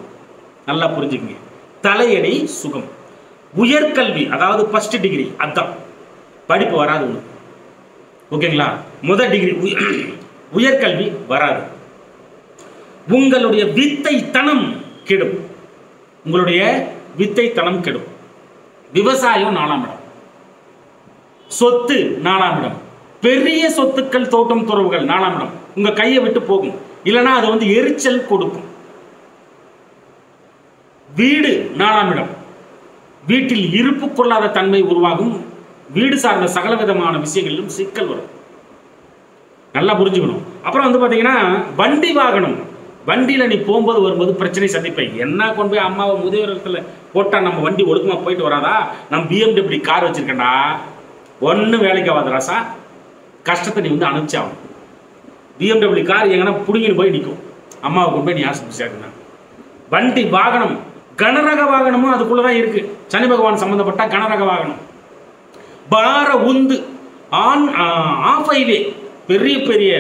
நல்லா புரிஞ்சுக்கங்க, தலையணை சுகம். உயர்கல்வி, அதாவது ஃபர்ஸ்ட் டிகிரி, அதான் படிப்பு வராது உங்களுக்கு. ஓகேங்களா? முதல் டிகிரி உயர்கல்வி வராது. உங்களுடைய வித்தைத்தனம் கெடும். உங்களுடைய வித்தைத்தனம் கெடும். விவசாயம் 4ஆம் இடம். சொத்து 4ஆம் இடம். பெரிய சொத்துக்கள், தோட்டம் துறவுகள் 4ஆம் இடம் உங்க கையை விட்டு போகும். இல்லைன்னா அது வந்து எரிச்சல் கொடுக்கும். வீடு 4ஆம் இடம். வீட்டில் இருப்பு கொள்ளாத தன்மை உருவாகும். வீடு சார்ந்த சகல விதமான விஷயங்களிலும் சிக்கல் வரும். நல்லா புரிஞ்சுக்கணும். அப்புறம் வந்து பார்த்தீங்கன்னா வண்டி வாகனம், வண்டியில் நீ போகும்போது வரும்போது பிரச்சனை சந்திப்பேன். என்ன கொண்டு போய் அம்மாவை முதியோரத்தில் போட்டால் நம்ம வண்டி ஒழுக்கமாக போயிட்டு வராதா? நம்ம BMW கார் வச்சுருக்கேன்டா, ஒன்றும் வேலைக்கு ஆகாது ராசா. கஷ்டத்தை நீ வந்து அனுப்பிச்சாகும். BMW கார் எங்கன்னா பிடிங்கின்னு போய் நிற்கும். அம்மாவை கொண்டு போய் நீ ஆசைப்பிடிச்சாக்குண்ணா. வண்டி வாகனம், கனரக வாகனமும் அதுக்குள்ளே தான் இருக்குது. சனி பகவான் சம்மந்தப்பட்ட கனரக வாகனம். பார உந்து, ஆஃப் ஹைவே, பெரிய பெரிய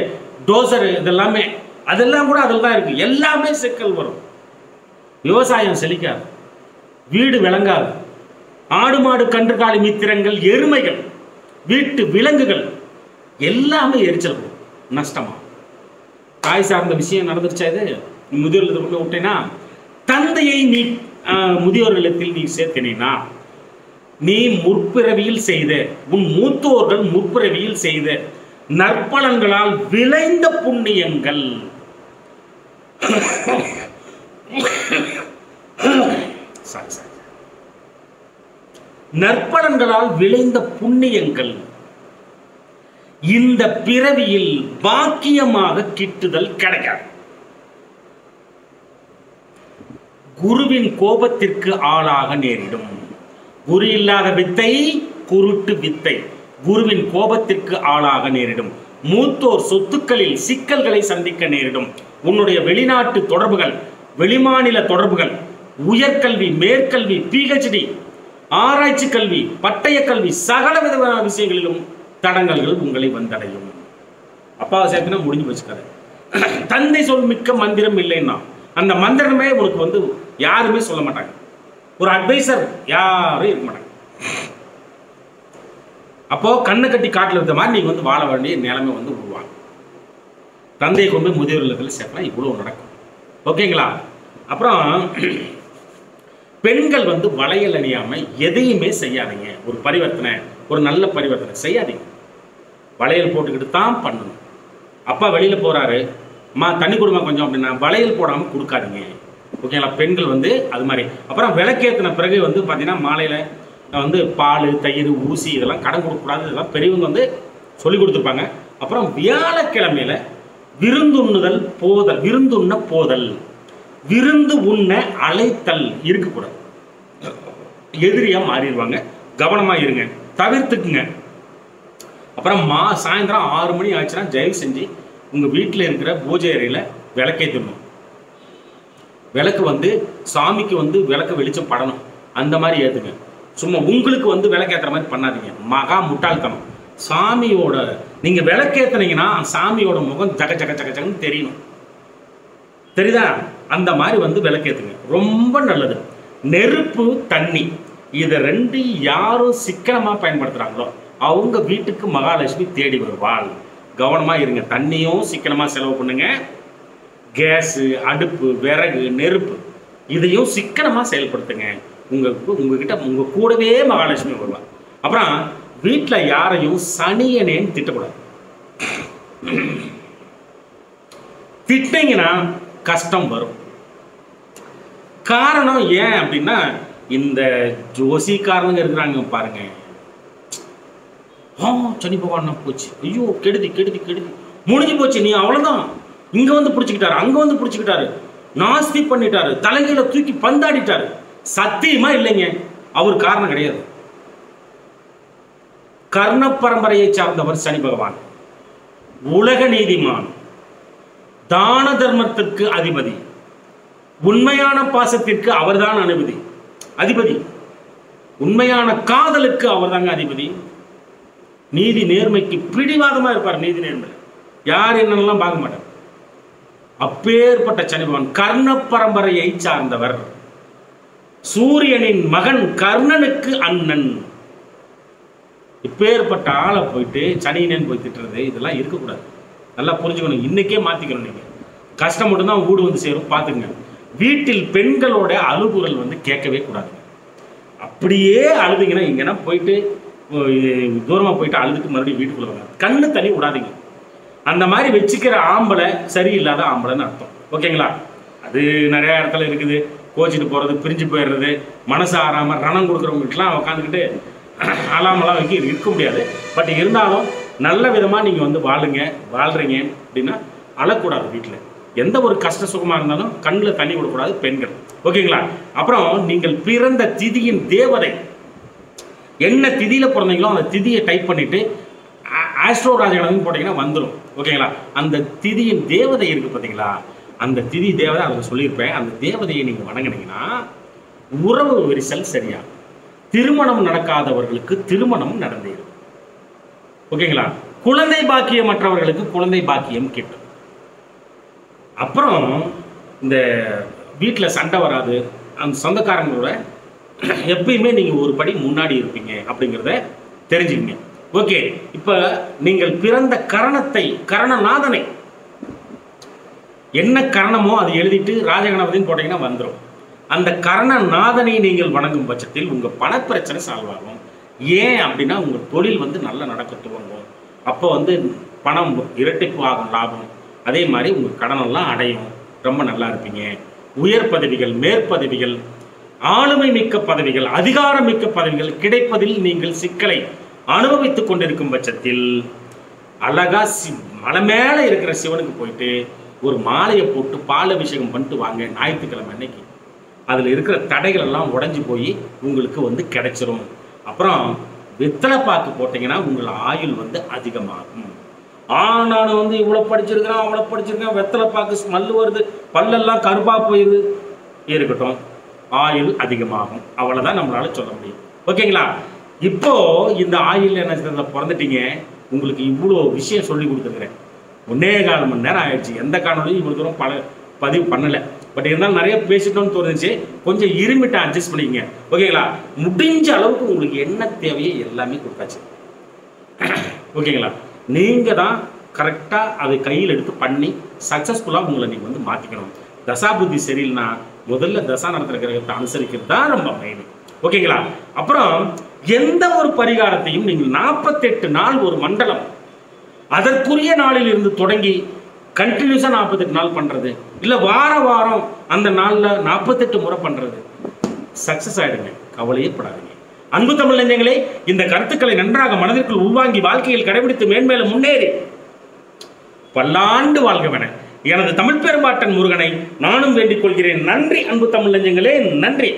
டோசரு, இதெல்லாமே அதெல்லாம் கூட அதில் தான் இருக்குது. எல்லாமே சிக்கல் வரும். விவசாயம் செழிக்காது, வீடு விளங்காது, ஆடு மாடு கன்றுகாலி மித்திரங்கள், எருமைகள், வீட்டு விலங்குகள் எல்லாமே எரிச்சல் வரும், நஷ்டமா. தாய் சார்ந்த விஷயம் நடந்துருச்சா? இது முதியோர் இல்லத்தில் கொண்டு விட்டேன்னா, தந்தையை நீ முதியோர் இல்லத்தில் நீ சேர்த்தினா, நீ முற்பிறவியில் செய்த, உன் மூத்தோர்கள் முற்பிறவியில் செய்த நற்பலன்களால் விளைந்த புண்ணியங்கள், நற்பலன்களால் விளைந்த புண்ணியங்கள் இந்த பிறவியில் பாக்கியமாக கிட்டுதல் கிடைக்காது. குருவின் கோபத்திற்கு ஆளாக நேரிடும். குரு இல்லாத வித்தை குருட்டு வித்தை. குருவின் கோபத்திற்கு ஆளாக நேரிடும். மூத்தோர் சொத்துக்களில் சிக்கல்களை சந்திக்க நேரிடும். உன்னுடைய வெளிநாட்டு தொடர்புகள், வெளிமாநில தொடர்புகள், உயர்கல்வி, மேற்கல்வி, PhD, ஆராய்ச்சி கல்வி, பட்டய கல்வி, சகல விதமான விஷயங்களிலும் தடங்கல்கள் உங்களை வந்தடையும். அப்பாவை சேர்த்துனா முடிஞ்சு வச்சுக்காரு. தந்தை சொல் மிக்க மந்திரம் இல்லைன்னா அந்த மந்திரமே உனக்கு வந்து யாருமே சொல்ல மாட்டாங்க. ஒரு அட்வைசர் யாரும் இருக்க மாட்டாங்க. அப்போ கண்ணை கட்டி காட்டில் இருந்த மாதிரி நீங்க வந்து வாழ வேண்டிய நிலைமை வந்து உருவாகும். தந்தையை கொண்டு போய் முதியோர் இல்லத்தில் சேர்க்கலாம். இவ்வளவு நடக்கும். ஓகேங்களா? அப்புறம் பெண்கள் வந்து வளையல் அணியாம எதையுமே செய்யாதீங்க. ஒரு பரிவர்த்தனை, ஒரு நல்ல பரிவர்த்தனை செய்யாதீங்க. வளையல் போட்டுக்கிட்டு தான் பண்ணணும். அப்பா வெளியில் போகிறாரு, அம்மா தண்ணி கொடுமா கொஞ்சம் அப்படின்னா வளையல் போடாமல் கொடுக்காதீங்க. ஓகேங்களா? பெண்கள் வந்து அது மாதிரி. அப்புறம் விளக்கேற்றின பிறகு வந்து பார்த்தீங்கன்னா மாலையில் வந்து பால், தயிர், ஊசி இதெல்லாம் கடன் கொடுக்கக்கூடாது. இதெல்லாம் பெரியவங்க வந்து சொல்லி கொடுத்துருப்பாங்க. அப்புறம் வியாழக்கிழமையில் விருந்துண்ணுதல் போதல், விருந்துண்ண போதல், விருந்து உண்ண அழைத்தல் இருக்கக்கூடாது. எதிரியாக மாறிடுவாங்க. கவனமாக இருங்க, தவிர்த்துக்குங்க. அப்புறம் சாயந்தரம் 6 மணி ஆச்சுன்னா தயவு செஞ்சு உங்கள் வீட்டில் இருக்கிற பூஜை அறையில் விளக்கேற்றணும். விளக்கு வந்து சாமிக்கு வந்து விளக்கு வெளிச்சம் படணும், அந்த மாதிரி ஏற்றுங்க. சும்மா உங்களுக்கு வந்து விளக்கேற்றுற மாதிரி பண்ணாதீங்க, மகா முட்டாள்தனம். சாமியோட நீங்கள் விளக்கேற்றினீங்கன்னா சாமியோட முகம் ஜக ஜக ஜக ஜகன்னு தெரியணும், தெரியுதா? அந்த மாதிரி வந்து விளக்கேற்றுங்க, ரொம்ப நல்லது. நெருப்பு, தண்ணி, இதை ரெண்டு யாரும் சிக்கனமாக பயன்படுத்துகிறாங்களோ அவங்க வீட்டுக்கு மகாலட்சுமி தேடி வருவாள். கவனமாக இருங்க. தண்ணியும் சிக்கனமாக செலவு பண்ணுங்க. கேஸு, அடுப்பு, விறகு, நெருப்பு இதையும் சிக்கனமாக செயல்படுத்துங்க. உங்ககிட்ட உங்கள் கூடவே மகாலட்சுமி வருவாள். அப்புறம் வீட்டில் யாரையும் சனியனேன்னு திட்டக்கூடாது. திட்டிங்கன்னா கஷ்டம் வரும். காரணம் ஏன் அப்படின்னா இந்த ஜோசிக்காரனுங்க இருக்கிறாங்க பாருங்க. சனி பகவான் போச்சு, ஐயோ கெடுதி கெடுதி கெடுதி, முடிஞ்சு போச்சு, நீ அவ்வளோதான், இங்கே வந்து பிடிச்சிக்கிட்டாரு, அங்கே வந்து பிடிச்சிக்கிட்டாரு, நாஸ்தி பண்ணிட்டாரு, தலைகையில தூக்கி பந்தாடிட்டாரு. சத்தியமா இல்லைங்க, அவர் காரணம் கிடையாது. கர்ண பரம்பரையை சார்ந்தவர் சனி பகவான், உலக நீதிமான், தான தர்மத்திற்கு அதிபதி, உண்மையான பாசத்திற்கு அவர்தான் அதிபதி, உண்மையான காதலுக்கு அவர்தாங்க அதிபதி, நீதி நேர்மைக்கு பிடிவாதமா இருப்பார். நீதி நேர்மை யார் என்னெல்லாம் பார்க்க மாட்டார். அப்பேற்பட்ட சனி பகவான் கர்ண பரம்பரையை சார்ந்தவர், சூரியனின் மகன், கர்ணனுக்கு அண்ணன். இப்பேற்பட்ட ஆளை போயிட்டு சனியனேன்னு போய் திட்டுறது இதெல்லாம் இருக்கக்கூடாது. நல்லா புரிஞ்சுக்கணும். இன்னைக்கே மாத்திக்கணும். நீங்க கஷ்டம் மட்டும்தான் வீடு வந்து சேரும், பார்த்துங்க. வீட்டில் பெண்களோட அழுகுரல் வந்து கேட்கவே கூடாது. அப்படியே அழுதுங்கன்னா இங்கன்னா போயிட்டு தூரமாக போயிட்டு அழுதுட்டு மறுபடியும் வீட்டுக்குள்ள வாங்க. கண்ணு தண்ணி விடாதீங்க. அந்த மாதிரி வச்சுக்கிற ஆம்பளை சரியில்லாத ஆம்பளைன்னு அர்த்தம். ஓகேங்களா? அது நிறைய இடத்துல இருக்குது. கோச்சிட்டு போகிறது, பிரிஞ்சு போயிடுறது, மனசு ஆறாமல் ரணம் கொடுக்குறவங்களுக்குலாம் உட்காந்துக்கிட்டு அலாமெல்லாம் இருக்க முடியாது. பட் இருந்தாலும் நல்ல விதமாக நீங்கள் வந்து வாழ்கிறீங்க அப்படின்னா அழக்கூடாது. வீட்டில் எந்த ஒரு கஷ்ட சுகமாக இருந்தாலும் கண்ணில் தண்ணி விடக்கூடாது பெண்கள். ஓகேங்களா? அப்புறம் நீங்கள் பிறந்த திதியின் தேவதை, என்ன திதியில் பிறந்தீங்களோ அந்த திதியை டைப் பண்ணிவிட்டு ஆஸ்ட்ரோ ராஜகணம் போட்டிங்கன்னா வந்துடும். ஓகேங்களா? அந்த திதியின் தேவதை இருக்குது பார்த்தீங்களா, அந்த திதி தேவதை அதை சொல்லியிருப்பேன். அந்த தேவதையை நீங்கள் வணங்கினீங்கன்னா உறவு விரிசல் சரியாகும். திருமணம் நடக்காதவர்களுக்கு திருமணம் நடந்தேறும். ஓகேங்களா? குழந்தை பாக்கியம் மற்றவர்களுக்கு குழந்தை பாக்கியம் கிட்டும். அப்புறம் இந்த வீட்டில் சண்டை வராது. அந்த சொந்தக்காரங்களோட எப்பயுமே நீங்கள் ஒரு படி முன்னாடி இருப்பீங்க அப்படிங்கிறத தெரிஞ்சுக்கங்க. ஓகே, இப்போ நீங்கள் பிறந்த கரணநாதனை என்ன கரணமோ அதை எழுதிட்டு ராஜகணபதினு போட்டிங்கன்னா வந்துடும். அந்த கரணநாதனை நீங்கள் வணங்கும் பட்சத்தில் உங்கள் பணப்பிரச்சனை சால்வ் ஆகும். ஏன் அப்படின்னா உங்கள் தொழில் வந்து நல்லா நடக்க துவங்கும். அப்போ வந்து பணம் இரட்டிப்பு ஆகும், லாபம். அதே மாதிரி உங்கள் கடனெல்லாம் அடையும், ரொம்ப நல்லா இருப்பீங்க. உயர் பதவிகள், மேற்பதவிகள், ஆளுமை மிக்க பதவிகள், அதிகாரம் மிக்க பதவிகள் கிடைப்பதில் நீங்கள் சிக்கலை அனுபவித்துக் கொண்டிருக்கும் பட்சத்தில் அழகா மலை மேலே இருக்கிற சிவனுக்கு போயிட்டு ஒரு மாலையை போட்டு பால் அபிஷேகம் பண்ணிட்டு வாங்க ஞாயிற்றுக்கிழமை அன்னைக்கு. அதில் இருக்கிற தடைகள் எல்லாம் உடஞ்சி போய் உங்களுக்கு வந்து கிடைச்சிரும். அப்புறம் வெத்தலை பாக்கு போட்டிங்கன்னா உங்கள் ஆயுள் வந்து அதிகமாகும். நான் வந்து இவ்வளோ படிச்சிருக்கிறேன் அவ்வளோ படிச்சிருக்கேன், வெத்தலை பாக்கு ஸ்மெல் வருது, பல்லெல்லாம் கருப்பாக போயிடுது, இருக்கட்டும், ஆயுள் அதிகமாகும். அவ்வளோதான் நம்மளால சொல்ல முடியும். ஓகேங்களா? இப்போ இந்த ஆயுள் என்ன பிறந்துட்டீங்க, உங்களுக்கு இவ்வளோ விஷயம் சொல்லி கொடுத்துருக்குறேன். 1.25 மணி நேரம் ஆயிடுச்சு. எந்த காணொலியும் இவ்வளோ தூரம் பதிவு பண்ணலை. பட் இருந்தாலும் நிறைய பேசிட்டோம்னு தோணுச்சு. கொஞ்சம் இருமிட்ட அட்ஜஸ்ட் பண்ணிக்கங்க. ஓகேங்களா? முடிஞ்ச அளவுக்கு உங்களுக்கு என்ன தேவையோ எல்லாமே கொடுத்தாச்சு. ஓகேங்களா? நீங்கள் தான் கரெக்டாக அதை கையில் எடுத்து பண்ணி சக்ஸஸ்ஃபுல்லாக உங்களை நீங்கள் வந்து மாற்றிக்கணும். தசாபுத்தி சரியில்லைன்னா முதல்ல தசா நடத்துகிற கிரகத்தை அனுசரிக்கிறது தான் ரொம்ப மெயின். ஓகேங்களா? அப்புறம் எந்த ஒரு பரிகாரத்தையும் நீங்கள் 48 நாள் ஒரு மண்டலம் அதற்குரிய நாளில் இருந்து தொடங்கி கண்டினியூஸாக 48 நாள் பண்ணுறது, இல்லை வாரம் அந்த நாளில் 48 முறை பண்ணுறது, சக்ஸஸ் ஆகிடுங்க. கவலையே படாதீங்க. அன்பு தமிழ் நெஞ்சங்களே, இந்த கருத்துக்களை நன்றாக மனதிற்குள் உள்வாங்கி வாழ்க்கையில் கடைபிடித்து மேன்மேலும் முன்னேறி பல்லாண்டு வாழ்கவென எனது தமிழ் பெரும்பாட்டன் முருகனை நானும் வேண்டிக் கொள்கிறேன். நன்றி அன்பு தமிழ் நெஞ்சங்களே, நன்றி.